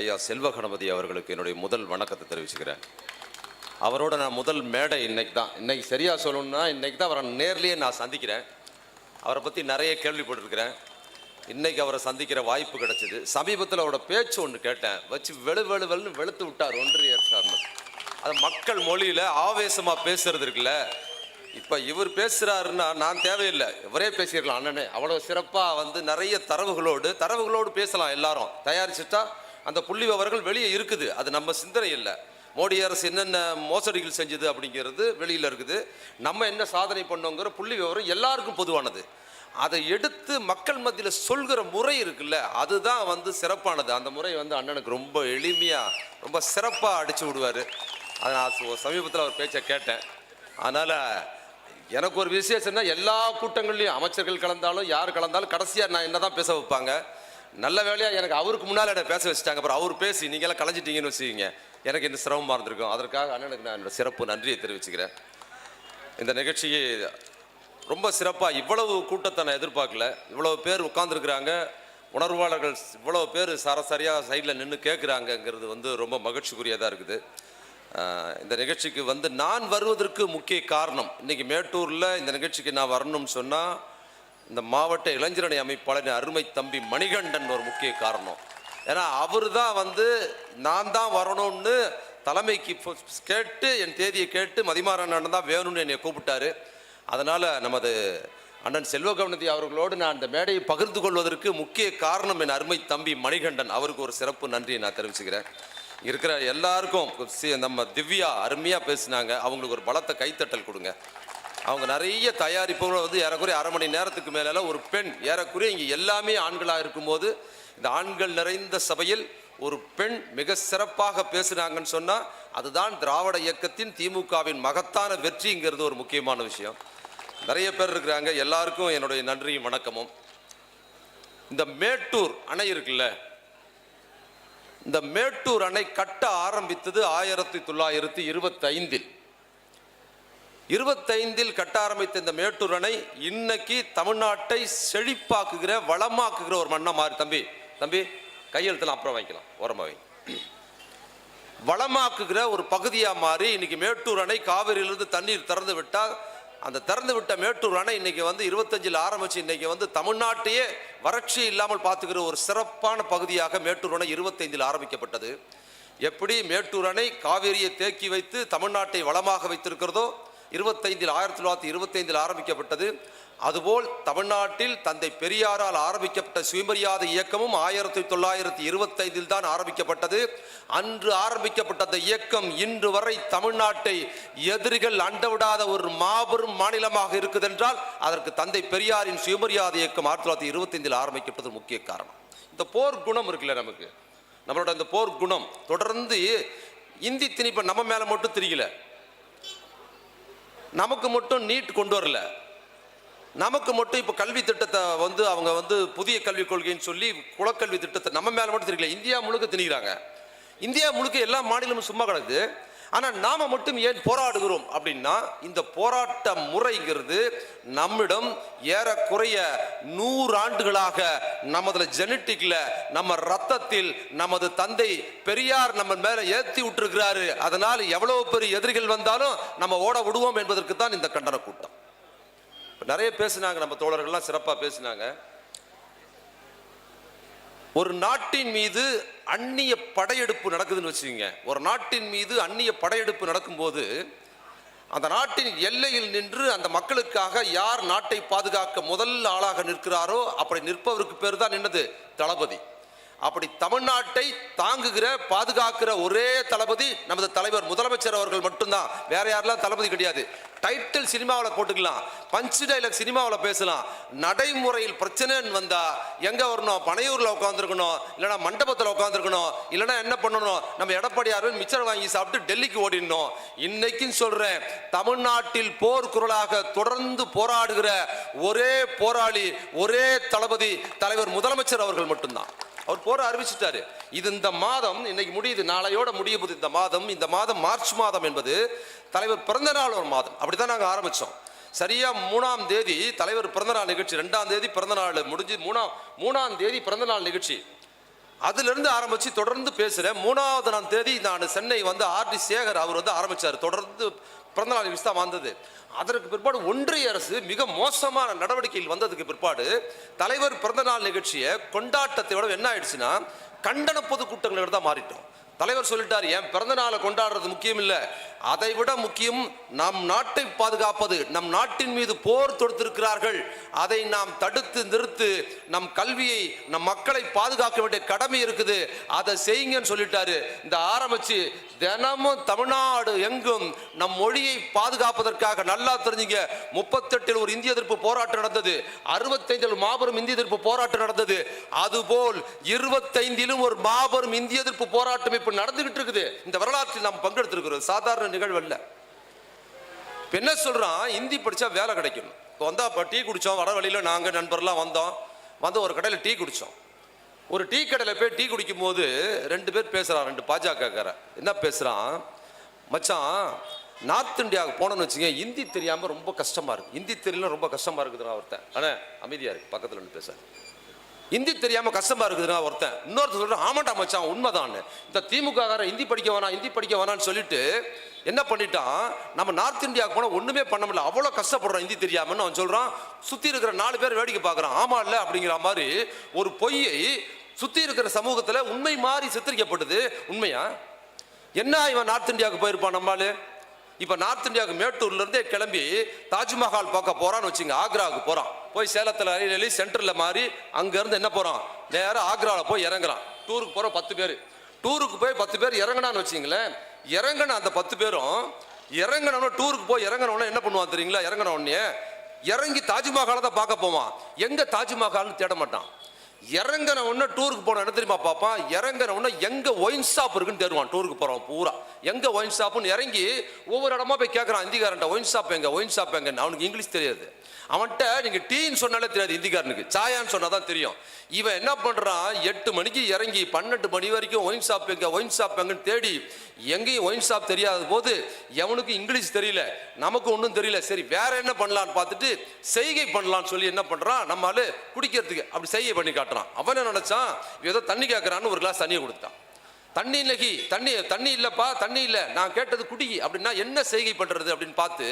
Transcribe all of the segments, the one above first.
ஐயா செல்வ கணபதி அவர்களுக்கு என்னுடைய முதல் வணக்கத்தை தெரிவிச்சுக்கிறேன். அவரோட நான் முதல் மேடை இன்னைக்கு சரியாக சொல்லணும்னா இன்னைக்கு தான் அவரை நேர்லேயே நான் சந்திக்கிறேன். அவரை பற்றி நிறைய கேள்விப்பட்டிருக்கிறேன். இன்னைக்கு அவரை சந்திக்கிற வாய்ப்பு கிடைச்சிது. சமீபத்தில் அவரோட பேச்சு ஒன்று கேட்டேன், வச்சு வெளுன்னு வெளுத்து விட்டார் ஒன்றியர் சார்னு. அது மக்கள் மொழியில் ஆவேசமாக பேசுறது இருக்குல்ல. இப்போ இவர் பேசுகிறாருன்னா நான் தேவையில்லை, இவரே பேசிடலாம். அண்ணனே அவ்வளோ சிறப்பாக நிறைய தரவுகளோடு பேசலாம். எல்லாரும் தயாரிச்சுட்டா அந்த புள்ளி விவரங்கள் வெளியே இருக்குது. அது நம்ம சிந்தனை இல்லை. மோடி அரசு என்னென்ன மோசடிகள் செஞ்சது அப்படிங்கிறது வெளியில் இருக்குது. நம்ம என்ன சாதனை பண்ணோங்கிற புள்ளி விவரம் எல்லாருக்கும் பொதுவானது. அதை எடுத்து மக்கள் மத்தியில் சொல்கிற முறை இருக்குல்ல, அதுதான் சிறப்பானது. அந்த முறை அண்ணனுக்கு ரொம்ப எளிமையாக ரொம்ப சிறப்பாக அடித்து விடுவார். அதை நான் சமீபத்தில் அவர் பேச்சை கேட்டேன். அதனால் எனக்கு ஒரு விசேஷம்னா எல்லா கூட்டங்கள்லையும் அமைச்சர்கள் கலந்தாலும் யார் கலந்தாலும் கடைசியாக நான் என்ன தான் பேச வைப்பாங்க. நல்ல வேலையாக எனக்கு அவருக்கு முன்னால் என்னை பேச வச்சுட்டாங்க. அப்புறம் அவர் பேசி நீங்கள்லாம் கலைஞ்சிட்டீங்கன்னு வச்சுக்கிங்க, எனக்கு இந்த சிரமமாக இருந்திருக்கும். அதற்காக அண்ணனுக்கு நான் என்னோட சிறப்பு நன்றியை தெரிவிச்சுக்கிறேன். இந்த நிகழ்ச்சியை ரொம்ப சிறப்பாக இவ்வளவு கூட்டத்தை நான் எதிர்பார்க்கல. இவ்வளவு பேர் உட்கார்ந்துருக்குறாங்க, உணர்வாளர்கள் இவ்வளோ பேர் சராசரியாக சைடில் நின்று கேட்குறாங்கங்கிறது ரொம்ப மகிழ்ச்சிக்குரியதாக இருக்குது. இந்த நிகழ்ச்சிக்கு நான் வருவதற்கு முக்கிய காரணம், இன்றைக்கி மேட்டூரில் இந்த நிகழ்ச்சிக்கு நான் வரணும்னு சொன்னால் இந்த மாவட்ட இளைஞரணி அமைப்பாளர் அருமை தம்பி மணிகண்டன் ஒரு முக்கிய காரணம். ஏன்னா அவர் தான் நான் தான் வரணும்னு தலைமைக்கு கேட்டு என் தேதியை கேட்டு மதிமாறன் அண்ணன் தான் வேணும்னு என்னை கூப்பிட்டாரு. அதனால் நமது அண்ணன் செல்வ கணபதி அவர்களோடு நான் இந்த மேடையை பகிர்ந்து கொள்வதற்கு முக்கிய காரணம் என் அருமை தம்பி மணிகண்டன். அவருக்கு ஒரு சிறப்பு நன்றியை நான் தெரிவிச்சுக்கிறேன். இருக்கிற எல்லாருக்கும் நம்ம திவ்யா அருமையாக பேசினாங்க. அவங்களுக்கு ஒரு பலத்தை கைத்தட்டல் கொடுங்க. அவங்க நிறைய தயாரிப்புகள் ஏறக்குறைய அரை மணி நேரத்துக்கு மேலே ஒரு பெண், ஏறக்குறைய இங்கே எல்லாமே ஆண்களாக இருக்கும்போது இந்த ஆண்கள் நிறைந்த சபையில் ஒரு பெண் மிக சிறப்பாக பேசுனாங்கன்னு சொன்னால் அதுதான் திராவிட இயக்கத்தின் திமுகவின் மகத்தான வெற்றிங்கிறது ஒரு முக்கியமான விஷயம். நிறைய பேர் இருக்கிறாங்க. எல்லாருக்கும் என்னுடைய நன்றியும் வணக்கமும். இந்த மேட்டூர் அணை இருக்குல்ல, இந்த மேட்டூர் அணை கட்ட ஆரம்பித்தது 1925 கட்ட ஆரம்பித்த இந்த மேட்டூர் அணை இன்னைக்கு தமிழ்நாட்டை செழிப்பாக்குகிற வளமாக்குகிற ஒரு மண்ணா மாறி. தம்பி கையெழுத்தலாம் அப்புறம் வாங்கிக்கலாம், ஓரமாக வை. வளமாக்குகிற ஒரு பகுதியாக மாறி இன்னைக்கு மேட்டூர் அணை காவிரியிலிருந்து தண்ணீர் திறந்து விட்டால் அந்த திறந்து விட்ட மேட்டூர் அணை இன்னைக்கு 25 ஆரம்பிச்சு இன்னைக்கு தமிழ்நாட்டையே வறட்சி இல்லாமல் பார்த்துக்கிற ஒரு சிறப்பான பகுதியாக மேட்டூர் அணை 25 ஆரம்பிக்கப்பட்டது. எப்படி மேட்டூர் அணை காவிரியை தேக்கி வைத்து தமிழ்நாட்டை வளமாக வைத்திருக்கிறதோ 1925 ஆரம்பிக்கப்பட்டது. அதுபோல் தமிழ்நாட்டில் தந்தை பெரியாரால் ஆரம்பிக்கப்பட்ட சுயமரியாதை இயக்கமும் 1925 தான் ஆரம்பிக்கப்பட்டது. அன்று ஆரம்பிக்கப்பட்ட அந்த இயக்கம் இன்று வரை தமிழ்நாட்டை எதிரிகள் அண்டவிடாத ஒரு மாபெரும் மாநிலமாக இருக்குது என்றால் அதற்கு தந்தை பெரியாரின் சுயமரியாதை இயக்கம் 1925 ஆரம்பிக்கப்பட்டது முக்கிய காரணம். இந்த போர் குணம் இருக்குல்ல, நம்மளோட இந்த போர் குணம் தொடர்ந்து இந்தி திணிப்பை நம்ம மேல மட்டும் தெரியல, நமக்கு மட்டும் நீட் கொண்டு வரல, நமக்கு மட்டும் இப்போ கல்வி திட்டத்தை அவங்க புதிய கல்விக் கொள்கைன்னு சொல்லி குலக்கல்வி திட்டத்தை நம்ம மேலே மட்டும் தெரியல, இந்தியா முழுக்க திணிக்கிறாங்க. இந்தியா முழுக்க எல்லா மாநிலமும் சும்மா கிடக்குது. ஆனால் நாம மட்டும் ஏன் போராடுகிறோம் அப்படின்னா இந்த போராட்ட முறைங்கிறது நம்மிடம் ஏறக்குறைய 100 ஆண்டுகளாக நமது ஜெனட்டிக்ல நம்ம ரத்தத்தில் நமது தந்தை பெரியார் நம்ம மேல ஏற்றி விட்டுருக்கிறாரு. அதனால் எவ்வளவு பெரிய எதிரிகள் வந்தாலும் நம்ம ஓட விடுவோம் என்பதற்கு தான் இந்த கண்டன கூட்டம். நிறைய பேசினாங்க, நம்ம தோழர்கள்லாம் சிறப்பாக பேசினாங்க. ஒரு நாட்டின் மீது அந்நிய படையெடுப்பு நடக்குதுன்னு வச்சுக்கோங்க. ஒரு நாட்டின் மீது அந்நிய படையெடுப்பு நடக்கும்போது அந்த நாட்டின் எல்லையில் நின்று அந்த மக்களுக்காக யார் நாட்டை பாதுகாக்க முதல் ஆளாக நிற்கிறாரோ அப்படி நிற்பவருக்கு பேர் தான் என்னது, தளபதி. அப்படி தமிழ்நாட்டை தாங்குகிற பாதுகாக்கிற ஒரே தளபதி நமது தலைவர் முதலமைச்சர் அவர்கள் மட்டும்தான். வேற யாரெல்லாம் தளபதி கிடையாது. டைட்டில் சினிமாவில் போட்டுக்கலாம், பஞ்ச் டைலாக் சினிமாவில் பேசலாம். நடைமுறையில் பிரச்சனைன்னு வந்தா எங்க வரணும், பனையூர்ல உட்காந்துருக்கணும், இல்லைன்னா மண்டபத்தில் உட்காந்துருக்கணும், இல்லைன்னா என்ன பண்ணணும், நம்ம எடப்பாடியார் மிச்சர் வாங்கி சாப்பிட்டு டெல்லிக்கு ஓடிடணும். இன்னைக்கும் சொல்றேன், தமிழ்நாட்டில் போர் குரலாக தொடர்ந்து போராடுகிற ஒரே போராளி ஒரே தளபதி தலைவர் முதலமைச்சர் அவர்கள் மட்டும்தான். அவர் போற அறிவிச்சிட்டாரு. இது இந்த மாதம் இன்னைக்கு முடியுது, நாளையோட முடிய போகுது இந்த மாதம் மார்ச் மாதம் என்பது தலைவர் பிறந்த நாள் ஒரு மாதம். அப்படித்தான் நாங்கள் ஆரம்பிச்சோம். சரியா 3ஆம் தேதி தலைவர் பிறந்தநாள் நிகழ்ச்சி, 2ஆம் தேதி பிறந்தநாள் முடிஞ்சு 3ஆம் தேதி பிறந்தநாள் நிகழ்ச்சி. அதிலிருந்து ஆரம்பிச்சு தொடர்ந்து பேசுறேன். 3ஆம் தேதி நான் சென்னை வந்து ஆர்டி சேகர் அவர் வந்து ஆரம்பிச்சார். தொடர்ந்து பிறந்தநாள் நிகழ்ச்சி தான் வந்தது. அதற்கு பிற்பாடு ஒன்றிய அரசு மிக மோசமான நடவடிக்கையில் வந்ததுக்கு பிற்பாடு தலைவர் பிறந்தநாள் நிகழ்ச்சியை கொண்டாட்டத்தை விட என்ன ஆயிடுச்சுன்னா கண்டன பொதுக்கூட்டங்களை தான் மாறிட்டோம். தலைவர் சொல்லிட்டார், என் பிறந்த நாளை கொண்டாடுறது முக்கியம் இல்லை, அதை விட முக்கியம் நம் நாட்டை பாதுகாப்பது. நம் நாட்டின் மீது போர் தொடுத்திருக்கிறார்கள், அதை நாம் தடுத்து நிறுத்து, நம் கல்வியை நம் மக்களை பாதுகாக்க வேண்டிய கடமை இருக்குது, அதை செய்யுங்கன்னு சொல்லிட்டாரு. இந்த ஆரம்பிச்சு தினமும் தமிழ்நாடு எங்கும் நம் மொழியை பாதுகாப்பதற்காக நல்லா தெரிஞ்சுங்க. 38 ஒரு இந்திய எதிர்ப்பு போராட்டம் நடந்தது, 65 மாபெரும் இந்திய எதிர்ப்பு போராட்டம் நடந்தது. அதுபோல் 25 ஒரு மாபெரும் இந்திய எதிர்ப்பு போராட்டம் இப்ப நடந்துகிட்டு இருக்குது. இந்த வரலாற்றில் நாம் பங்கெடுத்திருக்கிறோம். சாதாரண நிகழ்வு அல்ல. என்ன சொல்றான், இந்தி படிச்சா வேலை கிடைக்கும். இப்போ வந்தா டீ குடிச்சோம், வர வழியில நாங்க நண்பர்லாம் வந்து ஒரு கடையில் டீ குடிச்சோம். ஒரு டீ கடையில் போய் டீ குடிக்கும் போது 2 பேர் பேசுறான், 2 பாஜக. என்ன பேசுறான், மச்சான் நார்த் இந்தியாவுக்கு போனோம்னு வச்சுங்க, ஹிந்தி தெரியாம ரொம்ப கஷ்டமா இருக்கு, ஹிந்தி தெரியல ரொம்ப கஷ்டமா இருக்குதுன்னா ஒருத்தன். ஆனா அமைதியா இருக்கு, பக்கத்துல இருந்து பேச. ஹிந்தி தெரியாம கஷ்டமா இருக்குதுன்னா ஒருத்தன். இன்னொருத்தர் சொல்றான், ஆமாண்டா மச்சான் உண்மைதான், இந்த திமுக ஹிந்தி படிக்க வேணான்னு சொல்லிட்டு என்ன பண்ணிட்டான், நம்ம நார்த் இந்தியாவுக்கு போனால் ஒண்ணுமே பண்ண முடியல, அவ்வளோ கஷ்டப்படுறோம் ஹிந்தி தெரியாமன்னு அவன் சொல்றான். சுத்தி இருக்கிற 4 பேர் வேடிக்கை பார்க்கறான். ஆமா இல்ல அப்படிங்கிற மாதிரி ஒரு பொய்யை சுத்தி இருக்கிற சமூகத்துல உண்மை மாறி சித்தரிக்கப்பட்டது. உண்மையா என்ன? இவன் நார்த் இந்தியாவுக்கு போயிருப்பான். நம்மளால இப்ப நார்த் இந்தியாவுக்கு மேட்டூர்ல இருந்தே கிளம்பி தாஜ்மஹால் பார்க்க போறான்னு வச்சுங்க, ஆக்ராவுக்கு போறான். போய் சேலத்துல ரயில் சென்டர்ல மாறி அங்க இருந்து என்ன போறான், நேரம் ஆக்ராவில் போய் இறங்குறான். டூருக்கு போற 10 பேர், டூருக்கு போய் 10 பேர் இறங்கினான்னு வச்சுங்களேன். இறங்கின அந்த 10 பேரும் இறங்கினவன டூருக்கு போய் இறங்கினவன என்ன பண்ணுவான் தெரியுங்களா, இறங்கின உடனே இறங்கி தாஜ்மஹாலை தான் பார்க்க போவான். எங்க தாஜ்மஹால்னு தேட மாட்டான். இறங்கின உடனே டூருக்கு போன என்ன தெரியுமா பார்ப்பான், இறங்கின உடனே எங்க ஒயின் ஷாப் இருக்குன்னு தேடுவான். டூருக்கு போறவன் பூரா எங்க ஒயின் ஷாப்னு இறங்கி ஒவ்வொரு இடமா போய் கேட்கறான். இந்திக்காரன்ட்ட ஒயின் ஷாப் எங்க, ஒயின் ஷாப் எங்க. அவனுக்கு இங்கிலீஷ் தெரியாது. அவன்கிட்ட நீங்க டீன்னு சொன்னாலே தெரியாது இந்திக்காரனுக்கு, சாயான்னு சொன்னாதான் தெரியும். இவன் என்ன பண்றான், 8 மணிக்கு இறங்கி 12 மணி வரைக்கும் ஒயின் ஷாப் எங்க, ஒயின் ஷாப் எங்கன்னு தேடி எங்கேயும் ஒயின் ஷாப் தெரியாத போது எவனுக்கு இங்கிலீஷ் தெரியல, நமக்கு ஒன்றும் தெரியல. சரி வேற என்ன பண்ணலான்னு பார்த்துட்டு செய்கை பண்ணலான்னு சொல்லி என்ன பண்றான், நம்மளால குடிக்கிறதுக்கு அப்படி செய்கை பண்ணி காட்டுறான். அவன் என்ன நினைச்சான், ஏதோ தண்ணி கேட்கறான்னு ஒரு கிளாஸ் தண்ணியை கொடுத்தான். தண்ணி இல்லகி, தண்ணி இல்லப்பா, தண்ணி இல்லை, நான் கேட்டது குடி அப்படின்னா என்ன செய்கை பண்றது அப்படின்னு பார்த்து,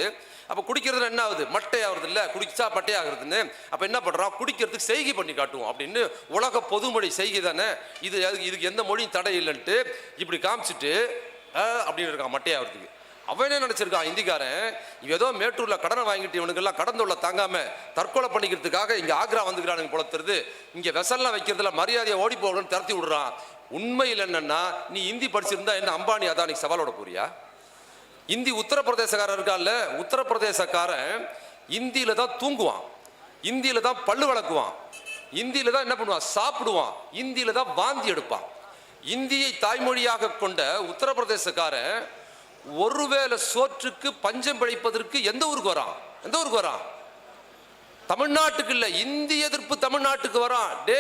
அப்ப குடிக்கிறது என்ன ஆகுது, மட்டை ஆகுறது இல்ல, குடிச்சா பட்டை ஆகுறதுன்னு. அப்ப என்ன பண்றான், குடிக்கிறதுக்கு செய்கை பண்ணி காட்டுவோம் அப்படின்னு. உலக பொதுமொழி செய்கை தானே இது, இதுக்கு எந்த மொழியும் தடை இல்லைன்ட்டு இப்படி காமிச்சிட்டு அப்படின்னு இருக்கான் மட்டை ஆகுறதுக்கு. அவன் என்ன நினைச்சிருக்கான், இந்திக்காரன் ஏதோ மேட்டூர்ல கடனை வாங்கிட்டு இவனுக்கெல்லாம் கடந்துள்ள தாங்காம தற்கொலை பண்ணிக்கிறதுக்காக இங்க ஆக்ரா வந்துக்கிறானுங்க போல தெரியுது, இங்க வெசல்லாம் வைக்கிறதுல மரியாதையை ஓடி போகணும்னு திரட்டி விடுறான். உண்மையில் என்னன்னா, நீ ஹிந்தி படிச்சிருந்தா என்ன அம்பானி அதானிக்கு சவாலோட போறியா? இந்தி உத்தரப்பிரதேசக்காரன் இருக்கான்ல, உத்தரப்பிரதேசக்காரன் இந்தியில தான் தூங்குவான், இந்தியில தான் பல்லு வளர்க்குவான், இந்தியில தான் என்ன பண்ணுவான், சாப்பிடுவான், இந்தியில தான் வாந்தி எடுப்பான். இந்தியை தாய்மொழியாக கொண்ட உத்தரப்பிரதேசக்காரன் ஒருவேளை சோற்றுக்கு பஞ்சம் பிழைப்பதற்கு எந்த ஊருக்கு வரான், எந்த ஊருக்கு வரான், தமிழ்நாட்டுக்கு இல்ல, இந்தி எதிர்ப்பு தமிழ்நாட்டுக்கு வரான். டே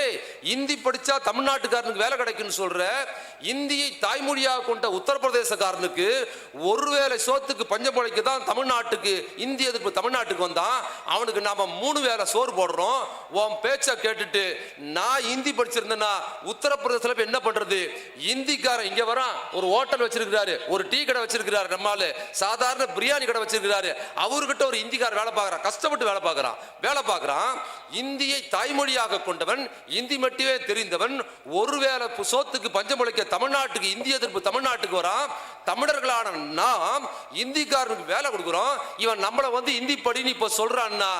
இந்தி படிச்சா தமிழ்நாட்டுக்காரனுக்கு வேலை கிடைக்குன்னு சொல்ற, இந்தியை தாய்மொழியாக கொண்ட உத்தரப்பிரதேசக்காரனுக்கு ஒருவேளை சோத்துக்கு பஞ்சம் பிழைக்க தான் தமிழ்நாட்டுக்கு இந்தி எதிர்ப்பு தமிழ்நாட்டுக்கு வந்தான். அவனுக்கு நாம 3 வேளை சோறு போடுறோம். உன் பேச்ச கேட்டுட்டு நான் இந்தி படிச்சிருந்தேன்னா உத்தரப்பிரதேசத்துல என்ன பண்றது? இந்திக்காரன் இங்க வரான், ஒரு ஹோட்டல் வச்சிருக்கிறாரு, ஒரு டீ கடை வச்சிருக்கிறாரு, நம்மால சாதாரண பிரியாணி கடை வச்சிருக்கிறாரு, அவர்கிட்ட ஒரு இந்திக்கார வேலை பார்க்கறான், கஷ்டப்பட்டு வேலை பார்க்கறான், வேலை பார்க்கறான். இந்தியை தாய்மொழியாக கொண்டவன், இந்தி மட்டுமே தெரிந்தவன், ஒருவேளை சோத்துக்கு பஞ்சம் பிழைக்க தமிழ்நாட்டுக்கு இந்திய எதிர்ப்பு தமிழ்நாட்டுக்கு வரான். தமிழர்களான நாம் இந்திக்காரனுக்கு வேலை கொடுக்கிறோம், இவன் நம்மளை வந்து இந்தி படின்னு இப்ப சொல்றான்னா,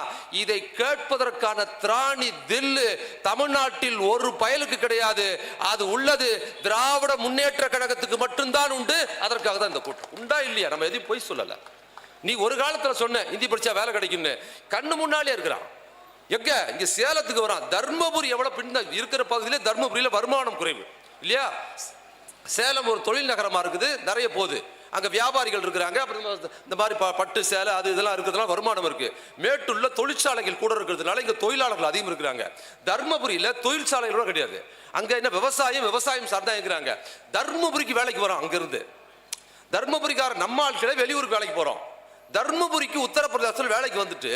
இதை கேட்பதற்கான திராணி தில்லு தமிழ்நாட்டில் ஒரு பயலுக்கு கிடையாது. அது உள்ளது திராவிட முன்னேற்ற கழகத்துக்கு மட்டும்தான் உண்டு. அதற்காக தான் இந்த கூட்டம். உண்டா இல்லையா? நம்ம எதையும் பொய் சொல்லல. நீ ஒரு காலத்துல சொன்ன இந்தி படிச்சா வேலை கிடைக்கும்னு, கண்ணு முன்னாலே இருக்கிறான். எங்க இங்க சேலத்துக்கு வரான். தர்மபுரி எவ்வளவு பின்ன இருக்கிற பகுதியிலே தர்மபுரியில வருமானம் குறைவு இல்லையா? சேலம் ஒரு தொழில் நகரமா இருக்குது, நிறைய போகுது, அங்க வியாபாரிகள் இருக்கிறாங்க, அப்புறம் இந்த மாதிரி பட்டு சேலை அது இதெல்லாம் இருக்கிறதுனால வருமானம் இருக்கு. மேட்டூர்ல தொழிற்சாலைகள் கூட இருக்கிறதுனால இங்க தொழிலாளர்கள் அதிகம் இருக்கிறாங்க. தர்மபுரியில தொழிற்சாலைகளோட கிடையாது, அங்க என்ன விவசாயம் சார்ந்தா இருக்கிறாங்க. தர்மபுரிக்கு வேலைக்கு வரோம், அங்க இருந்து தர்மபுரிக்கார நம்ம ஆட்களை வெளியூருக்கு வேலைக்கு போறோம். தர்மபுரிக்கு உத்தரப்பிரதேசத்தில் வேலைக்கு வந்துட்டு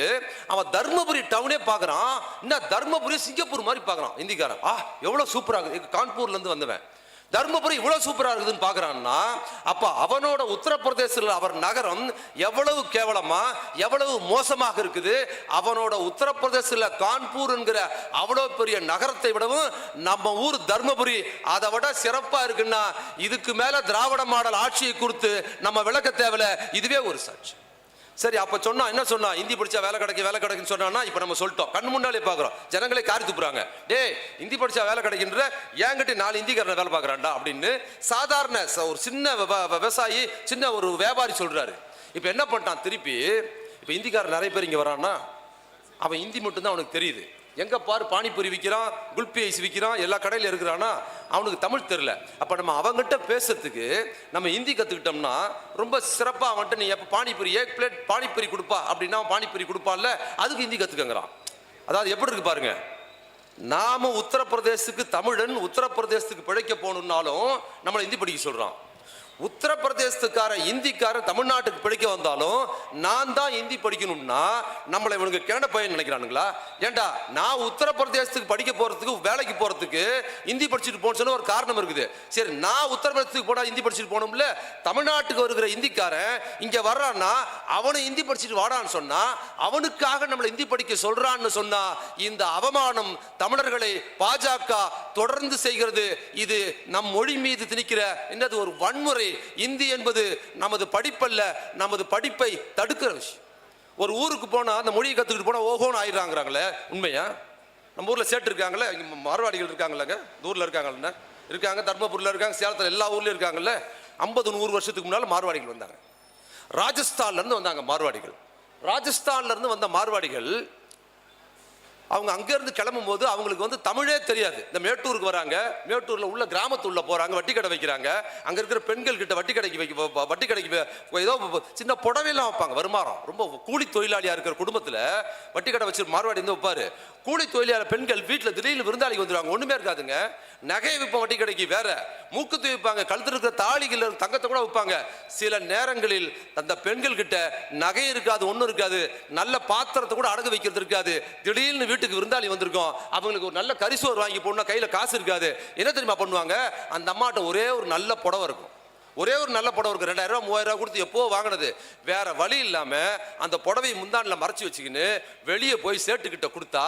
அவன் தர்மபுரி டவுனே பார்க்குறான். என்ன தர்மபுரி சிங்கப்பூர் மாதிரி பார்க்குறான் இந்திக்காரன். எவ்வளோ சூப்பராக இருக்குது, கான்பூர்ல இருந்து வந்தவன் தர்மபுரி இவ்வளவு சூப்பரா இருக்குதுன்னு பாக்குறான்னா, அப்ப அவனோட உத்தரப்பிரதேசத்தில் அவர் நகரம் எவ்வளவு கேவலமா எவ்வளவு மோசமாக இருக்குது. அவனோட உத்தரப்பிரதேசத்தில் கான்பூர் என்கிற அவ்வளவு பெரிய நகரத்தை விடவும் நம்ம ஊர் தர்மபுரி அதை விட சிறப்பா இருக்குன்னா, இதுக்கு மேல திராவிட மாடல் ஆட்சியை குறித்து நம்ம விளக்க தேவையில்ல. இதுவே ஒரு சாட்சி. சரி, அப்ப சொன்னா என்ன சொன்னா, இந்தி படிச்சா வேலை கிடைக்குன்னு சொன்னா, இப்ப நம்ம சொல்லிட்டோம், கண் முன்னாலே பாக்குறோம், ஜனங்களே காரி துப்புறாங்க. டே, இந்தி படிச்சா வேலை கிடைக்கின்ற ஏங்கிட்ட 4 இந்திக்காரன் வேலை பார்க்கறான்டா அப்படின்னு சாதாரண ஒரு சின்ன விவசாயி, சின்ன ஒரு வியாபாரி சொல்றாரு. இப்ப என்ன பண்ணிட்டான் திருப்பி, இப்ப இந்திக்காரன் நிறைய பேர் இங்க வரான்னா, அவன் இந்தி மட்டும் தான் அவனுக்கு தெரியுது. எங்க பாரு பானிபூரி விற்கிறான், குல்பி ஐஸ் விற்கிறான், எல்லா கடையில இருக்கிறானா, அவனுக்கு தமிழ் தெரியல. அப்ப நம்ம அவங்ககிட்ட பேசுறதுக்கு நம்ம ஹிந்தி கத்துக்கிட்டோம்னா ரொம்ப சிறப்பா அவன்கிட்ட நீ எப்ப பானிபூரி 1 பிளேட் பானிபூரி கொடுப்பா அப்படின்னா பானிபூரி கொடுப்பான்ல, அதுக்கு ஹிந்தி கத்துக்கங்கிறான். அதாவது எப்படி இருக்கு பாருங்க. நாம உத்தரப்பிரதேசத்துக்கு தமிழன் உத்தரப்பிரதேசத்துக்கு பிழைக்க போகணும்னாலும் நம்மளை ஹிந்தி படிக்க சொல்றான். உத்தரப்பிரதேசத்துக்கார இந்திக்காரன் தமிழ்நாட்டுக்கு படிக்க வந்தாலும் நான் தான் இந்தி படிக்கணும்னா நம்மளை இவனுக்கு கேண்ட பையன் நினைக்கிறானுங்களா? ஏண்டா, நான் உத்தரப்பிரதேசத்துக்கு படிக்க போறதுக்கு வேலைக்கு போறதுக்கு இந்தி படிச்சுட்டு போன்னு ஒரு காரணம் இருக்குது. சரி, நான் உத்தரப்பிரதேசத்துக்கு போனா இந்தி படிச்சுட்டு போகணும்ல. தமிழ்நாட்டுக்கு வருகிற இந்திக்காரன் இங்க வர்றான்னா அவனு இந்தி படிச்சுட்டு வாடான்னு சொன்னா, அவனுக்காக நம்மளை இந்தி படிக்க சொல்றான்னு சொன்னா, இந்த அவமானம் தமிழர்களை பாஜக தொடர்ந்து செய்கிறது. இது நம் மொழி மீது திணிக்கிற என்னது ஒரு வன்முறை. இந்தி என்பது நமது படிப்பல்ல, நமது படிப்பை தடுக்கிற விஷயம். ஒரு ஊருக்கு போனா அந்த மொழியை கத்துக்கிட்டு போனா ஓஹோன்னு ஆயிடுறாங்களே, உண்மையா? நம்ம ஊர்ல சேட்டு இருக்காங்கல்ல, இங்க மார்வாடிகள் இருக்காங்கல்லங்க, ஊர்ல இருக்காங்கல்ல, இருக்காங்க, தர்மபுரியில் இருக்காங்க, சேலத்தில் எல்லா ஊர்லயும் இருக்காங்கல்ல. 50-100 வருஷத்துக்கு முன்னால மார்வாடிகள் வந்தாங்க. ராஜஸ்தான்ல இருந்து வந்தாங்க மார்வாடிகள். ராஜஸ்தான்ல இருந்து வந்த மார்வாடிகள் அவங்க அங்கிருந்து கிளம்பும் போது அவங்களுக்கு வந்து தமிழே தெரியாது. இந்த மேட்டூருக்கு வராங்க, மேட்டூர்ல உள்ள கிராமத்துள்ள போறாங்க, வட்டி கடை வைக்கிறாங்க. அங்க இருக்கிற பெண்கள் கிட்ட வட்டி கடைக்கு ஏதோ சின்ன புடவையெல்லாம் வைப்பாங்க. வருமானம் ரொம்ப கூலி தொழிலாளியா இருக்கிற குடும்பத்துல வட்டி கடை வச்சு மார்வாடி வந்து வைப்பாரு. கூலி தொழிலாளர் பெண்கள் வீட்டில் திடீர்னு விருந்தாளிக்கு வந்துடுவாங்க, ஒண்ணுமே இருக்காதுங்க. நகையை விற்போம் வட்டி கடைக்கு, வேற மூக்குத்தி வைப்பாங்க, கழுத்து இருக்கிற தாளிகள் தங்கத்தை கூட வைப்பாங்க. சில நேரங்களில் அந்த பெண்கள் கிட்ட நகை இருக்காது, ஒன்றும் இருக்காது, நல்ல பாத்திரத்தை கூட அடகு வைக்கிறது இருக்காது. திடீர்னு வீட்டுக்கு விருந்தாளி வந்திருக்கோம், அவங்களுக்கு ஒரு நல்ல கரிசோறு வாங்கி போடணும், கையில காசு இருக்காது. என்ன தெரியுமா பண்ணுவாங்க, அந்த அம்மாட்ட ஒரே ஒரு நல்ல புடவை இருக்கும், ஒரே ஒரு நல்ல புடவை இருக்கு, 2000 ரூபா 3000 ரூபா கொடுத்து எப்போ வாங்கினது, வேற வழி இல்லாம அந்த புடவையை முந்தானில் மறைச்சு வச்சுக்கின்னு வெளியே போய் சேட்டுக்கிட்ட கொடுத்தா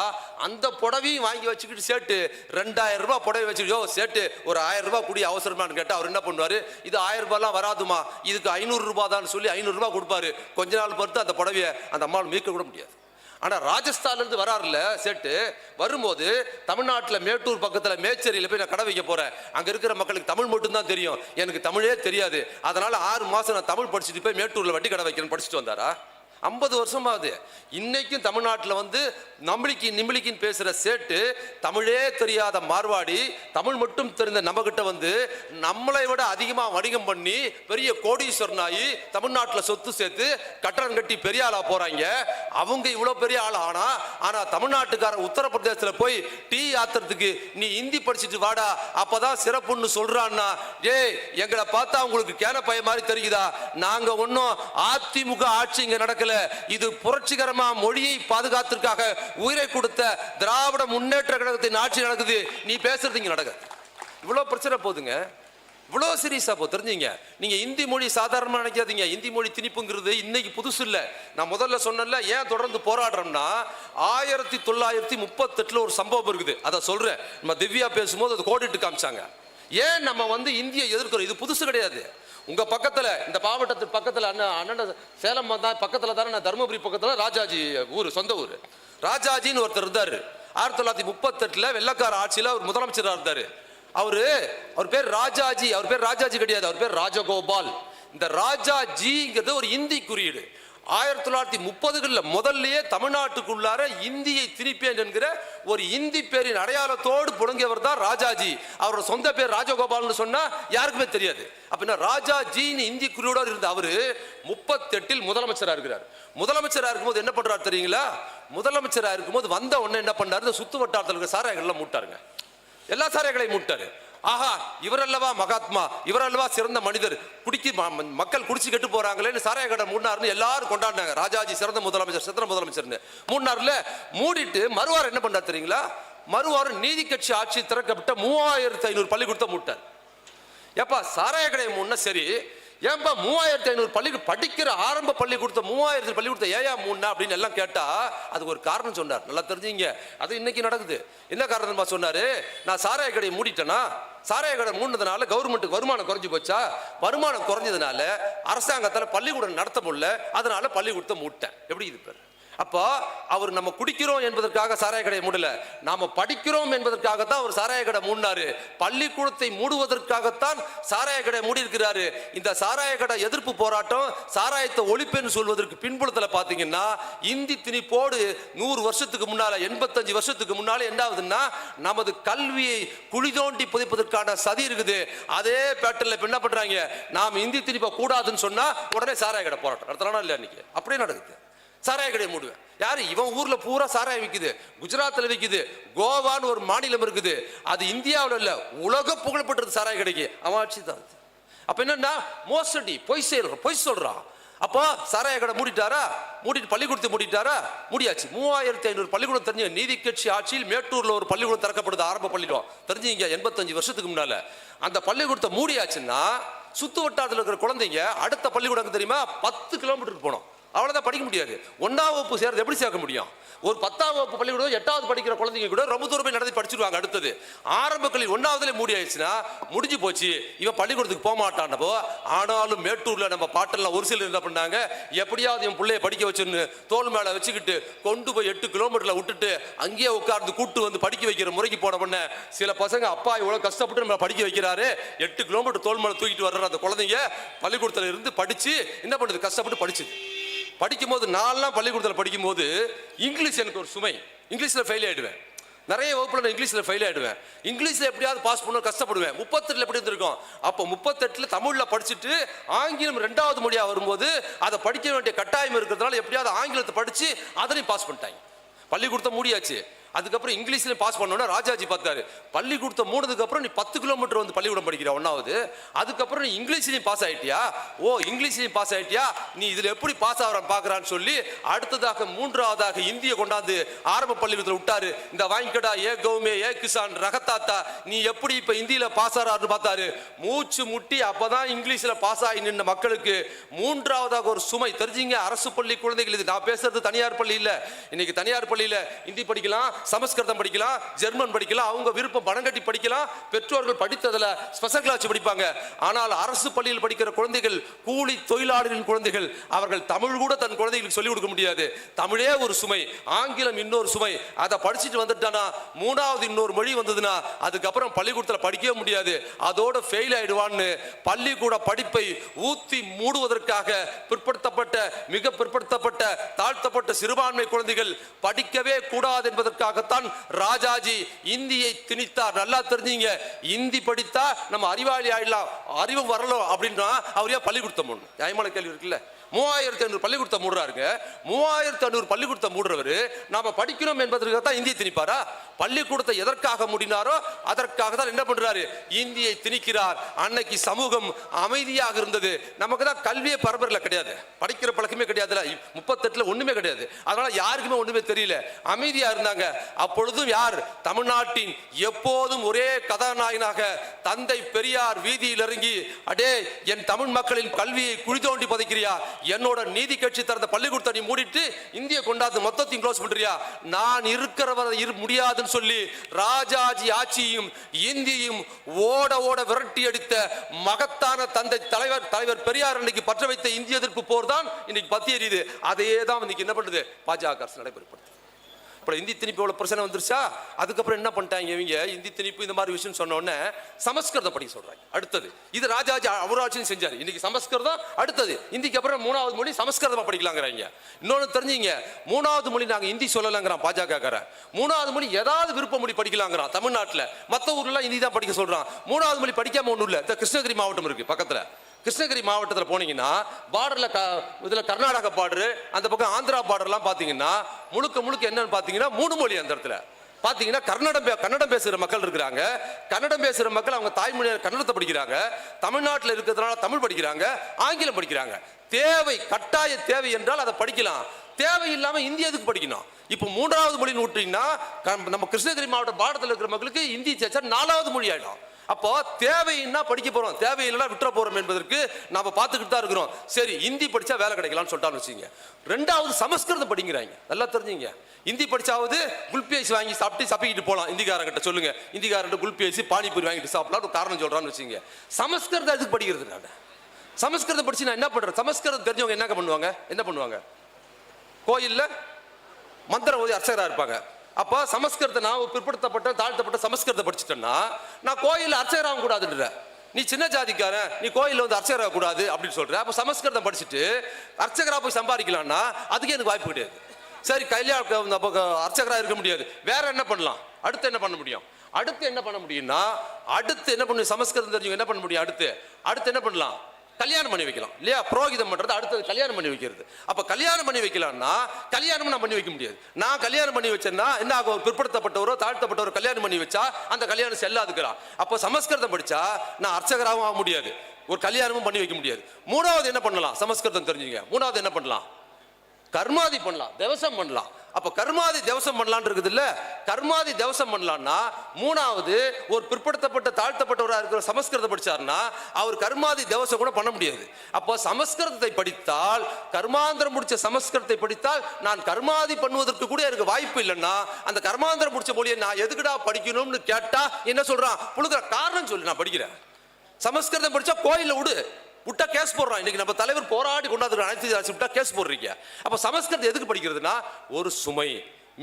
அந்த புடவையும் வாங்கி வச்சுக்கிட்டு சேட்டு 2000 ரூபாய் புடவை வச்சுக்கிட்டோ, சேட்டு ஒரு 1000 ரூபாய் கூடிய அவசரமானு கேட்டா அவர் என்ன பண்ணுவாரு, இது 1000 ரூபாய்லாம் வராதுமா, இதுக்கு 500 ரூபாய் தான் சொல்லி 500 ரூபாய் கொடுப்பாரு. கொஞ்ச நாள் பொறுத்து அந்த புடவையை அந்த அம்மாவை மீட்க கூட முடியாது. ஆனா ராஜஸ்தான்ல இருந்து வராருல சேட்டு, வரும்போது தமிழ்நாட்டில் மேட்டூர் பக்கத்துல மேச்சேரியில போய் நான் கடை வைக்க போறேன், அங்க இருக்கிற மக்களுக்கு தமிழ் மட்டும் தான் தெரியும், எனக்கு தமிழே தெரியாது, அதனால 6 மாசம் நான் தமிழ் படிச்சுட்டு போய் மேட்டூர்ல வட்டி கடை வைக்கிறேன்னு படிச்சுட்டு வந்தாரா? 50 வருஷமாவது. இன்னைக்கும் தமிழ்நாட்டில் வந்து நிம்பிளிக்கின்னு பேசுற சேட்டு, தமிழே தெரியாத மார்வாடி, தமிழ் மட்டும் தெரிந்த நம்ம கிட்ட வந்து நம்மளை விட அதிகமாக வணிகம் பண்ணி பெரிய கோடீஸ்வரன் ஆகி தமிழ்நாட்டில் சொத்து சேர்த்து கட்டடம் கட்டி பெரிய ஆளா போறாங்க. அவங்க இவ்வளவு பெரிய ஆள் ஆனா தமிழ்நாட்டுக்காரன் உத்தரப்பிரதேசத்தில் போய் டீ ஆத்துறதுக்கு நீ இந்தி படிச்சுட்டு வாடா அப்பதான் சிறப்புன்னு சொல்றான்னா, எங்களை பார்த்தா உங்களுக்கு கேன பைய மாதிரி தெரியுதா? நாங்க ஒன்னும் அதிமுக ஆட்சி இங்க நடக்கல, இது புரட்சிகரமா மொழியை பாதுகாத்திற்காக உயிரை கொடுத்த திராவிட முன்னேற்ற கழகத்தின் ஆட்சி நடக்குது. நீ பேசுறது இங்க நடக்குது. இவ்வளவு பிரச்சனை போதுங்க, இவ்வளவு சீரியஸா போ. தெரிஞ்சுங்க, நீங்க இந்தி மொழி சாதாரணமா நினைக்காதீங்க. இந்தி மொழி திணிப்புங்கிறது இன்னைக்கு புதுசு இல்ல. நான் முதல்ல சொன்னல, ஏன் தொடர்ந்து போராடுறோம்னா 1938 ஒரு சம்பவம் இருக்குது, அதை சொல்றேன். நம்ம திவ்யா பேசும்போது அது கோடிட்டு காமிச்சாங்க. ஏன் நம்ம வந்து இந்தியை எதிர்க்கிறோம், இது புதுசு கிடையாது. உங்க பக்கத்துல இந்த மாவட்டத்துக்கு பக்கத்துல அண்ணன் சேலம் பக்கத்துல தானே, தர்மபுரி பக்கத்துல ராஜாஜி ஊர், சொந்த ஊர். ராஜாஜின்னு ஒருத்தர் இருந்தாரு. 1938 வெள்ளக்கார ஆட்சியில அவர் முதலமைச்சராக இருந்தாரு. அவர் பேர் ராஜாஜி. அவர் பேர் ராஜாஜி கிடையாது, அவர் பேர் ராஜகோபால். இந்த ராஜாஜிங்கிறது ஒரு இந்தி குறியீடு. 1930களில் முதல்லயே தமிழ்நாட்டுக்குள்ளார இந்தியை திணிப்பேன் என்கிற ஒரு இந்தி பேரின் அடையாளத்தோடு புழங்கியவர் தான் ராஜாஜி. அவரோட சொந்த பேர் ராஜகோபால்னு சொன்னா யாருக்குமே தெரியாது. அப்படின்னா ராஜாஜின்னு இந்தி குறியோடு இருந்த அவரு 38 முதலமைச்சராக இருக்கிறார். முதலமைச்சராக இருக்கும்போது என்ன பண்றாரு தெரியுங்களா? முதலமைச்சராக இருக்கும்போது வந்த உடனே என்ன பண்ணாரு, சுத்து வட்டாரத்தில் இருக்கிற சாராயங்கள்லாம் மூட்டாருங்க, எல்லா சாராயங்களையும் மூட்டாரு. ஆஹா இவரல்லவா மகாத்மா, இவரல்லவா சிறந்த மனிதர், மக்கள் குடிச்சு கெட்டு போறாங்களேன்னு சாராய கடை மூடினார்னு எல்லாரும் கொண்டாடினாங்க. ராஜாஜி சிறந்த முதலமைச்சர், சிறந்த முதலமைச்சர்னு மூடினார்ல. மூடிட்டு மறுவாரம் என்ன பண்ணார் தெரியுங்களா? மறுவாரம் நீதி கட்சி ஆட்சி திறக்கப்பட்ட 3500 பள்ளிக்கூடத்தை மூட்டார். ஏப்பா சாராய கடை மூணா சரி, ஏன்பா 3500 பள்ளிக்கூடம் படிக்கிற ஆரம்ப பள்ளிக்கூடத்தை 3000 பள்ளிக்கூடத்தை ஏயா மூணா அப்படின்னு எல்லாம் கேட்டா அதுக்கு ஒரு காரணம் சொன்னார். நல்லா தெரிஞ்சுங்க, அது இன்னைக்கு நடக்குது. என்ன காரணமா சொன்னாரு? நான் சாராய கடையை மூடிட்டேனா, சாராய கடை மூடினதுனால கவர்மெண்ட்டுக்கு வருமானம் குறைஞ்சு போச்சா, வருமானம் குறைஞ்சதுனால அரசாங்கத்தால் பள்ளிக்கூடம் நடத்த முடியல, அதனால பள்ளிக்கூடத்தை மூட்டேன். எப்படி இது பேர்? அப்போ அவர் நம்ம குடிக்கிறோம் என்பதற்காக சாராய கடையை மூடல, நாம படிக்கிறோம் என்பதற்காகத்தான் அவர் சாராய கடை மூடினாரு. பள்ளிக்கூடத்தை மூடுவதற்காகத்தான் சாராய கடை மூடி இருக்கிறாரு. இந்த சாராய கடை எதிர்ப்பு போராட்டம், சாராயத்தை ஒழிப்பேன்னு சொல்வதற்கு பின்புலத்தில் பார்த்தீங்கன்னா இந்தி திணிப்போடு 100 வருஷத்துக்கு முன்னால, 85 வருஷத்துக்கு முன்னால என்ன ஆகுதுன்னா நமது கல்வியை குழி தோண்டி புதைப்பதற்கான சதி இருக்குது. அதே பேட்டர்ல என்ன பண்றாங்க, நாம் இந்தி திணிப்ப கூடாதுன்னு சொன்னா உடனே சாராய கடை போராட்டம் நடத்தலாம் இல்லையா? இன்னைக்கு அப்படியே நடக்குது. சாராய கடையை மூடுவேன். யாரு? இவன் ஊர்ல பூரா சாராயம் விற்குது, குஜராத்ல விற்குது, கோவான்னு ஒரு மாநிலம் இருக்குது, அது இந்தியாவில் இல்ல உலக புகழப்பட்டது சாராய கடைக்கு. அவன் ஆட்சி தான். அப்ப என்னன்னா மோசடி, பொய் சொல்றான். அப்போ சாராய கடை மூடிட்டாரா? மூடிட்டு பள்ளிக்கூடத்தை மூடிட்டாரா? முடியாச்சு. 3500 பள்ளிக்கூடம் தெரிஞ்ச நீதி கட்சி ஆட்சியில் மேட்டூர்ல ஒரு பள்ளிக்கூடம் திறக்கப்படுது, ஆரம்ப பள்ளிக்கூடம் தெரிஞ்சுங்க. 85 வருஷத்துக்கு முன்னால அந்த பள்ளிக்கூடத்தை மூடியாச்சுன்னா சுத்து வட்டாரத்தில் இருக்கிற குழந்தைங்க அடுத்த பள்ளிக்கூடம் தெரியுமா? 10 கிலோமீட்டர் போனோம். அவ்வளோதான் படிக்க முடியாது. 1ஆம் வகுப்பு சேர்றது எப்படி சேர்க்க முடியும்? ஒரு 10ஆம் வகுப்பு பள்ளிக்கூடம் 8வது படிக்கிற குழந்தைங்க கூட ரொம்ப தூரம் போய் நடத்தி படிச்சிருவாங்க. அடுத்தது ஆரம்ப கல்வி 1ஆவதுல மூடி ஆயிடுச்சுன்னா முடிஞ்சு போச்சு, இவன் பள்ளிக்கூடத்துக்கு போக மாட்டானப்போ. ஆனாலும் மேட்டூர்ல நம்ம பாட்டெல்லாம் ஒரு சிலர் என்ன பண்ணாங்க, எப்படியாவது என் பிள்ளைய படிக்க வச்சுன்னு தோல் மேல வச்சுக்கிட்டு கொண்டு போய் 8 கிலோமீட்டர்ல விட்டுட்டு அங்கேயே உட்கார்ந்து கூட்டு வந்து படிக்க வைக்கிற முறைக்கு போன பண்ண சில பசங்க அப்பா இவ்வளவு கஷ்டப்பட்டு நம்ம படிக்க வைக்கிறாரு, 8 கிலோமீட்டர் தோல் மேல தூக்கிட்டு வர்ற அந்த குழந்தைங்க பள்ளிக்கூடத்துல இருந்து படிச்சு என்ன பண்ணுது, கஷ்டப்பட்டு படிச்சுது. படிக்கும் போது நான்லாம் பள்ளிக்கூடத்தில் படிக்கும் போது இங்கிலீஷ் எனக்கு ஒரு சுமை. இங்கிலீஷ்ல ஃபெயில் ஆயிடுவேன். நிறைய வகுப்புல நான் இங்கிலீஷ்ல ஃபெயில் ஆயிடுவேன். இங்கிலீஷ்ல எப்படியாவது பாஸ் பண்ண கஷ்டப்படுவேன். 38 எப்படி இருந்திருக்கும்? அப்போ 38 தமிழ்ல படிச்சுட்டு ஆங்கிலம் 2வது மொழியா வரும்போது அதை படிக்க வேண்டிய கட்டாயம் இருக்கிறதுனால எப்படியாவது ஆங்கிலத்தை படிச்சு அதனையும் பாஸ் பண்ணிட்டாங்க. பள்ளிக்கூடத்தை மூடியாச்சு. அதுக்கப்புறம் இங்கிலீஷ்லயும் பாஸ் பண்ணோன்னா ராஜாஜி பார்த்தாரு, பள்ளிக்கூடத்தை மூணதுக்கு அப்புறம் நீ 10 கிலோமீட்டர் வந்து பள்ளிக்கூடம் படிக்கிற 1வது, அதுக்கப்புறம் நீ இங்கிலீஷ்லயும் பாஸ் ஆயிட்டியா? ஓ இங்கிலீஷ்லயும் பாஸ் ஆயிட்டியா, நீ இதுல எப்படி பாஸ் ஆகிறான்னு பாக்குறான்னு சொல்லி அடுத்ததாக 3ஆவதாக இந்திய கொண்டாந்து ஆரம்ப பள்ளிக்கூடத்தில் விட்டாரு. இந்த வாங்கிக்கடா ஏ கௌமே ஏ கிசான் ரகத்தாத்தா, நீ எப்படி இப்ப இந்தியில பாஸ் ஆறாருன்னு பார்த்தாரு. மூச்சு முட்டி அப்பதான் இங்கிலீஷ்ல பாஸ் ஆகி நின்ற மக்களுக்கு 3ஆவதாக ஒரு சுமை. தெரிஞ்சுங்க, அரசு பள்ளி குழந்தைகள் இது. நான் பேசுறது தனியார் பள்ளி இல்ல. இன்னைக்கு தனியார் பள்ளியில ஹிந்தி படிக்கலாம், சமஸ்கிருதம் படிக்கலாம், ஜெர்மன் படிக்கலாம், அவங்க விருப்பம் பணம் கட்டி படிக்கலாம், பெற்றோர்கள் படித்ததுல ஸ்பெஷல் கிளாஸ் படிப்பாங்க. ஆனால் அரசு பள்ளியில் படிக்கிற குழந்தைகள் கூலி தொழிலாளர்களின் குழந்தைகள், அவர்கள் தமிழ் கூட தன் குழந்தைகளுக்கு சொல்லிக் கொடுக்க முடியாது. தமிழே ஒரு சுமை, ஆங்கிலம் இன்னொரு சுமை. அதை படிச்சுட்டு வந்துட்டானா 3வது இன்னொரு மொழி வந்ததுன்னா அதுக்கப்புறம் பள்ளிக்கூடத்தில் படிக்கவே முடியாது, அதோட ஃபெயில் ஆயிடுவான்னு பள்ளிக்கூட படிப்பை ஊத்தி மூடுவதற்காக பிற்படுத்தப்பட்ட, மிக பிற்படுத்தப்பட்ட, தாழ்த்தப்பட்ட சிறுபான்மை குழந்தைகள் படிக்கவே கூடாது என்பதற்காக ராஜாஜி இந்தியை திணித்தார். நல்லா தெரிஞ்சீங்க, இந்தி படித்தா நம்ம அறிவாளி ஆயிடலாம், அறிவு வரலாம் அப்படின்னா அவர் ஏன் பள்ளிக்கூடத்தை மூடணும்? நியாயமான கேள்வி இருக்குல்ல. 3500 பள்ளிக்கூடத்தை மூடுறாருங்க. 3500 பள்ளிக்கூடத்தை மூடுறவரு நாம படிக்கிறோம் என்பதற்காக தான் இந்தியை திணிப்பாரா? பள்ளிக்கூடத்தை எதற்காக மூடினாரோ அதற்காக தான் என்ன பண்றாரு, இந்தியை திணிக்கிறார். அன்னைக்கு சமூகம் அமைதியாக இருந்தது. நமக்கு தான் கல்வியே பரம்பரையில் கிடையாது, படிக்கிற பழக்கமே கிடையாதுல. 38 ஒண்ணுமே கிடையாது, அதனால யாருக்குமே ஒண்ணுமே தெரியல, அமைதியா இருந்தாங்க. அப்பொழுதும் யார் தமிழ்நாட்டின் எப்போதும் ஒரே கதாநாயகனாக தந்தை பெரியார் வீதியில் இறங்கி, அடே என் தமிழ் மக்களின் கல்வியை குழி தோண்டி புதைக்கிறியா, என்னோட நீதி கட்சி திறந்த பள்ளிக்கூடத்தை நீ மூடிட்டு இந்திய கொண்டாந்து மொத்தத்தையும் க்ளோஸ் பண்றியா, நான் இருக்கிறவரை முடியாதுன்னு சொல்லி ராஜாஜி ஆட்சியும் இந்தியும் ஓட ஓட விரட்டி அடித்த மகத்தான தந்தை தலைவர் பெரியார் அன்னைக்கு பற்ற வைத்த இந்திய எதிர்ப்பு போர் தான் இன்னைக்கு பத்தி எரியுது. அதே தான் இன்னைக்கு என்ன பண்ணுது, பாஜக அரசு நடைபெறுப்படுது. அப்புறம் இந்தி திணிப்பு பிரச்சனை வந்துருச்சா, அதுக்கப்புறம் என்ன பண்ணிட்டாங்க இவங்க, இந்தி திணிப்பு இந்த மாதிரி விஷயம் சொன்ன உடனே சமஸ்கிருதம் படிக்க சொல்றாங்க. அடுத்தது இது ராஜாஜி அவராட்சியும் செஞ்சாரு. இன்னைக்கு சமஸ்கிருதம், அடுத்தது இந்திக்கு அப்புறம் 3வது மொழி சமஸ்கிருதமா படிக்கலாங்கிறாங்க. இன்னொன்னு தெரிஞ்சுங்க, 3வது மொழி நாங்க இந்தி சொல்லலாங்கிறான் பாஜக. 3வது மொழி ஏதாவது விருப்ப மொழி படிக்கலாங்கிறான். தமிழ்நாட்டில் மற்ற ஊர்ல இந்தி தான் படிக்க சொல்றான். 3வது மொழி படிக்காம ஒண்ணும் இல்ல. கிருஷ்ணகிரி மாவட்டம் இருக்கு பக்கத்துல, கிருஷ்ணகிரி மாவட்டத்தில் போனீங்கன்னா பார்டர்ல இதுல கர்நாடகா பார்டர், அந்த பக்கம் ஆந்திரா பார்டர்லாம் பாத்தீங்கன்னா முழுக்க முழுக்க என்னன்னு பாத்தீங்கன்னா 3 மொழி. அந்த இடத்துல பாத்தீங்கன்னா கன்னடம் பேசுகிற மக்கள் இருக்கிறாங்க. கன்னடம் பேசுகிற மக்கள் அவங்க தாய்மொழி கன்னடத்தை படிக்கிறாங்க. தமிழ்நாட்டில் இருக்கிறதுனால தமிழ் படிக்கிறாங்க, ஆங்கிலம் படிக்கிறாங்க. தேவை, கட்டாய தேவை என்றால் அதை படிக்கலாம். தேவை இல்லாம இந்தி எதுக்கு படிக்கணும்? இப்போ 3வது மொழின்னு விட்டீங்கன்னா நம்ம கிருஷ்ணகிரி மாவட்ட பாடத்தில் இருக்கிற மக்களுக்கு இந்தி சேர்ச்சா 4வது மொழி ஆயிடும். அப்போ தேவைன்னா படிக்க போறோம், தேவையில்லைன்னா விட்டுற போறோம் என்பதற்கு நாம பார்த்துக்கிட்டு தான் இருக்கிறோம். சரி, இந்தி படிச்சா வேலை கிடைக்கலாம்னு சொல்லிட்டான்னு வச்சுங்க. 2வது சமஸ்கிருதம் படிக்கிறாங்க. நல்லா தெரிஞ்சுங்க, இந்தி படிச்சாவது குல்பி ஐஸ் வாங்கி சாப்பிட்டு சப்பிக்கிட்டு போகலாம். இந்திக்காரங்கிட்ட சொல்லுங்க, இந்திக்காரங்கிட்ட குல்பி ஐஸ் பானிபூரி வாங்கிட்டு சாப்பிடலாம் ஒரு காரணம் சொல்றான்னு வச்சுங்க. சமஸ்கிருதம் எதுக்கு படிக்கிறது? நான் சமஸ்கிருதம் படிச்சு நான் என்ன பண்றேன்? சமஸ்கிருதம் தெரிஞ்சவங்க என்ன பண்ணுவாங்க? கோயில்ல மந்திரம் ஓதி அர்ச்சகராக இருப்பாங்க. அப்போ சமஸ்கிருதத்தை நான் பிற்படுத்தப்பட்ட தாழ்த்தப்பட்ட சமஸ்கிருதத்தை படிச்சுட்டேன்னா நான் கோயிலில் அர்ச்சகராக கூடாதுன்ற. நீ சின்ன ஜாதிக்காரன், நீ கோயிலில் வந்து அர்ச்சகராக கூடாது அப்படின்னு சொல்ற. அப்போ சமஸ்கிருதம் படிச்சுட்டு அர்ச்சகராக போய் சம்பாதிக்கலாம்னா அதுக்கு எனக்கு வாய்ப்பு கிடையாது. சரி, கல்யாணம் அர்ச்சகராக இருக்க முடியாது, வேற என்ன பண்ணலாம்? அடுத்து என்ன பண்ண முடியும்? அடுத்து என்ன பண்ண முடியும்னா சமஸ்கிருதம் தெரிஞ்சவங்க என்ன பண்ண முடியும்? அடுத்து என்ன பண்ணலாம்? கல்யாணம் பண்ணி வைக்கலாம் இல்லையா? புரோகிதம் பண்றது அடுத்தது கல்யாணம் பண்ணி வைக்கிறது. அப்ப கல்யாணம் பண்ணி வைக்கலாம்னா கல்யாணம் நான் பண்ணி வைக்க முடியாது. நான் கல்யாணம் பண்ணி வச்சேன்னா என்ன ஆகும்? பிற்படுத்தப்பட்டவரோ தாழ்த்தப்பட்டவரோ கல்யாணம் பண்ணி வச்சா அந்த கல்யாணம் செல்லாதுக்கிறான். அப்போ சமஸ்கிருதம் படிச்சா நான் அர்ச்சகராகவும் ஆக முடியாது, ஒரு கல்யாணமும் பண்ணி வைக்க முடியாது. 3வது என்ன பண்ணலாம்? சமஸ்கிருதம் தெரிஞ்சுங்க. 3வது என்ன பண்ணலாம்? கர்மாதி பண்ணலாம், தேவசம் பண்ணலாம். அப்ப கர்மாதி தேவசம் பண்ணலான் இருக்குது இல்ல? கர்மாதி தேவசம் பண்ணலாம்னா 3வது ஒரு பிற்படுத்தப்பட்ட தாழ்த்தப்பட்டவராக இருக்கிற சமஸ்கிருதம் படிச்சாருன்னா அவர் கர்மாதி தேவசம் கூட பண்ண முடியாது. அப்போ சமஸ்கிருதத்தை படித்தால், கர்மாந்திரம் முடிச்ச சமஸ்கிருதத்தை படித்தால் நான் கர்மாதி பண்ணுவதற்கு கூட எனக்கு வாய்ப்பு இல்லைன்னா அந்த கர்மாந்திரம் முடிச்ச மொழியை நான் எதுக்குடா படிக்கணும்னு கேட்டா என்ன சொல்றான்? புழுகிற காரணம் சொல்லி நான் படிக்கிறேன். சமஸ்கிருதம் படிச்சா கோயில விட்டா கேஸ் போடுறான். இன்னைக்கு நம்ம தலைவர் போராடி கொண்டாந்து அனைத்து விட்டா கேஸ் போடுறீங்க. அப்ப சமஸ்கிருதம் எதுக்கு படிக்கிறதுனா ஒரு சுமை.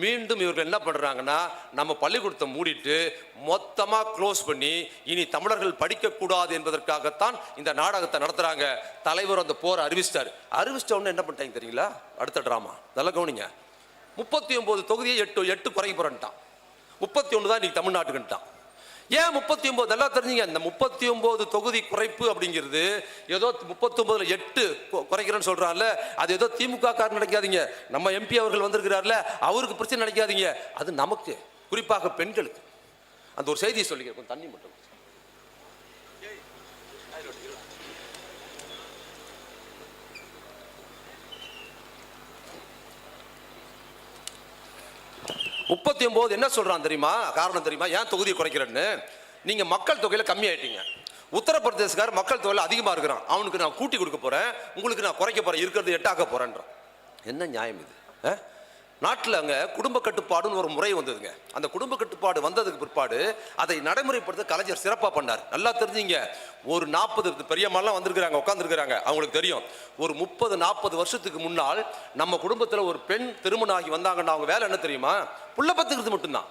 மீண்டும் இவர்கள் என்ன பண்றாங்கன்னா நம்ம பள்ளிக்கூடத்தை மூடிட்டு மொத்தமா க்ளோஸ் பண்ணி இனி தமிழர்கள் படிக்க கூடாது என்பதற்காகத்தான் இந்த நாடகத்தை நடத்துறாங்க. தலைவர் அந்த போரை அறிவிச்சிட்ட உடனே என்ன பண்ணிட்டாங்க தெரியுங்களா? அடுத்த டிராமா நல்லா கவனிங்க. 39 தொகுதியை 8 குறைக்க போறேன்ட்டான். 31 தான் இன்னைக்கு தமிழ்நாட்டுக்குன்ட்டான். ஏன் 39? நல்லா தெரிஞ்சுங்க, இந்த 39 தொகுதி குறைப்பு அப்படிங்கிறது ஏதோ 39ல் 8 குறைக்கிறேன்னு சொல்றாங்கல்ல, அது ஏதோ திமுக காரன் நினைக்காதீங்க. நம்ம எம்பி அவர்கள் வந்திருக்கிறார்ல, அவருக்கு பிரச்சனை நினைக்காதீங்க. அது நமக்கு, குறிப்பாக பெண்களுக்கு. அந்த ஒரு செய்தியை சொல்லிக்கிறேன், தண்ணி மட்டும். முப்பத்தி 39 என்ன சொல்றான் தெரியுமா? காரணம் தெரியுமா ஏன் தொகுதியை குறைக்கிறேன்னு? நீங்க மக்கள் தொகையில கம்மி ஆயிட்டீங்க. உத்தரப்பிரதேசக்கார மக்கள் தொகையில் அதிகமா இருக்கிறான், அவனுக்கு நான் கூட்டி கொடுக்க போறேன், உங்களுக்கு நான் குறைக்க போறேன், இருக்கிறது 8 ஆக்க போறேன்றான். என்ன நியாயம் இது? நாட்டில் அங்கே குடும்ப கட்டுப்பாடுன்னு ஒரு முறை வந்ததுங்க. அந்த குடும்ப கட்டுப்பாடு வந்ததுக்கு பிற்பாடு அதை நடைமுறைப்படுத்த கலைஞர் சிறப்பாக பண்ணார். நல்லா தெரிஞ்சுங்க, ஒரு 40 பெரியம்மாலாம் வந்திருக்கிறாங்க, உட்காந்துருக்கிறாங்க, அவங்களுக்கு தெரியும். ஒரு 30-40 வருஷத்துக்கு முன்னால் நம்ம குடும்பத்தில் ஒரு பெண் திருமணம் ஆகி வந்தாங்கன்னா அவங்க வேலை என்ன தெரியுமா? புள்ள பத்துக்கிறது மட்டும்தான்.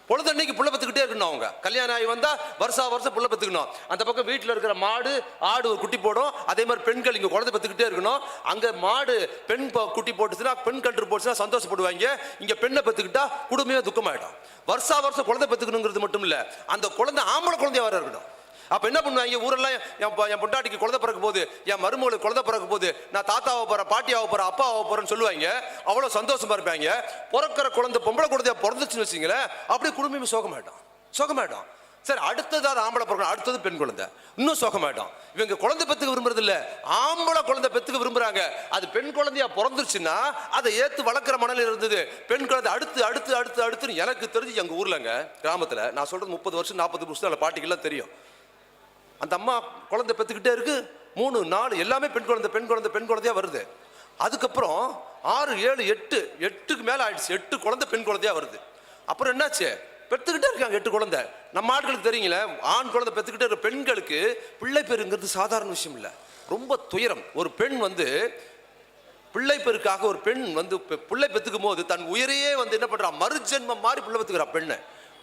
பொழுதன்னைக்கு புள்ள பத்துக்கிட்டே இருக்கணும். அவங்க கல்யாணம் ஆகி வந்தா வருஷம் புள்ள பத்துக்கணும். அந்த பக்கம் வீட்டில் இருக்கிற மாடு ஆடு ஒரு குட்டி போடும். அதே மாதிரி பெண்கள் இங்கே குழந்தை பத்துக்கிட்டே இருக்கணும். அங்கே மாடு பெண் குட்டி போட்டுச்சுன்னா, பெண் கன்று போட்டுச்சுன்னா சந்தோஷப்படுவாங்க. இங்கே பெண்ணை பத்துக்கிட்டா குடும்பமே துக்கமாயிடும். வருஷம் குழந்தை பத்துக்கணுங்கிறது மட்டும் இல்லை, அந்த குழந்தை ஆம்பளை குழந்தையா வர இருக்கணும். அப்ப என்ன பண்ணுவாங்க? ஊரெல்லாம் என் பொண்டாட்டிக்கு குழந்தை பிறக்க போகுது, என் மருமகளுக்கு குழந்தை பிறக்க போகுது, நான் தாத்தாவை போறேன், பாட்டியாவை போறேன், அப்பாவை போறேன்னு சொல்லுவாங்க. அவ்வளவு சந்தோஷமா இருப்பாங்க. பிறக்கிற குழந்தை பொம்பளை குழந்தையா பிறந்துச்சுன்னு வச்சுங்களேன், அப்படியே குடும்பமே சோகமாயிடும். சரி, அடுத்தது ஆம்பளை பிறக்கணும், அடுத்தது பெண் குழந்தை, இன்னும் சோகமாயிடும். இவங்க குழந்தை பெத்துக்க விரும்புறது இல்ல, ஆம்பளை குழந்தை பெத்துக்க விரும்புறாங்க. அது பெண் குழந்தையா பிறந்துருச்சுன்னா அதை ஏத்து வளர்க்குற மனநிலை இருந்தது. பெண் குழந்தை அடுத்து எனக்கு தெரிஞ்சு எங்க ஊர்லங்க கிராமத்துல, நான் சொல்றது 30 வருஷம் 40 வருஷம் பாட்டிக்கெல்லாம் தெரியும். அந்த அம்மா குழந்தை பெற்றுக்கிட்டே இருக்கு, 3 4 எல்லாமே பெண் குழந்தையா வருது. அதுக்கப்புறம் 6 7 8க்கு மேல ஆயிடுச்சு, 8 குழந்தை பெண் குழந்தையா வருது. அப்புறம் என்னாச்சு? பெற்றுக்கிட்டே இருக்காங்க 8 குழந்தை. நம்ம ஆட்களுக்கு தெரியுங்களே, ஆண் குழந்தை பெற்றுக்கிட்டே இருக்க பெண்களுக்கு பிள்ளை பேருங்கிறது சாதாரண விஷயம் இல்லை, ரொம்ப துயரம். ஒரு பெண் பிள்ளை பேருக்காக ஒரு பெண் பிள்ளை பெற்றுக்கும் போது தன் உயிரையே என்ன பண்றா? மறுஜென்மம் மாதிரி பிள்ளை பெற்றுக்கிறா பெண்ணு.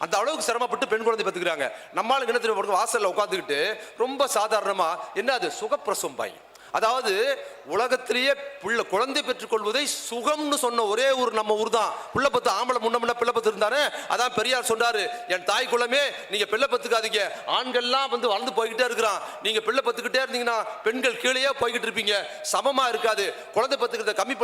அந்த அளவுக்கு சிரமப்பட்டு பெண் குழந்தை பெற்றுக்கிறாங்க. நம்மளுக்கு என்ன தெரியும்? வாசல்ல உட்காந்துக்கிட்டு ரொம்ப சாதாரணமா என்ன அது சுகப்பிரசவம் பாய், அதாவது உலகத்திலேயே குழந்தை பெற்றுக்கொள்வதை சுகம்னு சொன்ன ஒரே ஊர் நம்ம ஊர் தான். பிள்ளை பத்து ஆம்பளை முன்ன பிள்ளை பத்து இருந்தானே, அதான் பெரியார் சொன்னாரு, என் தாய் குலமே நீங்க பிள்ளை பத்துக்காதீங்க, ஆண்கள்லாம் வளர்ந்து போய்கிட்டே இருக்கிறான், நீங்க பிள்ளை பத்துக்கிட்டே இருந்தீங்கன்னா பெண்கள் கீழே போய்கிட்டு இருப்பீங்க, சமமா இருக்காது, குழந்தை பத்துக்கிறத கம்மி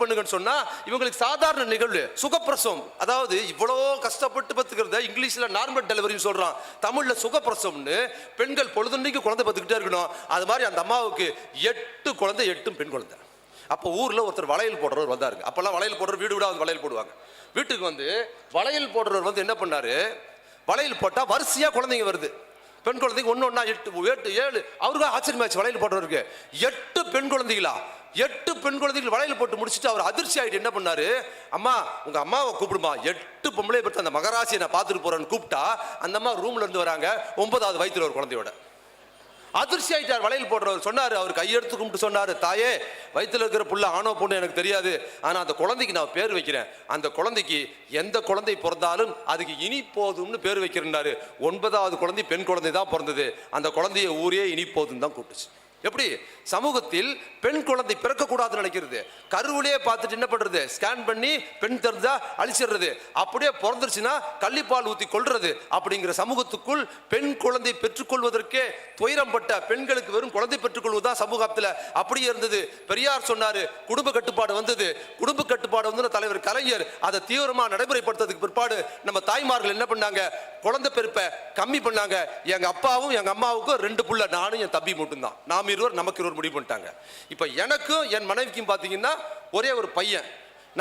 பண்ணுங்கன்னு சொன்னா இவங்களுக்கு சாதாரண நிகழ்வு சுகப்பிரசவம். அதாவது இவ்வளோ கஷ்டப்பட்டு பத்துக்கிறத இங்கிலீஷ்ல நார்மல் டெலிவரின்னு சொல்றான், தமிழ்ல சுகப்பிரசவம்னு. பெண்கள் பொழுதுன்னைக்கு குழந்தை பத்துக்கிட்டே இருக்கணும். அது மாதிரி அந்த அம்மாவுக்கு 8 குழந்தை, 8 பெண் குழந்தை. அப்போ ஊர்ல ஒருத்தர் வளையல் போடுறவர் வந்தாருங்க. அப்பெல்லாம் வளையல் போடுற வீடு வீடா வளையல் போடுவாங்க. வீட்டுக்கு வளையல் போடுறவர் என்ன பண்ணாரு, வளையல் போட்டா வரிசையா குழந்தைங்க வருது. பெண் குழந்தைங்க 1 1 8 7. அவருக்கு ஆச்சரியமாச்சு, வளையல் போடுறவருக்கு 8 பெண் குழந்தைகளா? 8 பெண் குழந்தைகள் வளையல் போட்டு முடிச்சுட்டு அவர் அதிர்ச்சி ஆயிட்டு என்ன பண்ணாரு, அம்மா உங்க அம்மாவை கூப்பிடுமா, 8 பொம்பளை பெற்ற அந்த மகராசியை நான் பார்த்துட்டு போறேன்னு கூப்பிட்டா அந்த அம்மா ரூம்ல இருந்து வராங்க, 9வது வயிற்றுல ஒரு குழந்தையோட. அதிர்ச்சி ஆயிட்டார் வளையல் போடுறவர். சொன்னாரு, அவர் கையெடுத்து கும்பிட்டு சொன்னாரு, தாயே வயிற்றுல இருக்கிற புள்ள ஆணோ பொண்ணு எனக்கு தெரியாது, ஆனா அந்த குழந்தைக்கு நான் பேர் வைக்கிறேன், அந்த குழந்தைக்கு எந்த குழந்தை பிறந்தாலும் அதுக்கு இனி போதும்னு பேர் வைக்கிறேன்னாரு. 9வது குழந்தை பெண் குழந்தை தான் பிறந்தது. அந்த குழந்தைய ஊரே இனி போதும் தான் கூப்பிட்டுச்சு. எப்படி சமூகத்தில் பெண் குழந்தை பிறக்க கூடாதுன்னு நினைக்கிறது, கருவிலே பார்த்துட்டு என்ன பண்றது, ஸ்கேன் பண்ணி பெண் தெரிஞ்சா அழிச்சிடுறது, அப்படியே பிறந்துருச்சுன்னா கள்ளிப்பால் ஊத்தி கொள்றது. அப்படிங்கிற சமூகத்துக்குள் பெண் குழந்தை பெற்றுக்கொள்வதற்கே துயரம்பட்ட பெண்களுக்கு வெறும் குழந்தை பெற்றுக்கொள்வதுதான் சமூகத்தில் அப்படியே இருந்தது. பெரியார் சொன்னாரு, குடும்ப கட்டுப்பாடு வந்தது. குடும்ப கட்டுப்பாடு வந்து தலைவர் கலைஞர் அதை தீவிரமா நடைமுறைப்படுத்துறதுக்கு பிற்பாடு நம்ம தாய்மார்கள் என்ன பண்ணாங்க, குழந்தை பெருப்பை கம்மி பண்ணாங்க. எங்க அப்பாவும் எங்க அம்மாவுக்கும் 2 புள்ள, நானும் என் தம்பி மட்டும்தான். நாம் இருவர் நமக்கு இருவர் முடிவு பண்ணிட்டாங்க. இப்ப எனக்கும் என் மனைவிக்கும் பாத்தீங்கன்னா ஒரே ஒரு பையன்.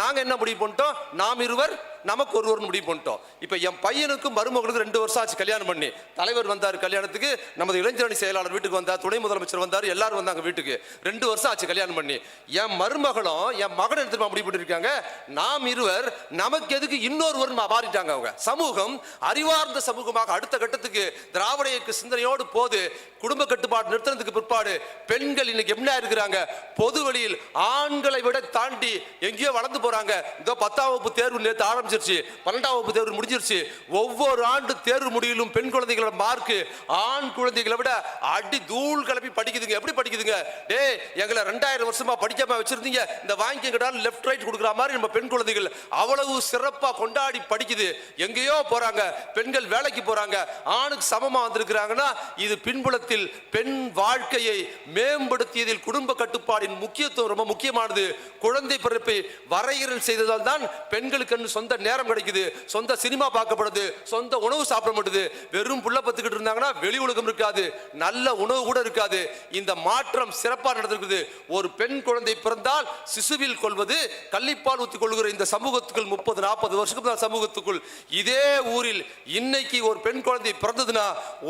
நாங்க என்ன முடிவு பண்ணிட்டோம், நாம் இருவர் நமக்கு ஒருவர் முடிவு பண்ணிட்டோம். இப்ப என் பையனுக்கும் மருமகளுக்கு 2 வருஷம் ஆச்சு கல்யாணம் பண்ணி. தலைவர் வந்தார் கல்யாணத்துக்கு, நமது இளைஞரணி செயலாளர் வீட்டுக்கு வந்தார், துணை முதலமைச்சர் வந்தார், எல்லாரும் வந்தாங்க வீட்டுக்கு. 2 வருஷம் ஆச்சு கல்யாணம் பண்ணி. என் மருமகளும் என் மகன் எடுத்து முடிவு பண்ணிருக்காங்க, நாம் இருவர் நமக்கு எதுக்கு இன்னொருவர் மாறிட்டாங்க. அவங்க சமூகம் அறிவார்ந்த சமூகமாக அடுத்த கட்டத்துக்கு திராவிட இயக்க சிந்தனையோடு போது. குடும்ப கட்டுப்பாடு நிறுத்தினதுக்கு பிற்பாடு பெண்கள் இன்னைக்கு என்ன இருக்கிறாங்க, பொது வழியில் ஆண்களை விட தாண்டி எங்கேயோ வளர்ந்து போறாங்க. இந்த 10ஆம் வகுப்பு தேர்வு நேற்று ஆரம்பிச்சிருச்சு, 12ஆம் வகுப்பு தேர்வு முடிஞ்சிருச்சு. ஒவ்வொரு ஆண்டு தேர்வு முடியிலும் பெண் குழந்தைகளோட மார்க் ஆண் குழந்தைகளை விட அடி தூள் கிளப்பி படிக்குதுங்க. எப்படி படிக்குதுங்க, டே எங்களை 2000 வருஷமா படிக்காம வச்சிருந்தீங்க, இந்த வாங்கிக்கிட்டா லெஃப்ட் ரைட் கொடுக்குற மாதிரி நம்ம பெண் குழந்தைகள் அவ்வளவு சிறப்பா கொண்டாடி படிக்குது. எங்கேயோ போறாங்க பெண்கள், வேலைக்கு போறாங்க, ஆணுக்கு சமமா வந்திருக்கிறாங்கன்னா இது பின்புலத்தில் பெண் வாழ்க்கையை மேம்படுத்தியதில் குடும்ப கட்டுப்பாடின் முக்கியத்துவம் ரொம்ப முக்கியமானது. குழந்தை பிறப்பை வரையறை செய்ததால் தான் பெண்களுக்கு சொந்த நேரம் கிடைக்குது, சொந்த சினிமா பார்க்கப்படுது, சொந்த உணவு சாப்பிட மாட்டுது. வெறும் புள்ள பத்துக்கிட்டு இருந்தாங்கன்னா வெளி உலகம் இருக்காது, நல்ல உணவு கூட இருக்காது. இந்த மாற்றம் சிறப்பாக நடந்திருக்குது. ஒரு பெண் குழந்தை பிறந்தால் சிசுவில் கொள்வது, கள்ளிப்பால் ஊத்தி கொள்கிற இந்த சமூகத்துக்குள் 30-40 வருஷத்துக்கு சமூகத்துக்குள் இதே ஊரில் இன்னைக்கு ஒரு பெண் குழந்தை பிறந்ததுன்னா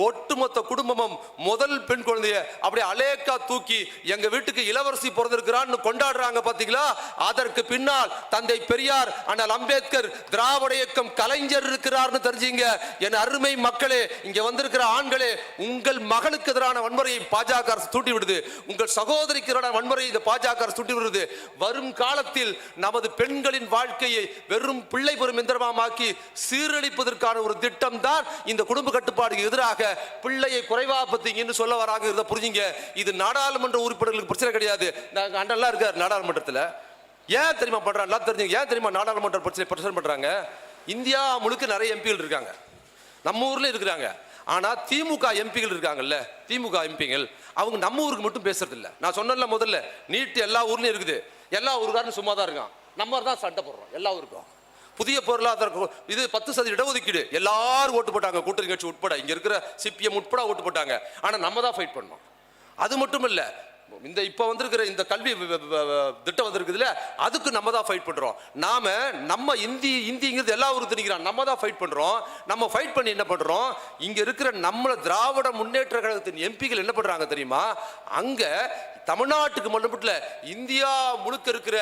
ஒட்டுமொத்த குடும்பமும் முதல் பெண் குழந்தைய அப்படியே அலேக்கா தூக்கி எங்க வீட்டுக்கு இளவரசி பிறந்திருக்கிறான்னு கொண்டாடுறாங்க. பாத்தீங்களா, அதற்கு பின்னால் தந்தை பெரியார், அண்ணல் அம்பேத்கர், திராவிட இயக்கம், கலைஞர் இருக்கிறார்னு தெரிஞ்சுங்க. என் அருமை மக்களே, இங்க வந்திருக்கிற ஆண்களே, உங்கள் மகளுக்கு எதிரான வன்முறையை பாஜக அரசு தூண்டி விடுது, உங்கள் சகோதரிக்கு எதிரான வன்முறையை இந்த பாஜக அரசு தூண்டி விடுது. வரும் காலத்தில் நமது பெண்களின் வாழ்க்கையை வெறும் பிள்ளை பெறும் எந்திரமாக்கி சீரழிப்பதற்கான ஒரு திட்டம் தான் இந்த குடும்ப கட்டுப்பாடுக்கு எதிராக பிள்ளையை குறைவா பத்திங்கன்னு சொல்ல வராங்க. இதை புரிஞ்சுங்க. இது நாடாளுமன்ற உறுப்பினர்களுக்கு பிரச்சனை கிடையாது. நாங்க அண்ணெல்லாம் இருக்கார் நாடாளுமன்றத்தில், ஏன் தெரியுமா பண்றாங்க, தெரிஞ்சுங்க. ஏன் தெரியுமா நாடாளுமன்ற பிரச்சனை பண்றாங்க? இந்தியா முழுக்க நிறைய எம்பிகள் இருக்காங்க, நம்ம ஊர்ல இருக்கிறாங்க. ஆனா திமுக எம்பிகள் இருக்காங்கல்ல, திமுக எம்பிகள் அவங்க நம்ம ஊருக்கு மட்டும் பேசுறது இல்ல. நான் சொன்னேன்ல முதல்ல, நீட் எல்லா ஊர்லயும் இருக்குது, எல்லா ஊருக்காரும் சும்மா தான் இருக்கான், நம்ம தான் சண்டை போடுறோம் எல்லா ஊருக்கும். புதிய பொருளாதார இது 10% இடஒதுக்கீடு எல்லாரும் ஓட்டு போட்டாங்க, கூட்டணி கட்சி உட்பட, இங்க இருக்கிற சிபிஎம் உட்பட ஓட்டு போட்டாங்க. ஆனா நம்ம தான் ஃபைட் பண்ணோம். அது மட்டும் இல்ல, இந்த இப்ப வந்திருக்கிற இந்த கல்வி திட்டம் வந்திருக்குதுல, அதுக்கு நம்ம தான் ஃபைட் பண்றோம். நம்ம இந்திங்கிறது எல்லா ஊருக்கு திணிக்கிறான், நம்ம தான் ஃபைட் பண்றோம். நம்ம ஃபைட் பண்ணி என்ன பண்றோம், இங்க இருக்கிற நம்ம திராவிட முன்னேற்ற கழகத்தின் எம்பிகள் என்ன பண்றாங்க தெரியுமா, அங்க தமிழ்நாட்டுக்கு மட்டும் இந்தியா முழுக்க இருக்கிற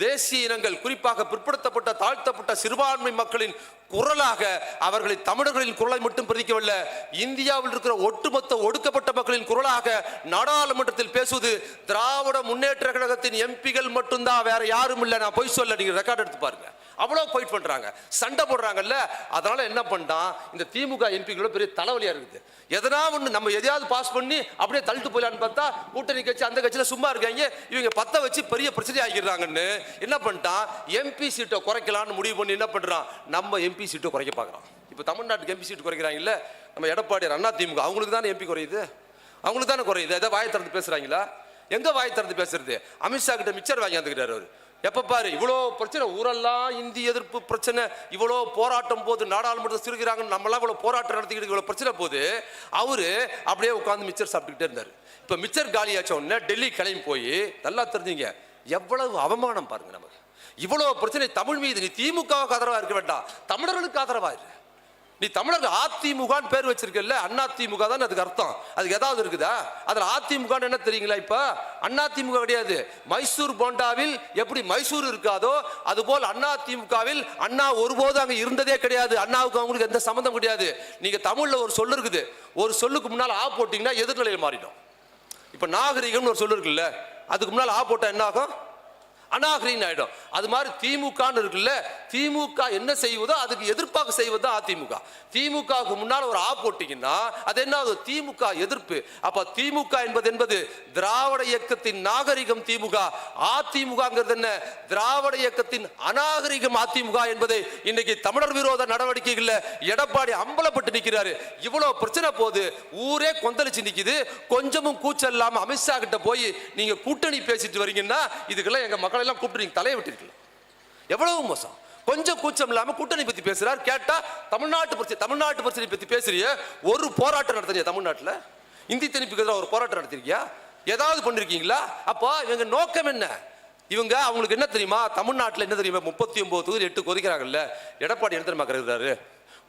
தேசிய இனங்கள், குறிப்பாக பிற்படுத்தப்பட்ட தாழ்த்தப்பட்ட சிறுபான்மை மக்களின் குரலாக, அவர்களை தமிழர்களின் குரலை மட்டும் பிரிக்கவில்லை, இந்தியாவில் இருக்கிற ஒட்டுமொத்த ஒடுக்கப்பட்ட மக்களின் குரலாக நாடாளுமன்றத்தில் பேசுவது திராவிட முன்னேற்ற கழகத்தின் எம்பிகள் மட்டும்தான், வேற யாரும் இல்லை. நான் பொய் சொல்ல, நீங்க ரெக்கார்ட் எடுத்து பாருங்க. அவ்வளோ ஃபைட் பண்றாங்க, சண்டை போடுறாங்கல்ல. அதனால என்ன பண்ணிட்டான், இந்த திமுக எம்பிக்களோட பெரிய தலைவலியா இருக்குது. எதனா ஒன்று நம்ம எதையாவது பாஸ் பண்ணி அப்படியே தள்ளிட்டு போயிடலான்னு பார்த்தா கூட்டணி கட்சி அந்த கட்சியில சும்மா இருக்காங்க, இவங்க பத்த வச்சு பெரிய பிரச்சனை ஆகிடுறாங்கன்னு என்ன பண்ணிட்டான், எம்பி சீட்டை குறைக்கலான்னு முடிவு பண்ணி என்ன பண்றான், நம்ம எம்பி சீட்டை குறைக்க பார்க்குறான். இப்போ தமிழ்நாட்டுக்கு எம்பி சீட்டு குறைக்கிறாங்கல்ல, நம்ம எடப்பாடி அண்ணா திமுக அவங்களுக்கு தானே எம்பி குறையுது, அவங்களுக்கு தானே குறையுது. எதாவது வாயை திறந்து பேசுறாங்களா? எங்க வாயை திறந்து பேசுறது? அமித்ஷா கிட்ட மிச்சர் வாங்கி வந்துக்கிறாரு அவர். எப்ப பாரு இவ்வளோ பிரச்சனை, ஊரெல்லாம் இந்தி எதிர்ப்பு பிரச்சனை, இவ்வளோ போராட்டம் போது, நாடாளுமன்றத்தில் சிறுகிறாங்க, நம்மளாம் இவ்வளோ போராட்டம் நடத்திக்கிட்டு இவ்வளோ பிரச்சனை போது அவரு அப்படியே உட்காந்து மிச்சர் சாப்பிட்டுக்கிட்டே இருந்தார். இப்போ மிச்சர் காலியாச்ச உடனே டெல்லி கிளம்பி போய், நல்லா தெரிஞ்சுங்க எவ்வளவு அவமானம் பாருங்க நமக்கு. இவ்வளோ பிரச்சனை தமிழ் மீது, நீ திமுகவுக்கு ஆதரவா இருக்க வேண்டாம், தமிழர்களுக்கு ஆதரவா இரு. நீ தமிழர்கள் அதிமுகன்னு பேர் வச்சிருக்கல, அண்ணா திமுக தான் அதுக்கு அர்த்தம். அதுக்கு ஏதாவது இருக்குதா? அதுல அதிமுக என்ன தெரியுங்களா? இப்ப அண்ணா திமுக கிடையாது. மைசூர் போண்டாவில் எப்படி மைசூர் இருக்காதோ அதுபோல் அண்ணா திமுகவில் அண்ணா ஒருபோது அங்க இருந்ததே கிடையாது. அண்ணாவுக்கு அவங்களுக்கு எந்த சம்பந்தம் கிடையாது. நீங்க தமிழ்ல ஒரு சொல்லு இருக்குது, ஒரு சொல்லுக்கு முன்னால் ஆ போட்டீங்கன்னா எதிர்நிலையில் மாறிடும். இப்ப நாகரிகம்னு ஒரு சொல்லு இருக்குல்ல, அதுக்கு முன்னால் ஆ போட்டா என்ன ஆகும்? அநாகரிகம் ஆயிடும். அது மாதிரி திமுகன்னு இருக்குல்ல, திமுக என்ன செய்வதோ அதுக்கு எதிர்ப்பாக செய்வது தான் அதிமுக. திமுகவுக்கு முன்னால் ஒரு ஆ போட்டீங்கன்னா அது என்ன ஆகுது? திமுக எதிர்ப்பு. அப்ப திமுக என்பது திராவிட இயக்கத்தின் நாகரிகம் திமுக. அதிமுகங்கிறது என்ன? திராவிட இயக்கத்தின் அநாகரிகம் அதிமுக என்பதை இன்னைக்கு தமிழர் விரோத நடவடிக்கைகள்ல எடப்பாடி அம்பலப்பட்டு நிற்கிறாரு. இவ்வளவு பிரச்சனை போது, ஊரே கொந்தளிச்சு நிக்குது. கொஞ்சமும் கூச்சல் இல்லாம அமித்ஷா கிட்ட போய் நீங்க கூட்டணி பேசிட்டு வரீங்கன்னா இதுக்கெல்லாம் எங்க மக்கள் எல்லாம் கூப்பிட்டு தலையை விட்டிருக்கல. எவ்வளவு மோசம்! கொஞ்சம் கூச்சம் இல்லாம கூட்டணி பத்தி பேசுறார். கேட்டா தமிழ்நாட்டு பிரச்சனை பத்தி பேசுறிய, ஒரு போராட்டம் நடத்துறியா தமிழ்நாட்டுல? இந்தி திணிப்புக்கு எதிராக ஒரு போராட்டம் நடத்திருக்கியா? ஏதாவது பண்ணிருக்கீங்களா? அப்போ இவங்க நோக்கம் என்ன? இவங்க அவங்களுக்கு என்ன தெரியுமா? தமிழ்நாட்டில் என்ன தெரியுமா? 39 தொகுதி 8 கொதிக்கிறாங்கல்ல. எடப்பாடி என்ன தெரியுமா கருதுறாரு?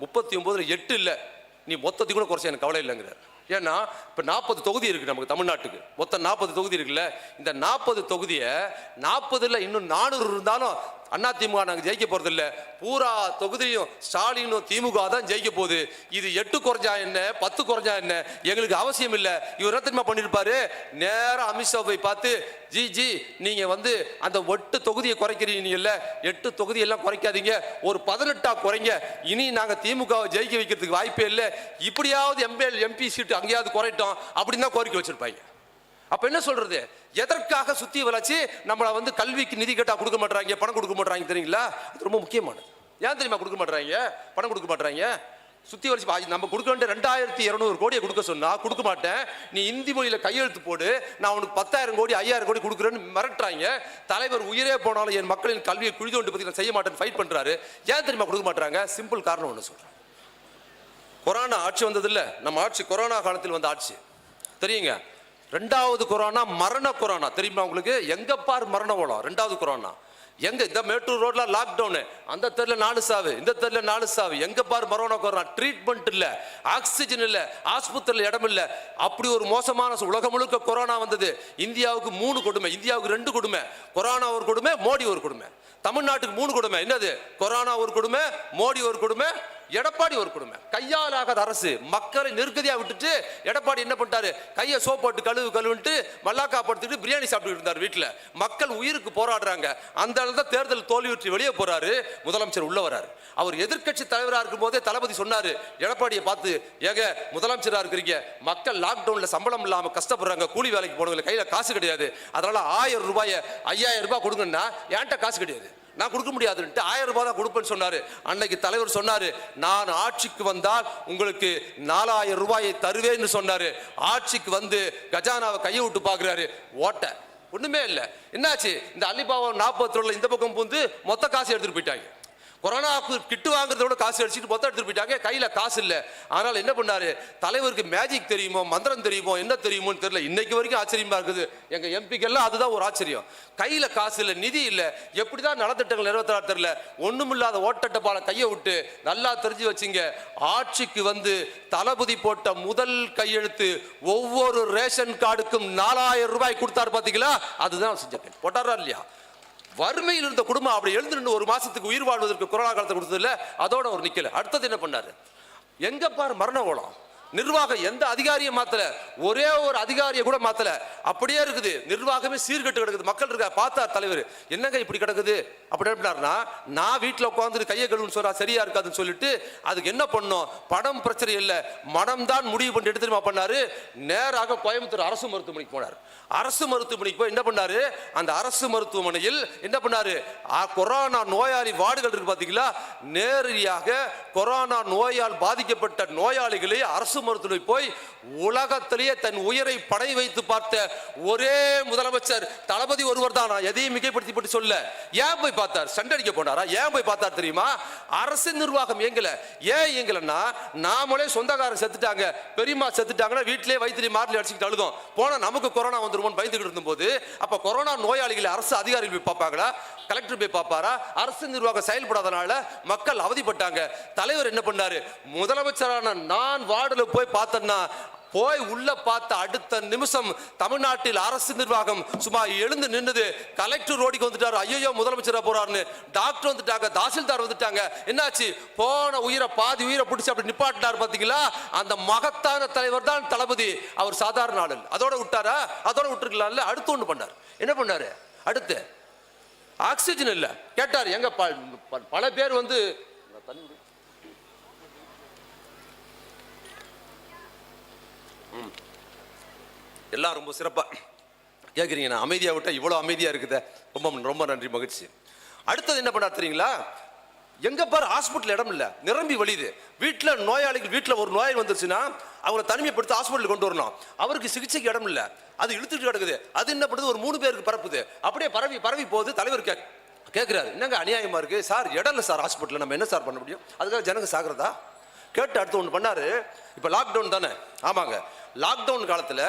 39ல் 8 இல்லை, நீ மொத்தத்தை கூட குறைச்ச எனக்கு கவலை இல்லைங்கிறார். ஏன்னா இப்போ 40 தொகுதி இருக்கு நமக்கு தமிழ்நாட்டுக்கு, மொத்தம் 40 தொகுதி இருக்குல்ல. இந்த 40 தொகுதியை 40ல் இன்னும் 400 இருந்தாலும் அண்ணா திமுக நாங்கள் ஜெயிக்க போறது இல்லை. பூரா தொகுதியும் ஸ்டாலினும் திமுக தான் ஜெயிக்க போகுது. இது 8 குறைஞ்சா என்ன, 10 குறைஞ்சா என்ன, எங்களுக்கு அவசியம் இல்லை. இவர் என்ன தெரியுமா பண்ணிருப்பாரு? நேரம் அமித்ஷா போய் பார்த்து, ஜி நீங்க அந்த 8 தொகுதியை குறைக்கிறீங்கல்ல, 8 தொகுதி எல்லாம் குறைக்காதீங்க, ஒரு 18ஆ குறைங்க. இனி நாங்க திமுகவை ஜெயிக்க வைக்கிறதுக்கு வாய்ப்பே இல்லை. இப்படியாவது எம்பி சீட்டு அங்கேயாவது குறைட்டோம் அப்படின்னு தான் கோரிக்கை வச்சிருப்பாங்க. அப்ப என்ன சொல்றது? எதற்காக சுத்தி வளர்ச்சி நம்மள கல்விக்கு நிதி கேட்டா கொடுக்க மாட்டாங்க, பணம் கொடுக்க மாட்டாங்க தெரியுங்களா? அது ரொம்ப முக்கியமானது. ஏன் தெரியுமா கொடுக்க மாட்டாங்க, பணம் கொடுக்க மாட்டாங்க? சுத்தி வளர்ச்சி நம்ம கொடுக்க வேண்டிய 2200 கோடியை கொடுக்க சொன்னா கொடுக்க மாட்டேன், நீ இந்தி மொழியில கையெழுத்து போடு, நான் உனக்கு 10,000 கோடி 5,000 கோடி கொடுக்குறேன்னு மிரட்டுறாங்க. தலைவர் உயிரே போனாலும் என் மக்களின் கல்வியை குழி தோண்டி பத்தி நான் செய்ய மாட்டேன்னு ஃபைட் பண்றாரு. ஏன் தெரியுமா கொடுக்க மாட்டாங்க? சிம்பிள் காரணம் ஒன்று சொல்றேன். கொரோனா ஆட்சி வந்தது இல்ல, நம்ம ஆட்சி கொரோனா காலத்தில் வந்த ஆட்சி தெரியுங்க. 2வது கொரோனா மரண கொரோனா தெரியுமா உங்களுக்கு? எங்க பார் மரண ஓலம். 2வது கொரோனா எங்க? இந்த மேட்டூர் ரோட்ல லாக்டவுன், அந்த தெருல 4 சாவு, இந்த தெருல 4 சாவு, எங்க பார் மரண கொரோனா. ட்ரீட்மெண்ட் இல்ல, ஆக்சிஜன் இல்ல, ஆஸ்பத்திரியில் இடம் இல்ல. அப்படி ஒரு மோசமான உலகம் முழுக்க கொரோனா வந்தது. இந்தியாவுக்கு 3 கொடுமை, இந்தியாவுக்கு 2 கொடுமை. கொரோனா ஒரு கொடுமை, மோடி ஒரு கொடுமை. தமிழ்நாட்டுக்கு 3 கொடுமை. என்னது? கொரோனா ஒரு கொடுமை, மோடி ஒரு கொடுமை, எடப்பாடி ஒரு கொடுமை. கையால் ஆகாத அரசு, மக்களை நெருக்கடியா விட்டுட்டு எடப்பாடி என்ன பண்ணிட்டாரு? கையை சோப் போட்டு கழுவுன்ட்டு மல்லாக்கா படுத்துட்டு பிரியாணி சாப்பிட்டு இருந்தார் வீட்டுல. மக்கள் உயிருக்கு போராடுறாங்க. அந்த அளவுக்கு தேர்தல் தோல்வியுற்றி வெளியே போறாரு. முதலமைச்சர் உள்ள வராரு. அவர் எதிர்க்கட்சி தலைவராக இருக்கும் போதே தளபதி சொன்னாரு எடப்பாடியை பார்த்து, ஏங்க முதலமைச்சராக இருக்கிறீங்க, மக்கள் லாக்டவுன்ல சம்பளம் இல்லாம கஷ்டப்படுறாங்க, கூலி வேலைக்கு போனவங்க கையில காசு கிடையாது, அதனால 1000 ரூபாயை 5000 ரூபாய் கொடுங்கன்னா என்கிட்ட காசு கிடையாது, நான் கொடுக்க முடியாதுன்ட்டு 1000 ரூபாய் தான் கொடுப்பேன்னு சொன்னாரு. அன்னைக்கு தலைவர் சொன்னாரு, நான் ஆட்சிக்கு வந்தால் உங்களுக்கு 4000 ரூபாயை தருவேன்னு சொன்னாரு. ஆட்சிக்கு கஜானாவை கையை விட்டு பாக்குறாரு, ஓட்ட ஒண்ணுமே இல்லை. என்னாச்சு? இந்த அலிபாபா 40 இந்த பக்கம் பூந்து மொத்த காசு எடுத்துட்டு போயிட்டாங்க. கொரோனாவுக்கு கிட்டு வாங்குறதோட காசு அடிச்சுட்டு மொத்தம் எடுத்துட்டு போயிட்டாங்க. கையில காசு இல்லை. ஆனால் என்ன பண்ணாரு? தலைவருக்கு மேஜிக் தெரியுமோ, மந்திரம் தெரியுமோ, என்ன தெரியுமோன்னு தெரியல. இன்னைக்கு வரைக்கும் ஆச்சரியமா இருக்குது எங்க எம்பிக்கெல்லாம். அதுதான் ஒரு ஆச்சரியம். கையில காசு இல்லை, நிதி இல்லை, எப்படிதான் நலத்திட்டங்கள் நிறைவேற்ற தெரியல. ஒண்ணுமில்லாத ஓட்டட்டப்பால கையை விட்டு நல்லா தெரிஞ்சு வச்சுங்க. ஆட்சிக்கு தளபதி போட்ட முதல் கையெழுத்து ஒவ்வொரு ரேஷன் கார்டுக்கும் 4000 ரூபாய் கொடுத்தாரு. பாத்தீங்களா? அதுதான் செஞ்ச போட்டாரா இல்லையா? வறுமையில் இருந்த குடும்பம் அப்படி எழுந்து 1 மாசத்துக்கு உயிர் வாழ்வதற்கு கொரோனா காலத்தை கொடுத்தது இல்ல, அதோட ஒரு நிக்கல. அடுத்தது என்ன பண்ணாரு? எங்க பாரு மரண ஓலம். நிர்வாகம் எந்த அதிகாரியை மாத்தல, ஒரே ஒரு அதிகாரியை கூட மாத்தல, அப்படியே இருக்குது. நிர்வாகமே சீர்கெட்டு கிடக்குது. மக்கள் இருக்க பார்த்தார் தலைவர், என்னங்க இப்படி கிடக்குது அப்படின்னா, நான் வீட்டில் உட்காந்து கையை கழுவுன்னு சொல்றா சரியா இருக்காதுன்னு சொல்லிட்டு அதுக்கு என்ன பண்ணோம், பணம் பிரச்சனை இல்லை, மனம் தான் முடிவு பண்ணி எடுத்து பண்ணாரு. நேராக கோயம்புத்தூர் அரசு மருத்துவமனைக்கு போனார். அரசு மருத்துவமனைக்கு போய் என்ன பண்ணாரு, அந்த அரசு மருத்துவமனையில் என்ன பண்ணாரு, கொரோனா நோயாளி வார்டுகள் இருக்கு பாத்தீங்களா, நேரடியாக கொரோனா நோயால் பாதிக்கப்பட்ட நோயாளிகளை அரசு மருத்துவமனை போய் உலகத்திலேயே தன் உயிரை படை வைத்து பார்த்த ஒரே முதலமைச்சர் தளபதி ஒருவர் தான். எதையும் மிகைப்படுத்தி சொல்ல. ஏன் போய் பார்த்தார், சண்டடிக்க போனாரா? ஏன் போய் பார்த்தார் தெரியுமா? அரசு நிர்வாகம் இயங்கல. ஏன் இயங்கலன்னா, நாமளே சொந்தக்காரங்க செத்துட்டாங்க, பெரியம்மா செத்துட்டாங்கன்னா வீட்டிலே வயிற்று மார்லி அடிச்சுக்கிட்டு அழுதும் போனா நமக்கு கொரோனா வந்துருமோன்னு பயந்துகிட்டு இருந்த போது, அப்ப கொரோனா நோயாளிகளை அரசு அதிகாரிகள் போய் பார்ப்பாங்களா, கலெக்டர் போய் பார்ப்பாரா? அரசு நிர்வாகம் செயல்படாதனால மக்கள் அவதிப்பட்டாங்க. தலைவர் என்ன பண்ணாரு, முதலமைச்சரான நான் வார்டுல போய் பார்த்தேன்னா, போய் உள்ள பார்த்த அடுத்த நிமிஷம் தமிழ்நாட்டில் அரசு நிர்வாகம் சும்மா எழுந்து நின்னுது. கலெக்டர் ரோடிக்கு வந்துட்டாரு, ஐயோ முதலமைச்சரா போறாருன்னு. டாக்டர் வந்துட்டாங்க, தாசில்தார் வந்துட்டாங்க. என்னாச்சு, போன உயிரை பாதி உயிரை பிடிச்சி அப்படி நிப்பாட்டினார் பாத்தீங்களா? அந்த மகத்தான தலைவர் தான் தளபதி. அவர் சாதாரண ஆளு. அதோட விட்டாரா? அதோட விட்டுருக்கலாம்ல. அடுத்து ஒண்ணு பண்ணார். என்ன பண்ணாரு அடுத்து? ஆக்சிஜன் இல்ல கேட்டார். எங்க பல பேர் வந்து எல்லாம் ரொம்ப சிறப்பா கேட்குறீங்க. நான் அமைதியா விட்டா இவ்வளோ அமைதியா இருக்குதே, ரொம்ப ரொம்ப நன்றி, மகிழ்ச்சி. அடுத்தது என்ன பண்ணா தெரியுங்களா, எங்க பாரு ஹாஸ்பிட்டல் இடம் இல்ல, நிரம்பி வழியுது. வீட்டில் நோயாளிகள், வீட்டில் ஒரு நோயாளி வந்துருச்சுன்னா அவங்களை தனிமைப்படுத்தி ஹாஸ்பிட்டல் கொண்டு வரணும். அவருக்கு சிகிச்சைக்கு இடம் இல்ல, அது இழுத்துட்டு கிடக்குது. அது என்ன பண்ணுது, ஒரு 3 பேருக்கு பரப்புது. அப்படியே பரவி பரவி போகுது. தலைவர் கேட்கிறாரு, என்னங்க அநியாயமா இருக்கு சார், இடம் இல்லை சார் ஹாஸ்பிட்டல், நம்ம என்ன சார் பண்ண முடியும்? அதுக்காக ஜனங்க சாகிறதா? கேட்டு அடுத்து ஒன்று பண்ணாரு. இப்போ லாக்டவுன் தானே? ஆமாங்க, லாக்டவுன் காலத்தில்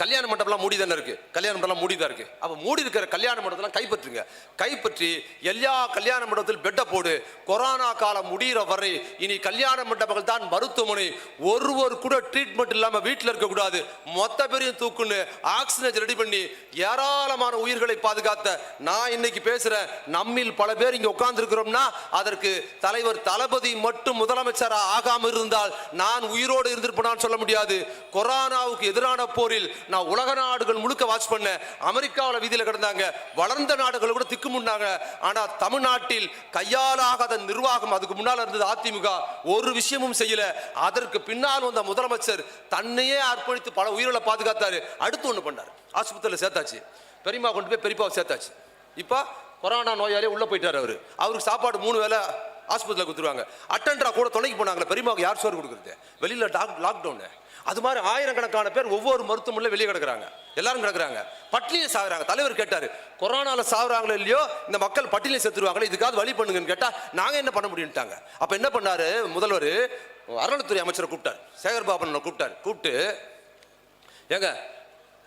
கல்யாண மண்டபம்லாம் மூடி தானே இருக்கு, கல்யாண மண்டபம் மூடி தான் இருக்கு. அப்போ மூடி இருக்கிற கல்யாண மண்டபத்தெல்லாம் கைப்பற்றுங்க. கைப்பற்றி எல்லா கல்யாண மண்டபத்தில் பெட்டை போடு. கொரோனா காலம் முடிகிற வரை இனி கல்யாண மண்டபங்கள் தான் மருத்துவமனை. ஒருவர் கூட ட்ரீட்மெண்ட் இல்லாமல் வீட்டில் இருக்கக்கூடாது. மொத்த பேரையும் தூக்குன்னு ஆக்சிஜன் ரெடி பண்ணி ஏராளமான உயிர்களை பாதுகாத்த நான் இன்னைக்கு பேசுறேன். நம்மில் பல பேர் இங்கே உட்கார்ந்து இருக்கிறோம்னா அதற்கு தலைவர் தளபதி மட்டும் முதலமைச்சராக ஆகாமல் இருந்தால் நான் உயிரோடு இருந்திருப்பேனான்னு சொல்ல முடியாது. கொரோனாவுக்கு எதிரான போரில் நான் உலக நாடுகள் முழுக்க வாட்ச் பண்ண, அமெரிக்காவில் வீதியில் கிடந்தாங்க, வளர்ந்த நாடுகள் கூட திக்குமுன்னாங்க. ஆனா தமிழ்நாட்டில் கையாலாகாத நிர்வாகம் அதுக்கு முன்னால் இருந்தது அதிமுக. ஒரு விஷயமும் செய்யல. அதற்கு பின்னால் வந்த முதலமைச்சர் தன்னையே அர்ப்பணித்து பல உயிர்களை பாதுகாத்தாரு. அடுத்து ஒண்ணு பண்ணாரு, ஆஸ்பத்திரியில் சேர்த்தாச்சு, பெரியம்மா கொண்டு போய் பெரியப்பாவை சேர்த்தாச்சு. இப்ப கொரோனா நோயாளியே உள்ள போயிட்டாரு. அவருக்கு சாப்பாடு 3 வேளை ஆஸ்பத்திரியில் கொடுத்துருவாங்க. அட்டெண்டரா கூட துணைக்கு போனாங்களே, பெரியம்மாவுக்கு யார் சோறு கொடுக்குறது? வெளியில லாக்டவுன். அது மாதிரி ஆயிரக்கணக்கான பேர் ஒவ்வொரு மருத்துவமனையில வெளியே கிடக்குறாங்க, எல்லாரும் கிடக்குறாங்க, பட்டினியை சாகுறாங்க. தலைவர் கேட்டாரு, கொரோனால சாகுறாங்களோ இல்லையோ இந்த மக்கள் பட்டினியை செத்துருவாங்களே, இதுக்காவது வழி பண்ணுங்கன்னு கேட்டா நாங்க என்ன பண்ண முடியும்ட்டாங்க. அப்ப என்ன பண்ணாரு முதல்வர், அறநிலைத்துறை அமைச்சரை கூப்பிட்டார், சேகர் பாபன் கூப்பிட்டார். கூப்பிட்டு, ஏங்க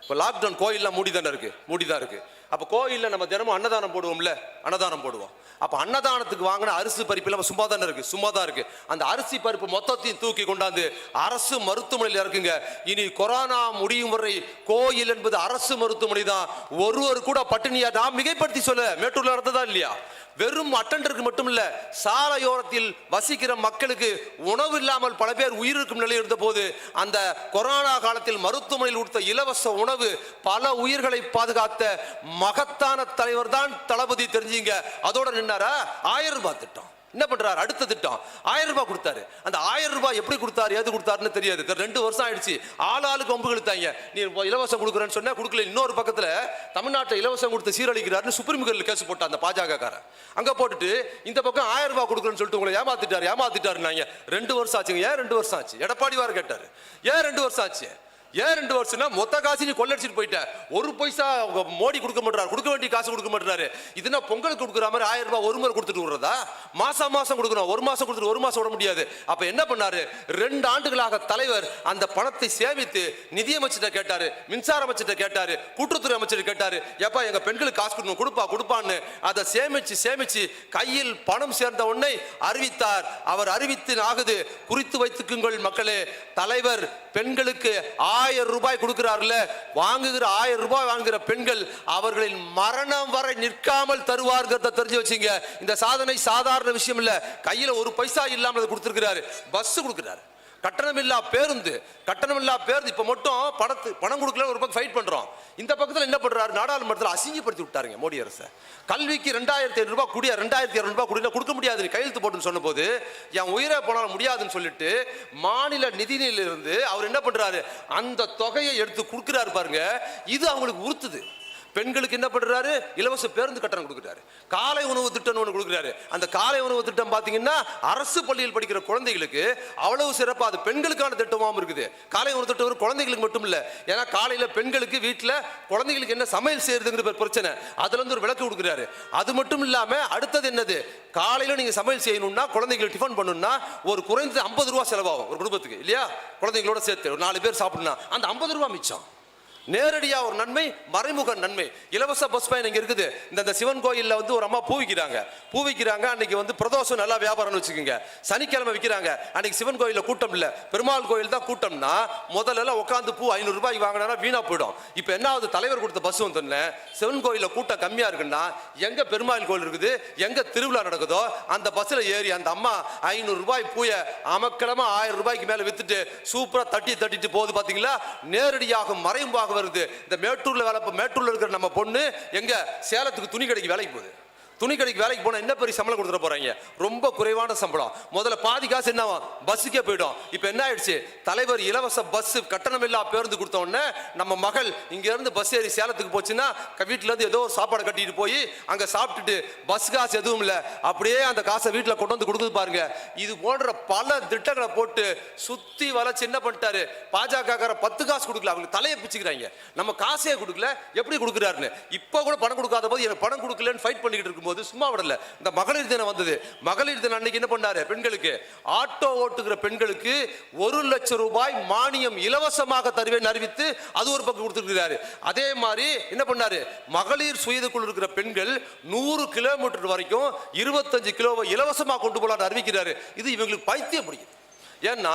இப்போ லாக்டவுன், கோயில்லாம் மூடி தானே இருக்கு, மூடி தான் இருக்கு. அப்போ கோயிலில் நம்ம தினமும் அன்னதானம் போடுவோம்ல, அன்னதானம் போடுவோம். அப்போ அன்னதானத்துக்கு வாங்கின அரிசி பருப்பு இல்லாமல் சும்மா தானே இருக்கு, சும்மா தான் இருக்கு. அந்த அரிசி பருப்பு மொத்தத்தையும் தூக்கி கொண்டாந்து அரசு மருத்துவமனையில் இருக்குங்க. இனி கொரோனா முடியும் வரை கோயில் என்பது அரசு மருத்துவமனை தான். ஒருவர் கூட பட்டினியா, நான் மிகைப்படுத்தி சொல்ல, மேட்டூர்ல நடந்ததா இல்லையா? வெறும் அட்டெண்டருக்கு மட்டும் இல்ல, சாலையோரத்தில் வசிக்கிற மக்களுக்கு உணவு இல்லாமல் பல பேர் உயிரிழக்கும் நிலை இருந்த போது அந்த கொரோனா காலத்தில் மருத்துவமனையில் கொடுத்த இலவச உணவு பல உயிர்களை பாதுகாத்த மகத்தான தலைவர் தான் தளபதி. தெரிஞ்சுங்க. அதோட நின்னாரா 1000 ரூபாய் திட்டம். என்ன பண்றாரு, அடுத்த திட்டம் 1000 ரூபாய் கொடுத்தாரு. அந்த 1000 ரூபாய் எப்படி கொடுத்தாரு, எது கொடுத்தாருன்னு தெரியாது. 2 வருஷம் ஆயிடுச்சு. ஆளாளுக்கு கொம்பு இழுத்தாங்க. நீ இலவசம் கொடுக்குறேன்னு சொன்னா கொடுக்கல. இன்னொரு பக்கத்துல தமிழ்நாட்டை இலவசம் கொடுத்து சீரழிக்கிறாருன்னு சுப்ரீம் கோர்ட்ல கேஸ் போட்டா அந்த பாஜக காரன். அங்க போட்டுட்டு இந்த பக்கம் 1000 ரூபாய் கொடுக்குறேன்னு சொல்லிட்டு உங்களை ஏமாத்திட்டாரு. 2 வருஷம் ஆச்சுங்க. ஏன் 2 வருஷம் ஆச்சு? எடப்பாடி வார கேட்டாரு, ஏன் 2 வருஷம் ஆச்சு? ஏன் 2 வருஷம்னா மொத்த காசு நீ கொள்ளடிச்சிட்டு போயிட்ட. ஒரு பைசா மோடி கொடுக்க மாட்டாரு, கொடுக்க வேண்டிய காசு கொடுக்க மாட்டாரு. இதுனா பொங்கலுக்கு கொடுக்குற மாதிரி 1000 ரூபாய் ஒரு முறை கொடுத்துட்டு விடுறதா? மாசம் கொடுக்கணும். ஒரு மாசம் கொடுத்துட்டு ஒரு மாசம் விட முடியாது. அப்ப என்ன பண்ணாரு, 2 ஆண்டுகளாக தலைவர் அந்த பணத்தை சேமித்து நிதியமைச்சர்கிட்ட கேட்டாரு, மின்சார அமைச்சர்கிட்ட கேட்டாரு, கூட்டுறவுத்துறை அமைச்சர் கேட்டாரு, எப்பா எங்க பெண்களுக்கு காசு கொடுக்கணும், கொடுப்பான்னு அதை சேமிச்சு கையில் பணம் சேர்ந்த உடனே அறிவித்தார். அவர் அறிவித்து ஆகுது, குறித்து வைத்துக்குங்கள் மக்களே. தலைவர் பெண்களுக்கு 1000 ரூபாய் கொடுக்கிறார்ல, வாங்குகிற 1000 ரூபாய் வாங்குகிற பெண்கள் அவர்களின் மரணம் வரை நிற்காமல் தருவார்கிறத தெரிஞ்சு வச்சுங்க. இந்த சாதனை சாதாரண விஷயம் இல்ல. கையில ஒரு பைசா இல்லாமல் கொடுத்திருக்கிறாரு. பஸ் கொடுக்கிறாரு. கட்டணமில்லா பேருந்து இப்ப மட்டும் பணம் கொடுக்கல ஒரு பக்கம் ஃபைட் பண்றோம். இந்த பக்கத்துல என்ன பண்றாரு, நாடாளுமன்றத்தில் அசிங்கப்படுத்தி விட்டாருங்க மோடி அரசு. கல்விக்கு 2500 ரூபாய் குடியா 2200 ரூபாய் குடியா கொடுக்க முடியாது கையெழுத்து போட்டுன்னு சொன்ன போது என் உயிரை போனாலும் முடியாதுன்னு சொல்லிட்டு மாநில நிதியிலிருந்து அவர் என்ன பண்றாரு, அந்த தொகையை எடுத்து கொடுக்கிறாரு பாருங்க. இது அவங்களுக்கு உறுத்துது. பெண்களுக்கு என்ன பண்றாரு, இலவச பேருந்து கட்டணம் கொடுக்குறாரு, காலை உணவு திட்டம் ஒன்று கொடுக்குறாரு. அந்த காலை உணவு திட்டம் பாத்தீங்கன்னா அரசு பள்ளியில் படிக்கிற குழந்தைகளுக்கு அவ்வளவு சிறப்பா அது பெண்களுக்கான திட்டமாகவும் இருக்குது. காலை உணவு திட்டம் குழந்தைகளுக்கு மட்டும் இல்ல, ஏன்னா காலையில பெண்களுக்கு வீட்டுல குழந்தைகளுக்கு என்ன சமையல் செய்யறதுங்கிற பிரச்சனை, அதுல இருந்து ஒரு விளக்கு கொடுக்குறாரு. அது மட்டும் இல்லாம அடுத்தது என்னது, காலையில நீங்க சமையல் செய்யணும்னா குழந்தைகளுக்கு டிஃபன் பண்ணணும்னா ஒரு குறைந்தது 50 ரூபாய் செலவாகும் ஒரு குடும்பத்துக்கு இல்லையா, குழந்தைகளோட சேர்த்து ஒரு 4 பேர் சாப்பிடணும், அந்த 50 ரூபாய் மிச்சம். நேரடியா ஒரு நன்மை, மறைமுக நன்மை. இலவச பஸ் பயணம் இங்க இருக்குது. இந்த சிவன் கோயில்ல வந்து ஒரு அம்மா பூ விக்கிறாங்க. அன்னைக்கு வந்து பிரதோஷம் நல்லா வியாபாரம்னு வச்சுக்கோங்க. சனிக்கிழமை விற்கிறாங்க. அன்னைக்கு சிவன் கோயில்ல கூட்டம் இல்ல, பெருமாள் கோயில் தான் கூட்டம்னா முதல்ல உட்காந்து பூ 500 ரூபாய்க்கு வாங்கினா வீணா போயிடும். இப்ப என்ன ஆகுது, தலைவர் கொடுத்த பஸ் வந்து சிவன் கோயில்ல கூட்டம் கம்மியா இருக்குன்னா எங்க பெருமாள் கோயில் இருக்குது, எங்க திருவிழா நடக்குதோ அந்த பஸ்ல ஏறி அந்த அம்மா 500 ரூபாய் பூய அமக்கிழமை 1000 ரூபாய்க்கு மேல வித்துட்டு சூப்பரா தட்டிட்டு போகுது. பாத்தீங்களா, நேரடியாக மறைமுகமாக வருது. இந்த மேட்டூர்ல இருக்கிற நம்ம பொண்ணு எங்க சேலத்துக்கு துணி கடைக்கு வேலைக்கு போகுது. துணி கடைக்கு வேலைக்கு போனா என்ன பெரிய சம்பளம் கொடுத்துட போறாங்க, ரொம்ப குறைவான சம்பளம். முதல்ல பாதி காசு என்ன பஸ்ஸுக்கே போயிடும். இப்ப என்ன ஆயிடுச்சு, தலைவர் இலவச பஸ் கட்டணமில்லா பேருந்து கொடுத்த உடனே நம்ம மகள் இங்க இருந்து பஸ் ஏறி சேலத்துக்கு போச்சுன்னா வீட்டுல இருந்து ஏதோ சாப்பாடு கட்டிட்டு போய் அங்க சாப்பிட்டுட்டு பஸ் காசு எதுவும் இல்ல, அப்படியே அந்த காசை வீட்டுல கொண்டு வந்து கொடுக்குது பாருங்க. இது போன்ற பல திட்டங்களை போட்டு சுத்தி வளைச்சு என்ன பண்ணிட்டாரு, பாஜக 10 காசு கொடுக்கல, அவங்க தலையை பிச்சுக்கிறாங்க. நம்ம காசையே கொடுக்கல, எப்படி கொடுக்குறாருன்னு. இப்ப கூட பணம் கொடுக்காத போது எனக்கு பணம் கொடுக்கலன்னு ஃபைட் பண்ணிக்கிட்டு இருக்கும் போது சும்மா விடல. இந்த மகளிர் தினம் வந்தது. மகளிர் தினம் அன்னைக்கு என்ன பண்ணாரு, பெண்களுக்கு ஆட்டோ ஓட்டுகிற பெண்களுக்கு 1 லட்சம் ரூபாய் மானியம் இலவசமாக தருவேன் அறிவித்து அது ஒரு பக்கம் கொடுத்துருக்கிறாரு. அதே மாதிரி என்ன பண்ணாரு, மகளிர் சுயதுக்குள் இருக்கிற பெண்கள் 100 கிலோமீட்டர் வரைக்கும் 25 கிலோவை இலவசமாக கொண்டு போலான்னு அறிவிக்கிறாரு. இது இவங்களுக்கு பைத்தியம் பிடிக்குது. ஏன்னா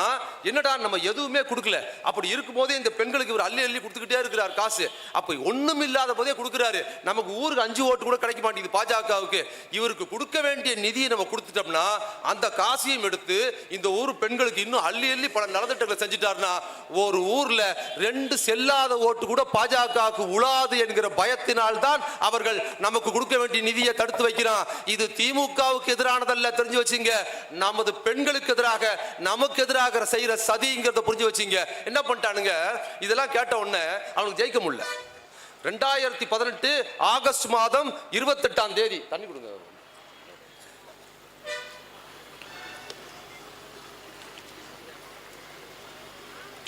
என்னடா நம்ம எதுவுமே கொடுக்கல, அப்படி இருக்கும் போதே இந்த பெண்களுக்கு இவர் அள்ளி கொடுத்துக்கிட்டே இருக்கிறார் காசு. அப்ப ஒண்ணும் இல்லாத போதே கொடுக்கிறாரு. நமக்கு ஊருக்கு 5 ஓட்டு கூட கிடைக்க மாட்டேங்குது பாஜகவுக்கு. இவருக்கு கொடுக்க வேண்டிய நிதியை நம்ம கொடுத்துட்டோம்னா அந்த காசையும் எடுத்து இந்த ஊர் பெண்களுக்கு இன்னும் அள்ளி பல நலத்திட்டங்களை செஞ்சுட்டாருன்னா ஒரு ஊர்ல 2 செல்லாத ஓட்டு கூட பாஜகவுக்கு உழாது என்கிற பயத்தினால் தான் அவர்கள் நமக்கு கொடுக்க வேண்டிய நிதியை தடுத்து வைக்கிறான். இது திமுகவுக்கு எதிரானதல்ல, தெரிஞ்சு வச்சுங்க. நமது பெண்களுக்கு எதிராக நமக்கு எதிராக செய்யற சதிங்கிறத புரிஞ்சு வச்சீங்க. என்ன பண்ணிட்டானுங்க, இதெல்லாம் கேட்ட உடனே அவனுக்கு ஜெயிக்க முடியல. 2018 ஆகஸ்ட் மாதம் 28ஆம் தேதி தண்ணி கொடுங்க,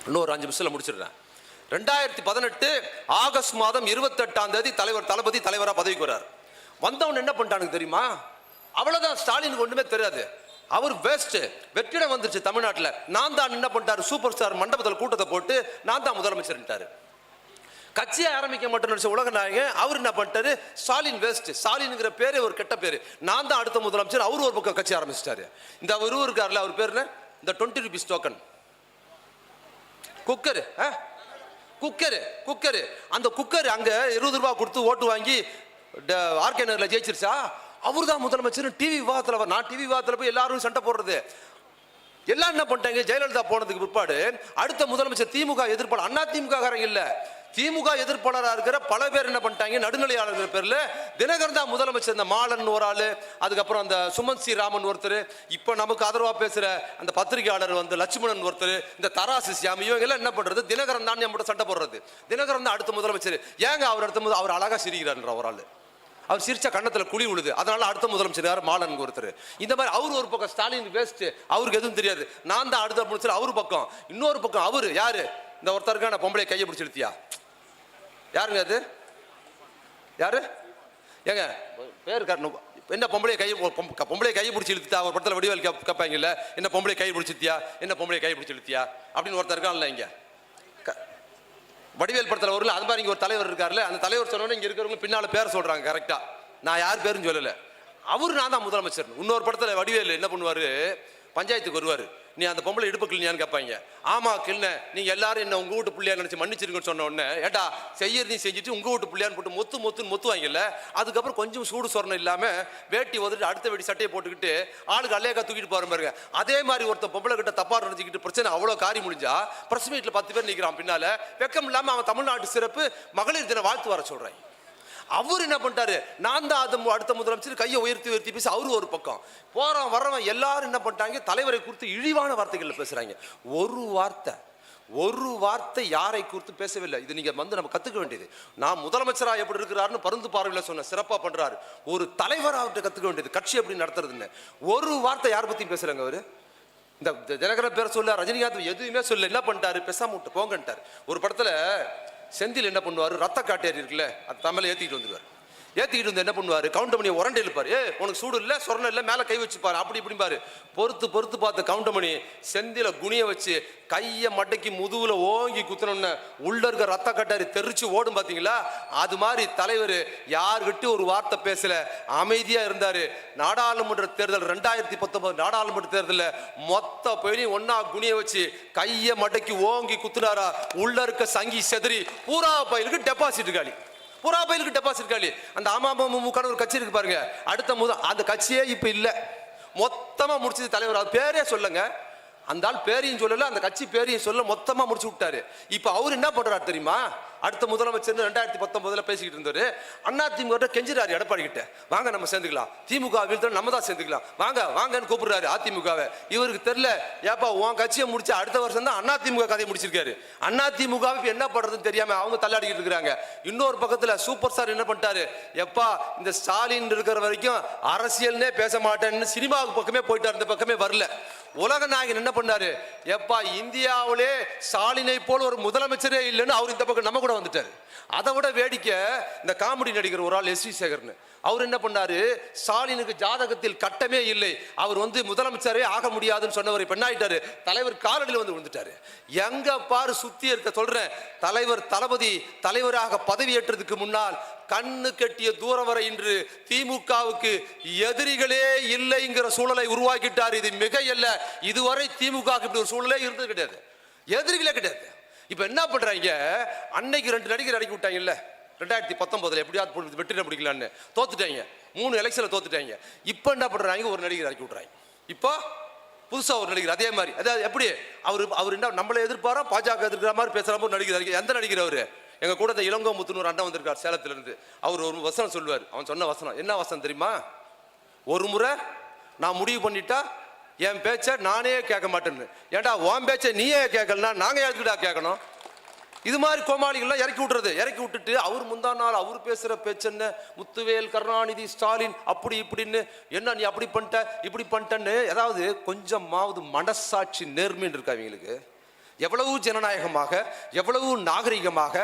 இன்னொரு 5 நிமிஷத்துல முடிச்சிடுறேன். 2018 ஆகஸ்ட் மாதம் 28ஆம் தேதி தளபதி தலைவரா பதவிக்கு வர்றார். வந்தவன் என்ன பண்ணிட்டானுங்க தெரியுமா, அவ்வளவுதான். ஸ்டாலினுக்கு ஒண்ணுமே தெரியாது, அவர் வேஸ்ட். வெற்றிடம் வந்துருச்சு தமிழ்நாட்டில். நான் தான் என்ன பண்ணிட்டாரு, சூப்பர் ஸ்டார் மண்டபத்தில் கூட்டத்தை போட்டு நான் தான் முதலமைச்சர். கட்சியை ஆரம்பிக்க மாட்டேன்னு நினைச்ச உலக நாயகன் அவர் என்ன பண்ணிட்டாரு, ஸ்டாலின் வேஸ்ட். ஸ்டாலின்ங்கிற பேரே ஒரு கெட்ட பேரு, நான் தான் அடுத்த முதலமைச்சர். அவரு ஒரு பக்கம் கட்சி ஆரம்பிச்சிட்டாரு. இந்த அவரு இருக்காருல்ல, அவர் பேரு இந்த 20 rupees டோக்கன் குக்கரு. அந்த குக்கர் அங்க 20 ரூபாய் கொடுத்து ஓட்டு வாங்கி ஆர்கே நகர்ல ஜெயிச்சிருச்சா, அவர் தான் முதலமைச்சர். டிவி விவாதத்தில், நான் டிவி விவாதத்தில் போய் எல்லாரும் சண்டை போடுறது. எல்லாம் என்ன பண்ணிட்டாங்க, ஜெயலலிதா போனதுக்கு பிற்பாடு அடுத்த முதலமைச்சர் திமுக எதிர்ப்பாளர், அண்ணா திமுக காரங்க இல்ல, திமுக எதிர்ப்பாளராக இருக்கிற பல பேர் என்ன பண்ணிட்டாங்க, நடுநிலையாளர்கள் பேர்ல தினகரன் தான் முதலமைச்சர். இந்த மாலன் ஒரு ஆளு, அதுக்கப்புறம் அந்த சுமந்த் சி ராமன் ஒருத்தர், இப்ப நமக்கு ஆதரவா பேசுற அந்த பத்திரிகையாளர் வந்து லட்சுமணன் ஒருத்தர், இந்த தராசு சியாமி, இவங்க எல்லாம் என்ன பண்றது, தினகரன் தான் நம்மகிட்ட சண்டை போடுறது. தினகரன் தான் அடுத்த முதலமைச்சர். ஏங்க அவர் அடுத்த அவர் அழகா சிரிக்கிறார், ஒரு ஆளு அவர் சிரிச்சா கண்ணத்துல குழி உழுது, அதனால அடுத்த முதலமைச்சர் யார், மாலன் ஒருத்தர். இந்த மாதிரி அவர் ஒரு பக்கம் ஸ்டாலின் வேஸ்ட், அவருக்கு எதுவும் தெரியாது. நான் தான் அடுத்த முதலமைச்சர், அவரு பக்கம். இன்னொரு பக்கம் அவரு யாரு, இந்த ஒருத்தருக்கான பொம்பளை கையை பிடிச்சி இழுத்தியா, யாருங்க அது, யாரு ஏங்க பேரு காரணம் என்ன, பொம்பளை கையை பிடிச்சி இழுத்துட்டா. ஒரு படத்துல வடிவேல் கேட்பாங்கல்ல, என்ன பொம்பளை கையை பிடிச்சித்தியா, என்ன பொம்பளை கையை பிடிச்சி இழுத்தியா அப்படின்னு ஒருத்தர் இருக்கான்ல இங்க வடிவேல் படத்தில் வரல. அது மாதிரி இங்க ஒரு தலைவர் இருக்காருல்ல, அந்த தலைவர் சொன்னோன்னே இங்க இருக்கிறவங்க பின்னால பேர் சொல்றாங்க கரெக்டா. நான் யார் பேருன்னு சொல்லல, அவரு நான் தான் முதலமைச்சர். இன்னொரு படத்துல வடிவேல் என்ன பண்ணுவாரு, பஞ்சாயத்துக்கு வருவாரு, நீ அந்த பொம்பளை இடுப்பு கிள்ளியான்னு கேட்பாங்க. ஆமா கிள்ன, நீங்க எல்லாரும் என்ன உங்க வீட்டு பிள்ளையா நினைச்சு மன்னிச்சிருங்கன்னு சொன்ன உடனே, ஏட்டா செய்யறதையும் செஞ்சுட்டு உங்க வீட்டு பிள்ளையான்னு போட்டு மொத்துவாங்கல்ல. அதுக்கப்புறம் கொஞ்சம் சூடு சொரணம் இல்லாம வேட்டி உதட்டு அடுத்த வேட்டி சட்டையை போட்டுக்கிட்டு ஆளுக்கு அல்லையாக்கா தூக்கிட்டு போற பாருங்க. அதே மாதிரி ஒருத்தன் பொம்பளை கிட்ட தப்பா நினைச்சுக்கிட்டு பிரச்சனை அவ்வளவு காரி முடிஞ்சா பிரஸ் மீட்ல 10 பேர் நிக்கிறான் பின்னால, வெக்கம் இல்லாம அவன் தமிழ்நாட்டு சிறப்பு மகளிர் தின வாழ்த்து வர சொல்றான். அவர் என்ன பண்ணிட்டாரு, நான் தான் அடுத்த முதலமைச்சர் கையை உயர்த்தி பேசி அவரு ஒரு பக்கம் போறான் வர்றவன் எல்லாரும் என்ன பண்ணிட்டாங்க, தலைவரை குறித்து இழிவான வார்த்தைகள் பேசுறாங்க. ஒரு வார்த்தை யாரை குறித்து பேசவில்லை. இது நீங்க நம்ம கத்துக்க வேண்டியது. நான் முதலமைச்சரா எப்படி இருக்கிறாருன்னு பருந்து பார்வையில் சொன்ன சிறப்பா பண்றாரு. ஒரு தலைவராக கத்துக்க வேண்டியது கட்சி எப்படி நடத்துறதுன்னு. ஒரு வார்த்தை யாரை பத்தியும் பேசுறாங்க அவரு. இந்த தினகரன் பேர சொல்ல, ரஜினிகாந்த் எதுவுமே சொல்ல, என்ன பண்ணிட்டாரு, பேசாம விட்டு போங்கன்ட்டாரு. ஒரு படத்துல செந்தில் என்ன பண்ணுவாரு, ரத்த காட்டேரி இருக்குல்ல, அது தமிழ ஏத்திக்கிட்டு வந்துருவாரு. ஏத்திக்கிட்டு வந்து என்ன பண்ணுவாரு, கவுண்டமணி உரண்டை இழுப்பாரு. உனக்கு சூடு இல்லை சொரணம் இல்லை, மேலே கை வச்சுப்பாரு, அப்படி இப்படிப்பாரு. பொறுத்து பார்த்த கவுண்டமணி செந்தில குனிய வச்சு கையை மட்டைக்கு முதுகுல ஓங்கி குத்துனோன்னு உள்ள இருக்க ரத்த கட்டாரி தெரிச்சு ஓடும் பாத்தீங்களா. அது மாதிரி தலைவர் யாருக்கிட்ட ஒரு வார்த்தை பேசல, அமைதியா இருந்தாரு. நாடாளுமன்ற தேர்தல் 2019 நாடாளுமன்ற தேர்தலில் மொத்த பேரையும் ஒன்னா குனிய வச்சு கையை மட்டைக்கு ஓங்கி குத்துனாரா, உள்ள இருக்க சங்கி செதறி பூரா பயிலுக்கு டெபாசிட் காலி. அந்த அமமுக ஒரு கட்சி இருக்கு பாருங்க, அடுத்த அந்த கட்சியே இப்ப இல்ல, மொத்தமா முடிச்சது தலைவர். அது பேரே சொல்லுங்க, அந்த ஆள் பேரையும் சொல்லல, அந்த கட்சி பேரையும் சொல்ல, மொத்தமா முடிச்சு விட்டாரு. இப்ப அவர் என்ன பண்றாரு தெரியுமா, அடுத்த முதலமைச்சர் 2019 பேசிக்கிட்டு இருந்தாரு. அதிமுக கெஞ்சிராரு எடப்பாடி கிட்ட, வாங்க நம்ம சேர்ந்துக்கலாம், திமுக வீழ்த்த நம்ம தான் சேர்ந்துக்கலாம், வாங்கன்னு கூப்பிடுறாரு அதிமுகவை. இவருக்கு தெரியல, ஏப்பா உன் கட்சியை முடிச்சு அடுத்த வருஷம் தான் அதிமுக கதையை முடிச்சிருக்காரு. அதிமுக என்ன பண்றதுன்னு தெரியாம அவங்க தள்ளாடிக்கிட்டு இருக்காங்க. இன்னொரு பக்கத்துல சூப்பர் ஸ்டார் என்ன பண்ணிட்டாரு, எப்பா இந்த ஸ்டாலின் இருக்கிற வரைக்கும் அரசியல்னே பேச மாட்டேன்னு சினிமாவுக்கு பக்கமே போயிட்டாரு, இந்த பக்கமே வரல. உலக நாயகன் என்ன பண்ணாரு, எப்பா இந்தியாவிலே ஸ்டாலினை போல ஒரு முதலமைச்சரே இல்லைன்னு அவர் இந்த பக்கம் நம்ம கூட வந்துட்டாரு. அதை விட வேடிக்கை, இந்த காமெடி நடிகர் ஒரு ஆள் எஸ்.வி. சேகர்னு, அவர் என்ன பண்ணாரு, ஸ்டாலினுக்கு ஜாதகத்தில் கட்டமே இல்லை, அவர் முதலமைச்சரே ஆக முடியாதுன்னு சொன்னவர் இப்ப என்ன ஆயிட்டாரு, தலைவர் காலடியில் வந்து விழுந்துட்டாரு. எங்க பாரு சுத்தி இருக்க சொல்றேன், தலைவர் தளபதி தலைவராக பதவியேற்றதுக்கு முன்னால் கண்ணு கட்டிய தூரம் வரை இன்று திமுகவுக்கு எதிரிகளே இல்லைங்கிற சூழலை உருவாக்கிட்டார். இது மிக அல்ல, இதுவரை திமுக இப்படி ஒரு சூழலே இருந்தது கிடையாது, எதிரிகளே கிடையாது. இப்ப என்ன பண்றாங்க, அன்னைக்கு 2 நடிகர் அடக்கி விட்டாங்கல்ல 2019 எப்படியாவது வெற்றி பிடிக்கலான்னு, தோத்துட்டாங்க, 3 எலெக்ஷன்ல தோத்துட்டாங்க. இப்ப என்ன பண்றாங்க, ஒரு நடிகர் அடக்கி விட்டுறாங்க. இப்போ புதுசா ஒரு நடிகர், அதே மாதிரி அதாவது எப்படி அவர் என்ன நம்மளை எதிர்ப்பாரா, பாஜக எதிர்க்கிற மாதிரி பேசுற ஒரு நடிகர். எந்த நடிகர் அவரு, எங்க கூட இந்த இளங்கோ முத்துனூர் அண்ணன் வந்திருக்கார் சேலத்துல இருந்து. அவர் ஒரு வசனம் சொல்லுவார், அவன் சொன்ன வசனம் என்ன வசனம் தெரியுமா, ஒரு முறை நான் முடிவு பண்ணிட்டா என் பேச்ச நானே கேட்க மாட்டேன்னு. ஏன்டா உன் பேச்ச நீயே கேட்கலன்னா நாங்க யாருக்கிட்டா கேட்கணும். இது மாதிரி கோமாளிகள்லாம் இறக்கி விட்டுட்டு அவர் முந்தா நாள் அவர் பேசுற பேச்சு என்ன, முத்துவேல் கருணாநிதி ஸ்டாலின் அப்படி இப்படின்னு, என்ன நீ அப்படி பண்ணிட்ட இப்படி பண்ணிட்டேன்னு, ஏதாவது கொஞ்சமாவது மனசாட்சி நேர்மைன்னு இருக்கா இவங்களுக்கு. எவ்வளவு ஜனநாயகமாக எவ்வளவு நாகரிகமாக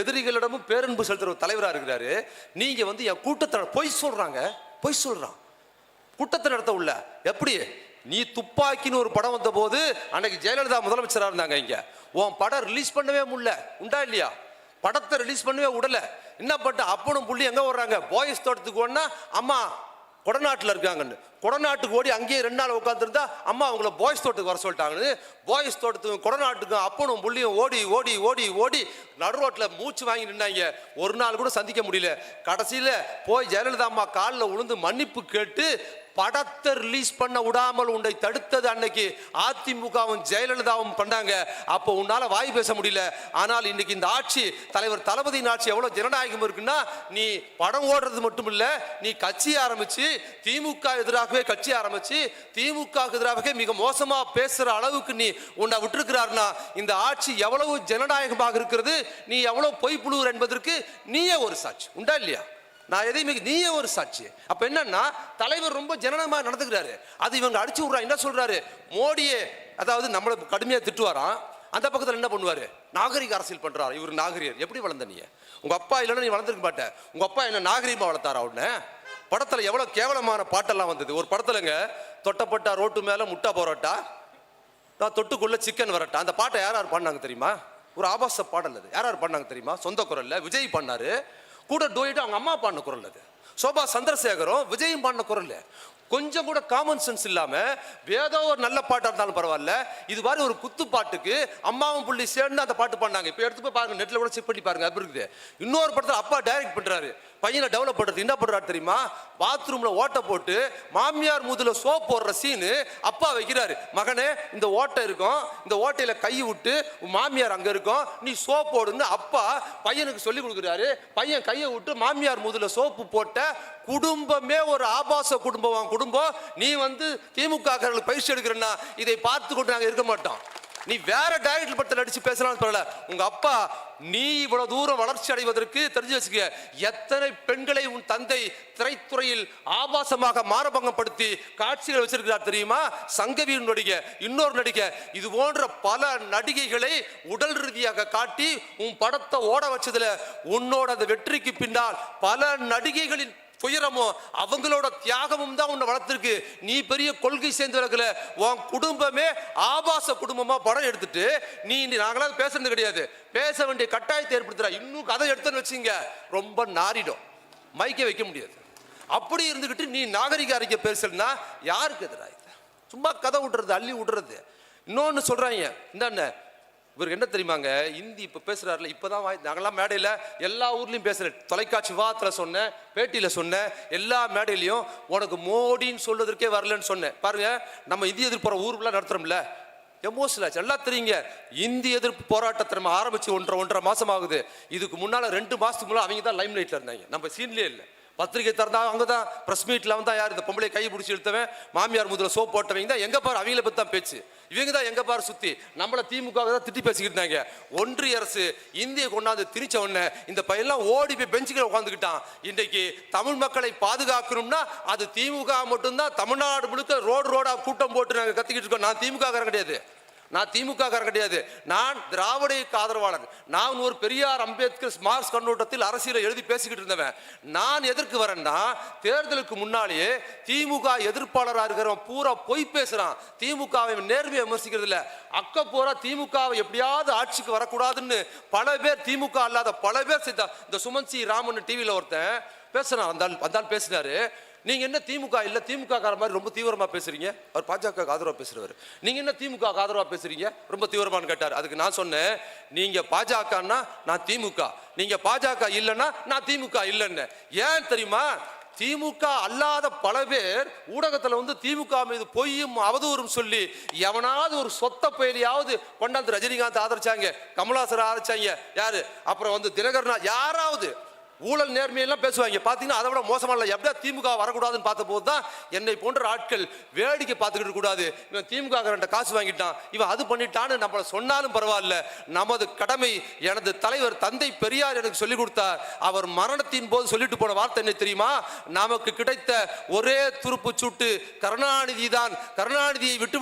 எதிரிகளிடமும் பேரன்பு செலுத்துற தலைவராக இருக்கிறாரு. நீங்க என் கூட்டத்தை பொய் சொல்றான் கூட்டத்தை நடத்த உள்ள. எப்படி நீ துப்பாக்கின்னு ஒரு படம் வந்த போது அன்னைக்கு ஜெயலலிதா முதலமைச்சராக இருந்தாங்க, இங்க உன் படம் ரிலீஸ் பண்ணவே முடியல, உண்டா இல்லையா, படத்தை ரிலீஸ் பண்ணவே விடல. என்ன பண்ண அப்பனும் புள்ளி எங்க வர்றாங்க, பாய்ஸ் தோட்டத்துக்கு ஒன்னா அம்மா கொடநாட்டில் இருக்காங்கன்னு, கொடநாட்டுக்கு ஓடி அங்கேயே 2 நாள் உட்காந்துருந்தா அம்மா அவங்கள பாய்ஸ் தோட்டத்துக்கு வர சொல்லிட்டாங்கன்னு, பாய்ஸ் தோட்டத்துக்கும் கொடநாட்டுக்கும் அப்பனும் புள்ளியும் ஓடி ஓடி ஓடி ஓடி நடு ரோட்டில் மூச்சு வாங்கி நின்னாங்க. ஒரு நாள் கூட சந்திக்க முடியல. கடைசியில் போய் ஜெயலலிதா அம்மா காலில் உளுந்து மன்னிப்பு கேட்டு படத்தை ரிலீஸ் பண்ண விடாமல் உன்னை தடுத்தது அன்னைக்கு அதிமுகவும் ஜெயலலிதாவும் பண்ணாங்க. அப்போ உன்னால வாய் பேச முடியல. ஆனால் இன்னைக்கு இந்த ஆட்சி, தலைவர் தளபதியின் ஆட்சி எவ்வளவு ஜனநாயகம் இருக்குன்னா, நீ படம் ஓடுறது மட்டும் இல்ல, நீ கட்சி ஆரம்பிச்சு திமுக எதிராகவே கட்சி ஆரம்பிச்சு திமுக எதிராகவே மிக மோசமா பேசுற அளவுக்கு நீ உன்னை விட்டுருக்கிறார்னா, இந்த ஆட்சி எவ்வளவு ஜனநாயகமாக இருக்கிறது, நீ எவ்வளவு பொய் புழுவுற என்பதற்கு நீயே ஒரு சாட்சி, உண்டா இல்லையா? நான் எதையுமே நீயே ஒரு சாட்சி. அப்ப என்னன்னா, தலைவர் ரொம்ப ஜனநாயகமா நடந்துக்கிறாரு. அது இவங்க அடிச்சு விடுறாங்க. என்ன சொல்றாரு, மோடியே அதாவது நம்மளை கடுமையா திட்டுவாராம், அந்த பக்கத்துல என்ன பண்ணுவாரு, நாகரிக அரசியல் பண்றாரு. இவர் நாகரிகர். எப்படி வளர்ந்த நீ, உங்க அப்பா இல்லைன்னா நீ வளர்ந்துருக்க மாட்ட. உங்க அப்பா என்ன நாகரிகமா வளர்த்தாரா உடனே? படத்துல எவ்வளவு கேவலமான பாட்டெல்லாம் வந்தது. ஒரு படத்துலங்க தொட்டப்பட்டா ரோட்டு மேல முட்டா போராட்டா, நான் தொட்டுக்குள்ள சிக்கன் வரட்டா, அந்த பாட்டை யார் பாடினாங்க தெரியுமா? ஒரு ஆபாச பாடல். அது யார் பாடினாங்க தெரியுமா? சொந்த குரல்ல விஜய் பண்ணாரு, கூட டோயிட்டு அவங்க அம்மா பாடின குரல். அது சோபா சந்திரசேகரும் விஜயும் பாடின குரல். கொஞ்சம் கூட காமன் சென்ஸ் இல்லாம ஏதோ ஒரு நல்ல பாட்டா இருந்தாலும் பரவாயில்ல, இது மாதிரி ஒரு குத்து பாட்டுக்கு அம்மாவும் புள்ளி சேர்ந்து அந்த பாட்டு பண்ணாங்க. இப்ப எடுத்து போய் பாருங்க, நெட்ல கூட செக் பண்ணி பாருங்க. அது இருக்குது. இன்னொரு படத்துல அப்பா டைரக்ட் பண்றாரு, பையனை டெவலப் பண்றது என்ன பண்றாரு தெரியுமா? பாத்ரூம்ல ஓட்டை போட்டு மாமியார் முதுல சோப் போடுற சீனு அப்பா வைக்கிறாரு. மகனே, இந்த ஓட்டை இருக்கும், இந்த ஓட்டையில கை விட்டு மாமியார் அங்க இருக்கும், நீ சோப் போடுன்னு அப்பா பையனுக்கு சொல்லி கொடுக்குறாரு. பையன் கையை விட்டு மாமியார் முதுல சோப்பு போட்ட குடும்பமே ஒரு ஆபாச குடும்பம். குடும்பம் நீ வந்து திமுக பயிற்சி எடுக்கிறன்னா இதை பார்த்து கொண்டு நாங்க இருக்க மாட்டோம். நீ வேற டைரக்டர் படத்தில் நடிச்சு பேசலாம் சொல்லல. உங்க அப்பா நீ இவ்வளவு தூரம் வளர்ச்சி அடைவதற்கு தெரிஞ்சு வச்சுக்க, எத்தனை பெண்களை உன் தந்தை திரைத்துறையில் ஆபாசமாக மாரபங்கப்படுத்தி காட்சிகள் வச்சிருக்கிறார் தெரியுமா? சங்கவியின் நடிகை, இன்னொரு நடிகை, இது போன்ற பல நடிகைகளை உடல் ரீதியாக காட்டி உன் படத்தை ஓட வச்சதுல உன்னோட அந்த வெற்றிக்கு பின்னால் பல நடிகைகளின் துயரமும் அவங்களோட தியாகமும் தான் உன்னை வளர்த்திருக்கு. நீ பெரிய கொள்கை சேர்ந்தவர்கள, உன் குடும்பமே ஆபாச குடும்பமா படம் எடுத்துட்டு நீ நாங்களாம் பேசுறது கிடையாது, பேச வேண்டிய கட்டாயத்தை ஏற்படுத்துற. இன்னும் கதை எடுத்துன்னு வச்சுங்க, ரொம்ப நாரிடும், மைக்கே வைக்க முடியாது. அப்படி இருந்துகிட்டு நீ நாகரிக அறிக்கை பேசலன்னா யாருக்கு எதிராக? சும்மா கதை விடுறது, அள்ளி விடுறது. இன்னொன்னு சொல்றாங்க, இந்த இவருக்கு என்ன தெரியுமாங்க, இந்தி இப்போ பேசுறாருல, இப்போதான் நாங்களாம் மேடையில் எல்லா ஊர்லேயும் பேசுகிறேன், தொலைக்காட்சி விவாதத்தில் சொன்னேன், பேட்டியில் சொன்னேன், எல்லா மேடையிலையும் உனக்கு மோடின்னு சொல்றதற்கே வரலன்னு சொன்னேன். பாருங்க, நம்ம இந்திய எதிர்ப்பு போகிற ஊருக்குலாம் நடத்துறோம்ல, எமோஷனல் ஆச்சு. எல்லாம் தெரியுங்க, இந்திய எதிர்ப்பு போராட்டத்தை நம்ம ஆரம்பிச்சு ஒன்றரை மாசம் ஆகுது. இதுக்கு முன்னால் 2 மாசத்துக்கு முன்னாடி அவங்க தான் லைம் லைட்டில் இருந்தாங்க, நம்ம சீன்லேயே இல்லை. பத்திரிகை திறந்தா அவங்க தான், பிரஸ் மீட்ல வந்தா யார், இந்த பொம்பளை கை பிடிச்சி இழுத்தவன், மாமியார் முதல்ல சோப் போட்டவங்க தான் எங்க பாரு, அவங்கள பத்தி தான் பேச்சு. இவங்க தான் எங்க பாரு சுத்தி நம்மள திமுக தான் திட்டி பேசிக்கிட்டு இருந்தாங்க. ஒன்றிய அரசு இந்திய கொண்டாந்து திரிச்ச உடனே இந்த பையன்லாம் ஓடி போய் பெஞ்சுக்கிற உட்காந்துக்கிட்டான். இன்றைக்கு தமிழ் மக்களை பாதுகாக்கணும்னா அது திமுக மட்டும்தான். தமிழ்நாடு முழுக்க ரோடா கூட்டம் போட்டு நாங்க கத்திக்கிட்டு இருக்கோம். நான் திமுக காரன் கிடையாது, நான் திமுக காரன் கிடையாது, நான் திராவிட ஆதரவாளர். நான் ஒரு பெரியார் அம்பேத்கர் மார்க்ஸ் கண்ணோட்டத்தில் அரசியலை எழுதி பேசிக்கிட்டு இருந்தவன். நான் எதற்கு வரேன்னா, தேர்தலுக்கு முன்னாலேயே திமுக எதிர்ப்பாளராக இருக்கிறவன் பூரா பொய் பேசுறான், திமுகவை நேர்மையை விமர்சிக்கிறது இல்லை. அக்க பூரா திமுகவை எப்படியாவது ஆட்சிக்கு வரக்கூடாதுன்னு பல பேர், திமுக அல்லாத பல பேர் இந்த சுமன் சி ராமன் டிவியில் ஒருத்தன் பேசுறான், வந்தால் பேசினாரு. நீங்க என்ன திமுக இல்ல திமுக கார மாதிரி ரொம்ப தீவிரமா பேசுறீங்க, அவர் பாஜக ஆதரவா பேசுறவர், நீங்க என்ன திமுக ஆதரவா பேசுறீங்க ரொம்ப தீவிரமானு கேட்டார். அதுக்கு நான் சொன்னேன், நீங்க பாஜகன்னா நான் திமுக, நீங்க பாஜக இல்லைன்னா நான் திமுக இல்லைன்னு. ஏன் தெரியுமா? திமுக அல்லாத பல பேர் ஊடகத்தில் வந்து திமுக மீது பொய்யும் அவதூறும் சொல்லி எவனாவது ஒரு சொத்த பயிலையாவது கொண்டாந்து ரஜினிகாந்த் ஆதரிச்சாங்க, கமலாசர் ஆதரிச்சாங்க, யாரு அப்புறம் வந்து தினகரனா, யாராவது ஊழல் நேர்மையெல்லாம் பேசுவாங்க. பார்த்தீங்கன்னா அதை விட மோசமான எப்படியா திமுக வரக்கூடாதுன்னு பார்த்த போது தான் என்னை போன்ற ஆட்கள் வேடிக்கை பார்த்துக்கிட்டு கூடாது, இவன் திமுக காசு வாங்கிட்டான், இவன் அது பண்ணிட்டான்னு நம்மளை சொன்னாலும் பரவாயில்ல, நமது கடமை. எனது தலைவர் தந்தை பெரியார் எனக்கு சொல்லிக் கொடுத்தார். அவர் மரணத்தின் போது சொல்லிட்டு போன வார்த்தை என்ன தெரியுமா? நமக்கு கிடைத்த ஒரே துருப்பு சூட்டு கருணாநிதி தான், கருணாநிதியை விட்டு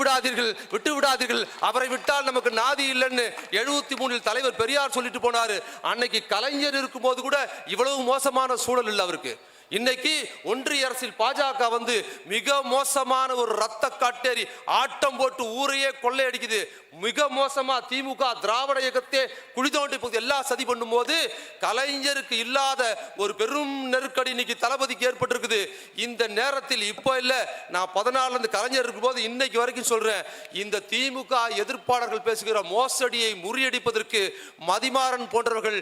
விடாதீர்கள், அவரை விட்டால் நமக்கு நாதி இல்லைன்னு 73 தலைவர் பெரியார் சொல்லிட்டு போனாரு. அன்னைக்கு கலைஞர் இருக்கும் போது கூட இவ்வளவு மோசமான சூழல் இல்லை அவருக்கு. இன்னைக்கு ஒன்றிய அரசில் பாஜக வந்து மிக மோசமான ஒரு ரத்த காட்டேரி ஆட்டம் போட்டு ஊரையே கொள்ளையடிக்குது. மிக மோசமா திமுக திராவிட இயக்கத்தை குழி தோண்டி எல்லா சதி பண்ணும் போது கலைஞருக்கு இல்லாத ஒரு பெரும் நெருக்கடி இன்னைக்கு தளபதிக்கு ஏற்பட்டிருக்குது. இந்த நேரத்தில் இப்போ இல்ல, நான் 14 இருந்து கலைஞர் இருக்கும் போது இன்னைக்கு வரைக்கும் சொல்றேன், இந்த திமுக எதிர்ப்பாளர்கள் பேசுகிற மோசடியை முறியடிப்பதற்கு மதிமாறன் போன்றவர்கள்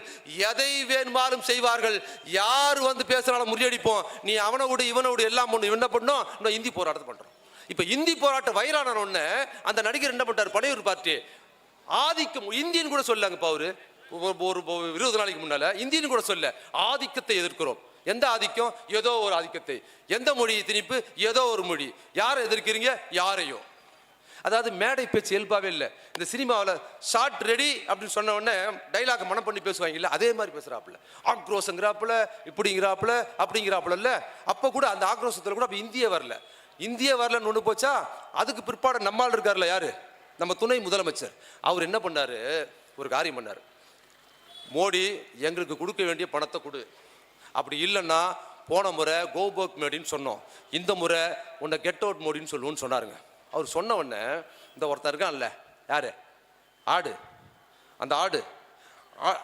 எதை வேணுமாலும் செய்வார்கள். யார் வந்து பேசினாலும் முறியடி. நீ அவனோட இவனோட எல்லாம் என்ன பண்ணோம், இந்தி போராட்டம் பண்றோம். இப்ப இந்தி போராட்டம் வைரான உடனே அந்த நடிகர் என்ன பண்றாரு, பனையூர் பார்ட்டி ஆதிக்கம் இந்தியன் கூட சொல்லாங்க. அவரு ஒரு 20 நாளைக்கு முன்னால இந்தியன் கூட சொல்ல ஆதிக்கத்தை எதிர்க்கிறோம். எந்த ஆதிக்கம்? ஏதோ ஒரு ஆதிக்கத்தை. எந்த மொழியை திணிப்பு? ஏதோ ஒரு மொழி. யாரை எதிர்க்கிறீங்க? யாரையோ. அதாவது மேடை பேச்சு இயல்பாவே இல்லை. இந்த சினிமாவில் ஷார்ட் ரெடி அப்படின்னு சொன்ன உடனே டைலாக் மனம் பண்ணி பேசுவாங்க இல்லை, அதே மாதிரி பேசுறாப்புல, ஆக்ரோஷங்கிறாப்புல, இப்படிங்கிறாப்புல அப்படிங்கிறாப்புல இல்லை. அப்போ கூட அந்த ஆக்ரோஷத்தில் கூட அப்போ இந்திய வரலன்னு ஒன்று போச்சா. அதுக்கு பிற்பாடு நம்மால் இருக்கார்ல, யாரு, நம்ம துணை முதலமைச்சர், அவர் என்ன பண்ணாரு, ஒரு காரியம் பண்ணார். மோடி எங்களுக்கு கொடுக்க வேண்டிய பணத்தை கொடு, அப்படி இல்லைன்னா போன முறை கோபோக் மோடின்னு சொன்னோம், இந்த முறை உன்னை கெட் அவுட் மோடின்னு சொல்லுவோன்னு சொன்னாருங்க. அவர் சொன்ன உடனே இந்த ஒருத்தர் இருக்கான்ல, யாரு, ஆடு, அந்த ஆடு,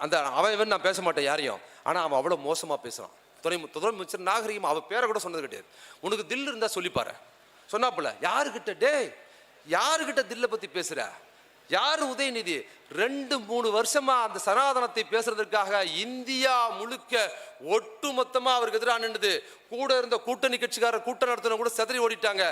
அந்த அவன் நான் பேச மாட்டேன் யாரையும், ஆனால் அவன் அவ்வளோ மோசமாக பேசுகிறான். துணை முதலமைச்சர் நாகரிகம், அவ பேரை கூட சொன்னது கிடையாது. உனக்கு தில் இருந்தா சொல்லிப்பாரு சொன்னாப்புல. யாருக்கிட்ட யாருக்கிட்ட தில்லை பத்தி பேசுற? யாரு உதயநிதி? 2-3 வருஷமா அந்த சனாதனத்தை பேசுறதுக்காக இந்தியா முழுக்க ஒட்டு மொத்தமா அவருக்கு எதிராக நின்றுது. கூட இருந்த கூட்டணி கட்சிக்காரர் கூட்டம் நடத்தின கூட செதறி ஓடிட்டாங்க.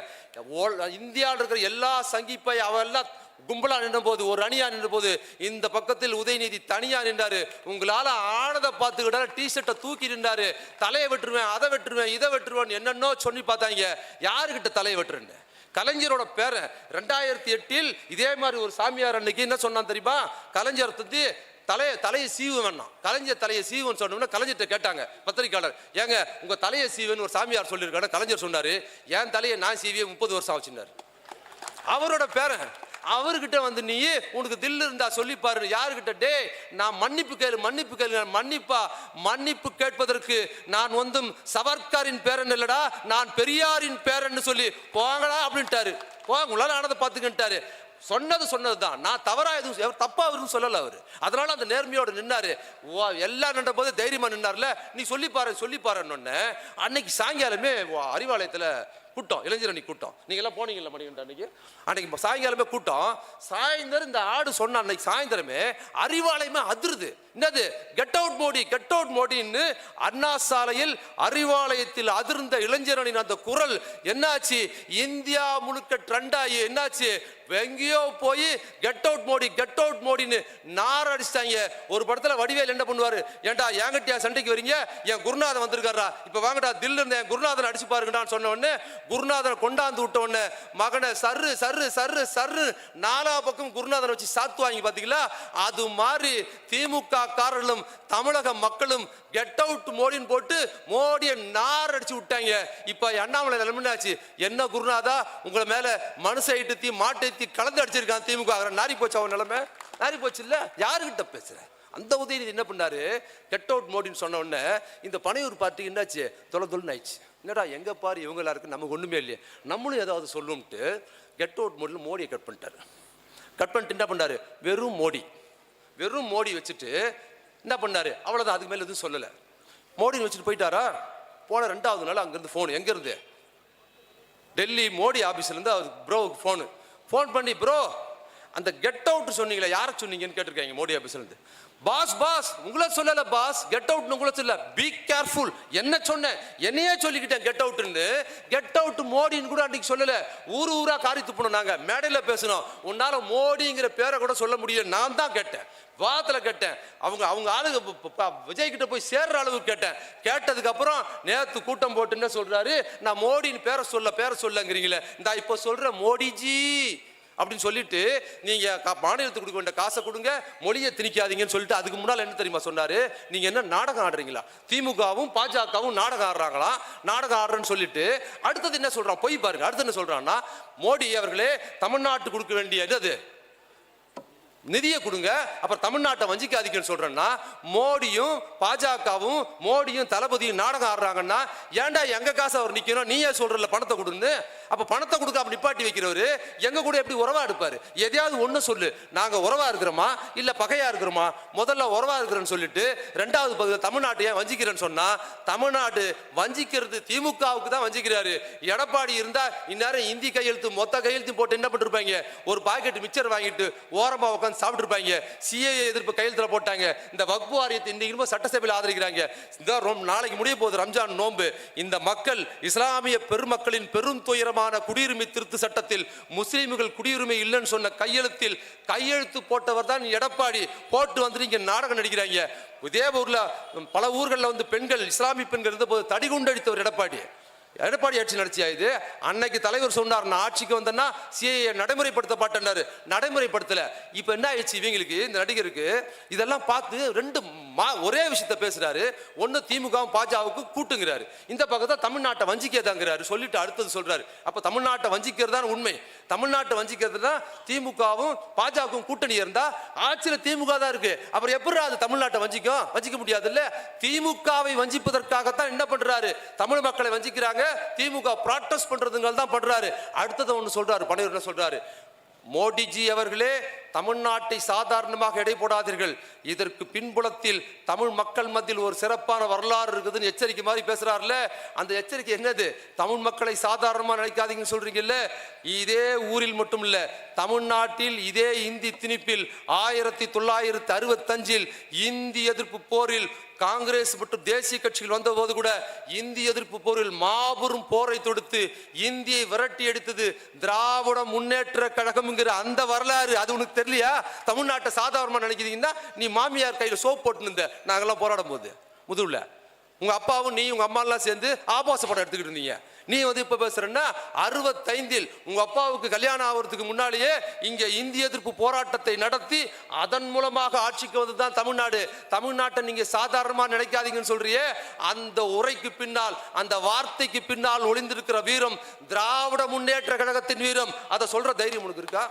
இந்தியாவில் இருக்கிற எல்லா சங்கிப்பை அவெல்லாம் கும்பலா நின்ற போது, ஒரு அணியா நின்ற போது, இந்த பக்கத்தில் உதயநிதி தனியா நின்றாரு. உங்களால ஆனதை பார்த்துக்கிட்டா டிஷர்ட்டை தூக்கி நின்றாரு. தலையை வெட்டுருவேன், அதை வெட்டுருவேன், இதை வெட்டுருவேன் என்னன்னோ சொல்லி பார்த்தாங்க. யாருக்கிட்ட தலையை வெட்டுறேன்னு? கலைஞரோட பேரை 2008 இதே மாதிரி ஒரு சாமியார் அன்னைக்கு என்ன சொன்னான் தெரியுமா? கலைஞர் வந்து தலையை சீவு வேணாம், கலைஞர் தலையை சீவுன்னு சொன்னோம்னா கலைஞர்கிட்ட கேட்டாங்க பத்திரிகையாளர், ஏங்க உங்க தலையை சீவுன்னு ஒரு சாமியார் சொல்லியிருக்காங்க. கலைஞர் சொன்னாரு, என் தலையை நான் சீவியே 30 வருஷம் ஆச்சுன்னாரு. அவரோட பேரன். அவர்கிட்ட வந்து நீ உனக்கு தில்லு இருந்தா சொல்லி பாரு. யாருக்கிட்ட? டே நான் மன்னிப்பு கேளு, மன்னிப்பு கேளு. மன்னிப்பா? மன்னிப்பு கேட்பதற்கு நான் வந்தும் சவர்காரின் பேரன் இல்லடா, நான் பெரியாரின் பேரன் சொல்லி போங்கடா அப்படின்ட்டாரு. போங்க, உங்களால ஆனதை பார்த்துக்கிட்டாரு. சொன்னதுதான். நான் தவறா எதுவும் தப்பா எதுவும் சொல்லல அவரு. அதனால அந்த நேர்மையோடு நின்னாரு. எல்லாம் நின்ற போது தைரியமா நின்னார்ல. நீ சொல்லிப்பாருன்னு அன்னைக்கு சாயங்காலமே அறிவாலயத்துல கூட்டம், இளைஞரணி கூட்டம். நீங்க எல்லாம் போனீங்கல்ல மணிகண்ட அன்னைக்கு சாயங்காலமே கூட்டம். சாயந்தரம் இந்த ஆடு சொன்ன அன்னைக்கு சாயந்தரமே அறிவாலயமே அதிருது. என்னது? Get out Modi, get out மோடின்னு அண்ணா சாலையில் அறிவாலயத்தில் அதிர்ந்த இளைஞரணின் அந்த குரல் என்னாச்சு? இந்தியா முழுக்க ட்ரெண்ட் ஆகி என்னாச்சு? எங்கேயோ போய் get out Modi, get out மோடின்னு நார் அடிச்சிட்டாங்க. ஒரு படத்துல வடிவேல் என்ன பண்ணுவாரு? ஏன்டா என்கிட்டயா சண்டைக்கு வரீங்க? என் குருநாதன் வந்திருக்காரா, இப்ப வாங்கடா தில்லு இருந்த என் குருநாதன் அடிச்சு பாருங்கடான்னு சொன்ன உடனே குருநாதனை கொண்டாந்து விட்ட உடனே மகனை சர்ரு சர்ரு சர்ரு சர்ரு நாலா பக்கம் குருநாதனை வச்சு சாத்து வாங்கி பாத்தீங்களா? அது மாதிரி திமுக காரர்களும் தமிழக மக்களும் கெட் அவுட் மோடின்னு போட்டு மோடியை நார் அடிச்சு விட்டாங்க. இப்ப அண்ணாமலை நிலைமையாச்சு. என்ன குருநாதா, உங்களை மேல மனுஷ ஐட்டத்தி மாட்டை கலந்து அடிச்சிருக்கான் திமுக. நாரி போச்சு அவன் நிலைமை, நாரி போச்சு இல்ல. யாருகிட்ட பேசுற? அந்த உதயநிதி என்ன பண்ணாரு? கெட் அவுட் மோடின்னு சொன்ன உடனே இந்த பனையூர் பார்ட்டி என்னாச்சு? தொலைன்னு ஆயிடுச்சு. என்னடா எங்க பாரு இவங்க எல்லாருக்கும் நமக்கு ஒண்ணுமே இல்லையே, நம்மளும் ஏதாவது சொல்லும்ட்டு கெட் அவுட் மோடியில் மோடியை கட் பண்ணிட்டாரு. கட் பண்ணிட்டு என்ன பண்ணாரு? வெறும் மோடி வச்சுட்டு என்ன பண்ணாரு? அவ்வளவுதான், அதுக்கு மேல எதுவும் சொல்லல. மோடின்னு வச்சுட்டு போயிட்டாரா? போன 2வது நாள் அங்கிருந்து போன். எங்க இருந்து? டெல்லி மோடி ஆபீஸ்ல இருந்து அவர் ப்ரோவுக்கு ஃபோன் பண்ணி, ப்ரோ அந்த கெட் அவுட் சொன்னீங்களே யாரை சொன்னீங்கன்னு கேட்டிருக்காங்க மோடி ஆபீஸ்ல இருந்து. பாஸ் உங்களை சொல்லல பாஸ், கெட் அவுட் உங்களை சொல்ல, பி கேர்ஃபுல். என்ன சொன்னேன்? என்னையே சொல்லிக்கிட்டேன் கெட் அவுட்னு. கெட் அவுட் மோடின்னு கூட அன்னைக்கு சொல்லல. ஊரா காரி துப்பணும். நாங்க மேடையில பேசணும். உன்னால மோடிங்கிற பேரை கூட சொல்ல முடியல. நான் தான் கேட்டேன், வாதத்துல கேட்டேன். அவங்க ஆளுங்க விஜய் கிட்ட போய் சேர்ற அளவுக்கு கேட்டேன். கேட்டதுக்கு அப்புறம் நேத்து கூட்டம் போட்டு என்ன சொல்றாரு? நான் மோடின்னு பேரை சொல்லங்கிறீங்களே, இந்த இப்ப சொல்ற மோடிஜி அப்படின்னு சொல்லிட்டு நீங்க மாநிலத்துக்கு கொடுக்க வேண்டிய காசை கொடுங்க, மொழியை திணிக்காதீங்கன்னு சொல்லிட்டு அதுக்கு முன்னால என்ன தெரியுமா சொன்னாரு? நீங்க என்ன நாடகம் ஆடுறீங்களா? திமுகவும் பாஜகவும் நாடகம் ஆடுறாங்களா? நாடகம் ஆடுறேன்னு சொல்லிட்டு அடுத்தது என்ன சொல்றான்? போய் பாருங்க. அடுத்து என்ன சொல்றான்னா, மோடி அவர்களே தமிழ்நாட்டுக்கு கொடுக்க வேண்டியது அது நிதியை கொடுங்க, அப்புறம் தமிழ்நாட்டை வஞ்சிக்காதீங்கன்னு சொல்றேன்னா, மோடியும் பாஜகவும் மோடியும் தளபதியும் நாடகம் ஆடுறாங்கன்னா ஏன்டா எங்க காசு அவர் நிக்கணும்? நீயே சொல்றல பணத்தை கொடுன்னு. அப்ப பணத்தை கொடுக்க அப்படி நிப்பாட்டி வைக்கிறவரு எங்க கூட எப்படி உறவா எடுப்பாரு? எதையாவது ஒண்ணு சொல்லு, நாங்க உறவா இருக்கிறோமா இல்ல பகையா இருக்கிறோமா? முதல்ல உறவா இருக்கிறேன்னு சொல்லிட்டு 2வது பகுதியில் தமிழ்நாட்டையே வஞ்சிக்கிறேன்னு சொன்னா, தமிழ்நாடு வஞ்சிக்கிறது திமுகவுக்கு தான் வஞ்சிக்கிறாரு. எடப்பாடி இருந்தா இந்நேரம் இந்தி கையெழுத்து மொத்த கையெழுத்து போட்டு என்ன பண்ணிருப்பாங்க? ஒரு பாக்கெட் மிச்சர் வாங்கிட்டு ஓரமா உட்காந்து சாப்பிட்டு இருப்பாங்க. சிஏஏ எதிர்ப்பு கையெழுத்துல போட்டாங்க. இந்த வக்ஃப் வாரியத்தை இன்னைக்கு சட்டசபையில் ஆதரிக்கிறாங்க. நாளைக்கு முடிய போகுது ரம்ஜான் நோன்பு. இந்த மக்கள் இஸ்லாமிய பெருமக்களின் பெரும் துயரமான குடியுரிமை திருத்த சட்டத்தில் முஸ்லிம்கள் குடியுரிமை இல்லைன்னு சொன்ன கையெழுத்து போட்டவர் தான் எடப்பாடி. போட்டு வந்து இங்க நாடகம் நடிக்கிறாங்க. இதே ஊர்ல பல ஊர்களில் வந்து பெண்கள், இஸ்லாமிய பெண்கள் இருந்த போது தடிகுண்டடித்தவர் எடப்பாடி ஆட்சி நடத்தியா இது? அன்னைக்கு தலைவர் சொன்னார், நான் ஆட்சிக்கு வந்தேன்னா சிஏஏ நடைமுறைப்படுத்த மாட்டேன்னாரு. நடைமுறைப்படுத்தல. இப்ப என்ன ஆயிடுச்சு இவங்களுக்கு, இந்த நடிகருக்கு இதெல்லாம் பார்த்து ஒரே விஷயத்த பேசுறாரு. ஒன்னு திமுகவும் பாஜகவுக்கு கூட்டுங்கிறாரு, இந்த பக்கத்தை தமிழ்நாட்டை வஞ்சிக்கதாங்கிறாரு. சொல்லிட்டு அடுத்தது சொல்றாரு, அப்ப தமிழ்நாட்டை வஞ்சிக்கிறது தான் உண்மை. தமிழ்நாட்டை வஞ்சிக்கிறதுனா திமுகவும் பாஜகவும் கூட்டணி இருந்தா ஆட்சியில திமுக தான் இருக்கு. அப்புறம் எப்படி அது தமிழ்நாட்டை வஞ்சிக்க முடியாது இல்ல? திமுகவை வஞ்சிப்பதற்காகத்தான் என்ன பண்றாரு? தமிழ் மக்களை வஞ்சிக்கிறாங்க. திமுக ப்ராட்டஸ்ட் பண்றதுங்க தான் பண்றாரு. அடுத்தது ஒண்ணு சொல்றாரு, பனையூர் சொல்றாரு, மோடிஜி அவர்களே தமிழ்நாட்டை சாதாரணமாக எடை போடாதீர்கள். இதற்கு பின்புலத்தில் தமிழ் மக்கள் மத்தியில் ஒரு சிறப்பான வரலாறு இருக்குதுன்னு எச்சரிக்கை மாதிரி பேசுறாருல, அந்த எச்சரிக்கை என்னது? தமிழ் மக்களை சாதாரணமாக நினைக்காதீங்கன்னு சொல்றீங்கல்ல. இதே ஊரில் மட்டும் இல்ல, தமிழ்நாட்டில் இதே இந்தி திணிப்பில் 1965 இந்தி எதிர்ப்பு போரில் காங்கிரஸ் மற்றும் தேசிய கட்சிகள் வந்த போது கூட இந்தி எதிர்ப்பு போரில் மாபெரும் போரை தொடுத்து இந்தியை விரட்டி எடுத்தது திராவிட முன்னேற்ற கழகம்ங்கிற அந்த வரலாறு. அது உனக்கு தெரியலையா? தமிழ்நாட்டை சாதாரணமா நினைக்கிறீங்கன்னா நீ மாமியார் கையில சோப் போட்டு இருந்த நாங்கெல்லாம் போராடும் போது முதுகுல உங்க அப்பாவும் நீ உங்க அம்மா எல்லாம் சேர்ந்து ஆபாச படம் எடுத்துக்கிட்டு இருந்தீங்க. நீ இப்ப பேசுறன்னா 65 உங்க அப்பாவுக்கு கல்யாணம் ஆகிறதுக்கு முன்னாலேயே இங்க இந்திய எதிர்ப்பு போராட்டத்தை நடத்தி அதன் மூலமாக ஆட்சிக்கு வந்ததுதான் தமிழ்நாடு. தமிழ்நாட்டை நீங்க சாதாரணமா நினைக்காதீங்கன்னு சொல்றியே, அந்த உரைக்கு பின்னால், அந்த வார்த்தைக்கு பின்னால் ஒளிந்திருக்கிற வீரம் திராவிட முன்னேற்ற கழகத்தின் வீரம். அதை சொல்ற தைரியம் உனக்கு இருக்கா?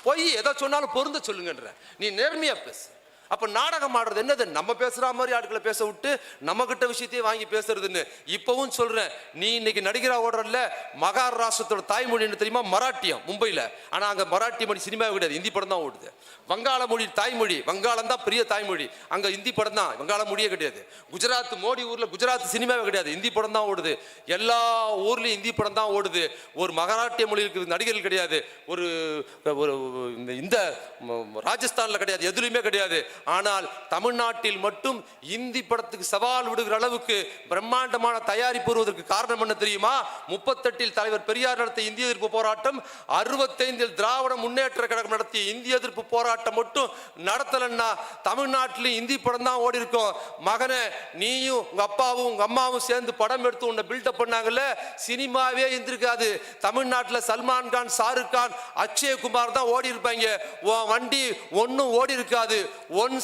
போய் எதை சொன்னாலும் பொருந்த சொல்லுங்கன்ற. நீ நேர்மையா பேசு. அப்ப நாடகம் ஆடுறது என்னது? நம்ம பேசுற மாதிரி ஆட்களை பேச விட்டு நம்ம கிட்ட விஷயத்தையே வாங்கி பேசுறதுன்னு. இப்பவும் சொல்றேன், நீ இன்னைக்கு நடிகரா ஓடுறல, மகாராஷ்டிரத்தோட தாய்மொழி என்ன தெரியுமா? மராட்டியம், மும்பைல. ஆனா அங்க மராட்டி மொழி சினிமா கிடையாது, இந்தி படம் தான் ஓடுது. வங்காள மொழி தாய்மொழி, வங்காளம் தான் பெரிய தாய்மொழி, அங்க இந்தி படம் தான், வங்காள மொழியே கிடையாது. குஜராத், மோடி ஊர்ல குஜராத் சினிமாவே கிடையாது, இந்தி படம் தான் ஓடுது. எல்லா ஊர்லயும் இந்தி படம் தான் ஓடுது. ஒரு மகாராட்டிய மொழிக்கு நடிகர்கள் கிடையாது, ஒரு இந்த ராஜஸ்தான்ல கிடையாது, எதுலையுமே கிடையாது. ஆனால் தமிழ்நாட்டில் மட்டும் இந்தி படத்துக்கு சவால் விடுகிற அளவுக்கு பிரம்மாண்டமான தயாரிப்பு வருவதற்கு காரணம் என்ன தெரியுமா? 38 தலைவர் பெரியார் நடத்திய இந்திய எதிர்ப்பு போராட்டம், 65 திராவிட முன்னேற்ற கழகம் நடத்திய இந்திய எதிர்ப்பு போராட்டம் மட்டும் நடத்தலன்னா தமிழ்நாட்டில் இந்தி படம் தான் ஓடி இருக்கும். மகனே, நீயும் உங்க அப்பாவும் உங்க அம்மாவும் சேர்ந்து படம் எடுத்து உன்னை பில்டப் பண்ணாங்கல்ல, சினிமாவே இருந்திருக்காது. தமிழ்நாட்டில் சல்மான் கான், ஷாருக் கான், அக்ஷய் குமார் தான் ஓடி இருப்பாங்க. வண்டி ஒன்னும் ஓடி இருக்காது.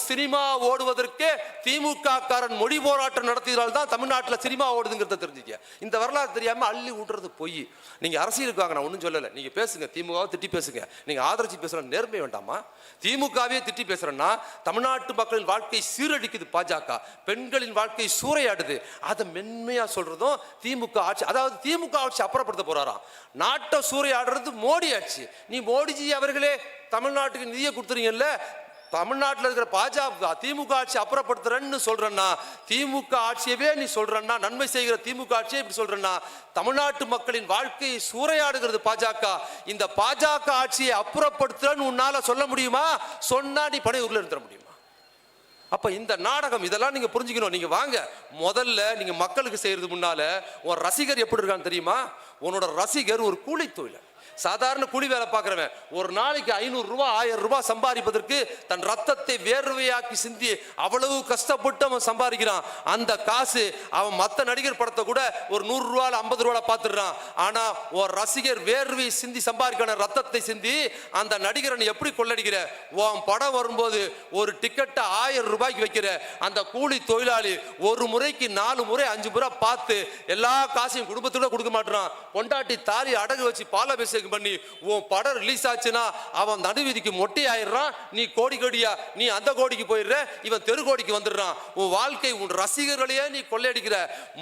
சினிமா ஓடுவதற்கே திமுக காரன் மொழி போராட்டம் நடத்தியதால் தான் தமிழ்நாட்டில் சினிமா ஓடுதுங்கிறத தெரிஞ்சுக்க. இந்த வரலாறு தெரியாம அள்ளி ஊட்டுறது பொய். நீங்க அரசியலுக்கு வாங்க, நான் ஒன்றும் சொல்லலை. நீங்க பேசுங்க, திமுகவை திட்டி பேசுங்க. நீங்க ஆதரிச்சு பேசுற நேர்மை வேண்டாமா? திமுகவே திட்டி பேசுறேன்னா தமிழ்நாட்டு மக்களின் வாழ்க்கை சீரழிக்குது பாஜக, பெண்களின் வாழ்க்கை சூறையாடுது. அதை மென்மையா சொல்றதும் திமுக ஆட்சி. அதாவது திமுக ஆட்சி அப்புறப்படுத்த போறாராம். நாட்டை சூறையாடுறது மோடி ஆட்சி. நீ மோடிஜி அவர்களே தமிழ்நாட்டுக்கு நிதியை கொடுத்துறீங்கல்ல, தமிழ்நாட்டில் இருக்கிற பாஜக திமுக ஆட்சி அப்புறப்படுத்துறேன்னு சொல்றேன்னா, திமுக ஆட்சியவே நீ சொல்றேன்னா, நன்மை செய்கிற திமுக ஆட்சியை இப்படி சொல்றேன்னா, தமிழ்நாட்டு மக்களின் வாழ்க்கையை சூறையாடுகிறது பாஜக. இந்த பாஜக ஆட்சியை அப்புறப்படுத்துறேன்னு உன்னால சொல்ல முடியுமா? சொன்னா நீ பனையூர்ல இருந்துட முடியுமா? அப்ப இந்த நாடகம் இதெல்லாம் நீங்க புரிஞ்சுக்கணும். நீங்க வாங்க, முதல்ல நீங்க மக்களுக்கு செய்யறது முன்னால உன் ரசிகர் எப்படி இருக்கான்னு தெரியுமா? உன்னோட ரசிகர் ஒரு கூலி தொழில், சாதாரண கூலி வேலை பார்க்கிறவன். ஒரு நாளைக்கு 500 ரூபாய் 1000 ரூபாய் சம்பாதிப்பதற்கு தன் ரத்தத்தை வேர்வையாக்கி சிந்தி அவ்வளவு கஷ்டப்பட்டு அவன் சம்பாதிக்கிறான். அந்த காசு அவன் மற்ற நடிகர் படத்தை கூட ஒரு 100 ரூபாய் 50 ரூபாய் பார்த்துடுறான். ஆனா ஒரு ரசிகர் வேர்வை சிந்தி சம்பாதிக்கிற ரத்தத்தை சிந்தி அந்த நடிகரன் எப்படி கொள்ளடிக்கிற? உன் படம் வரும்போது ஒரு டிக்கெட்டை 1000 ரூபாய்க்கு வைக்கிற அந்த கூலி தொழிலாளி ஒரு முறைக்கு 4 முறை 5 முறை பார்த்து எல்லா காசையும் குடும்பத்தோட கொடுக்க மாட்டான். பொண்டாட்டி தாலி அடகு வச்சு பாலாபிஷேகம் பண்ணி உன் படம் ரிலீஸ் ஆச்சுன்னா அவன் நடுவீதிக்கு மொட்டை ஆயிடுறான். நீ கோடி கோடியா, நீ அந்த கோடிக்கு போயிடுற, இவன் தெரு கோடிக்கு வந்துடுறான். உன் வாழ்க்கை, உன் ரசிகர்களையே நீ கொள்ளையடிக்கிற.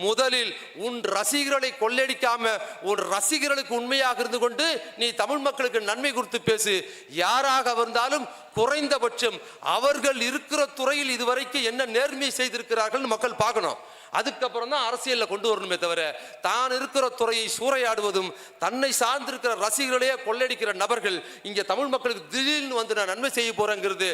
முதலில் உன் ரசிகர்களை கொள்ளையடிக்காம உன் ரசிகர்களுக்கு உண்மையாக இருந்து கொண்டு நீ தமிழ் மக்களுக்கு நன்மை கொடுத்து பேசு. யாராக இருந்தாலும் குறைந்தபட்சம் அவர்கள் இருக்கிற துறையில் இதுவரைக்கும் என்ன நேர்மை செய்திருக்கிறார்கள் மக்கள் பார்க்கணும். அதுக்கப்புறம் தான் அரசியலில் கொண்டு வரணுமே தவிர தான் இருக்கிற துறையை சூறையாடுவதும் தன்னை சார்ந்திருக்கிற ரசிகர்களையே கொள்ளையடிக்கிற நபர்கள் இங்கே தமிழ் மக்களுக்கு திடீர்னு வந்து நான் நன்மை செய்ய போறேங்கிறது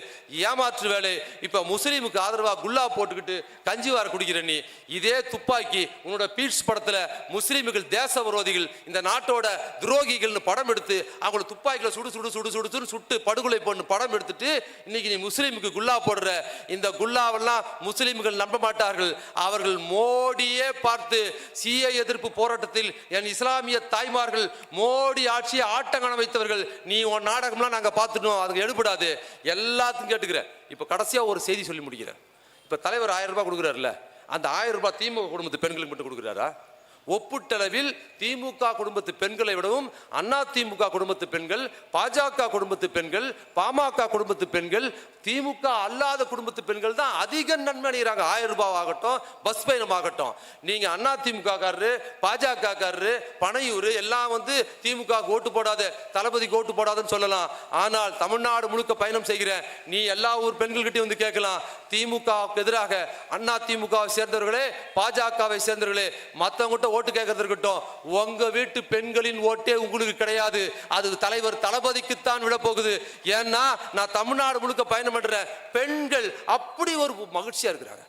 ஏமாற்று வேலை. இப்போ முஸ்லீமுக்கு ஆதரவாக குல்லா போட்டுக்கிட்டு கஞ்சிவார குடிக்கிற நீ, இதே துப்பாக்கி உன்னோட பீட்ஸ் படத்தில் முஸ்லீம்கள் தேச விரோதிகள், இந்த நாட்டோட துரோகிகள்னு படம் எடுத்து அவங்கள துப்பாக்கியில் சுடு சுடு சுடு சுடு சுட்டு படுகொலை பண்ணு படம் எடுத்துட்டு இன்னைக்கு நீ முஸ்லீமுக்கு குல்லா போடுற. இந்த குல்லாவெல்லாம் முஸ்லீம்கள் நம்ப மாட்டார்கள். அவர்கள் மோடியே பார்த்து சிஏ எதிர்ப்பு போராட்டத்தில் என் இஸ்லாமிய தாய்மார்கள் மோடி ஆட்சியை ஆட்டங்கண வைத்தவர்கள். நீ உன் நாடகம்லாம் நாங்க பார்த்துட்டோம், அதுக்கு எடுபடாது. எல்லாத்தையும் கேட்டுக்கிற. இப்ப கடைசியா ஒரு செய்தி சொல்லி முடிக்கிறேன். இப்ப தலைவர் 1000 ரூபாய் கொடுக்குறாருல, அந்த 1000 ரூபாய் திமுக குடும்பத்து பெண்களுக்கு மட்டும் கொடுக்குறாரா? ஒப்பீட்டளவில் திமுக குடும்பத்து பெண்களை விடவும் அதிமுக குடும்பத்து பெண்கள், பாஜக குடும்பத்து பெண்கள், பாமக குடும்பத்து பெண்கள், திமுக அல்லாத குடும்பத்து பெண்கள் தான் அதிக நன்மை அடைகிறாங்க. 1000 ரூபாய் ஆகட்டும், பஸ் பயணம் ஆகட்டும். நீங்க அதிமுக காரரு, பாஜக காரரு, பனையூர் எல்லாம் வந்து திமுக ஓட்டு போடாத, தளபதிக்கு ஓட்டு போடாதுன்னு சொல்லலாம். ஆனால் தமிழ்நாடு முழுக்க பயணம் செய்கிற நீ எல்லா ஊர் பெண்கள்கிட்டயும் வந்து கேட்கலாம், திமுகவுக்கு எதிராக அதிமுகவை சேர்ந்தவர்களே, பாஜகவை சேர்ந்தவர்களே, மற்றவங்கிட்ட ஓட்டு கேட்கறது இருக்கட்டும், உங்க வீட்டு பெண்களின் ஓட்டே உங்களுக்கு கிடையாது. அது தலைவர் தளபதிக்குத்தான் விட போகுது. ஏன்னா நான் தமிழ்நாடு முழுக்க பயணம் பண்றேன். பெண்கள் அப்படி ஒரு மகிழ்ச்சியா இருக்கிறாங்க.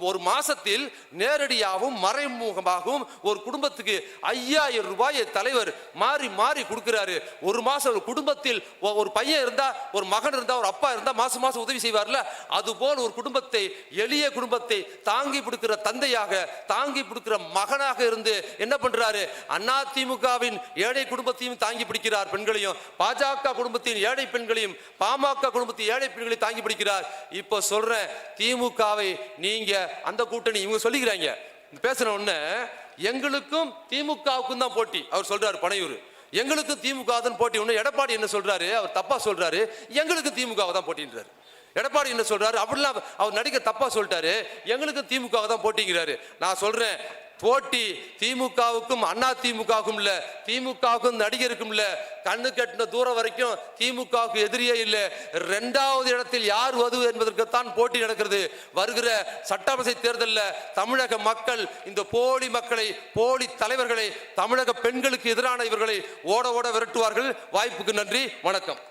ஒரு மாசத்தில் நேரடியாகவும் மறைமுகமாகவும் ஒரு குடும்பத்துக்கு 5000 ரூபாயை தலைவர் மாறி மாறி கொடுக்கிறாரு. ஒரு மாசம் ஒரு குடும்பத்தில் ஒரு பையன் இருந்தா, ஒரு மகன் இருந்தா, ஒரு அப்பா இருந்தா மாசம் மாசம் உதவி செய்வார்ல, அதுபோல் ஒரு குடும்பத்தை, எளிய குடும்பத்தை தாங்கி பிடிக்கிற தந்தையாக, தாங்கி பிடிக்கிற மகனாக இருந்து என்ன பண்றாரு? அதிமுகவின் ஏழை குடும்பத்தையும் தாங்கி பிடிக்கிறார், பெண்களையும், பாஜக குடும்பத்தின் ஏழை பெண்களையும், பாமக குடும்பத்தின் ஏழை பெண்களையும் தாங்கி பிடிக்கிறார். இப்ப சொல்றேன், திமுகவை நீங்க அந்த கூட்டணி இவங்க சொல்லிக்கிறாங்க, பேசுற உடனே எங்களுக்கும் திமுகவுக்கும் தான் போட்டி அவர் சொல்றாரு. பனையூர் எங்களுக்கும் திமுக தான் போட்டி. ஒண்ணு எடப்பாடி என்ன சொல்றாரு? அவர் தப்பா சொல்றாரு, எங்களுக்கு திமுக தான் போட்டின்றாரு. எடப்பாடி என்ன சொல்றாரு? அப்படிலாம் அவர் நடிகர் தப்பா சொல்லிட்டாரு, எங்களுக்கு திமுக தான் போட்டிங்கிறாரு. நான் சொல்றேன், போட்டி திமுகவுக்கும் அதிமுகவுக்கும் இல்ல, திமுகவுக்கும் நடிகருக்கும் இல்ல. கண்ணு கட்டின தூரம் வரைக்கும் திமுகவுக்கு எதிரியே இல்லை. 2வது இடத்தில் யார் வது என்பதற்குத்தான் போட்டி நடக்கிறது. வருகிற சட்டசபை தேர்தலில் தமிழக மக்கள் இந்த போலி மக்களை, போலி தலைவர்களை, தமிழக பெண்களுக்கு எதிரான இவர்களை ஓட ஓட விரட்டுவார்கள். வாய்ப்புக்கு நன்றி, வணக்கம்.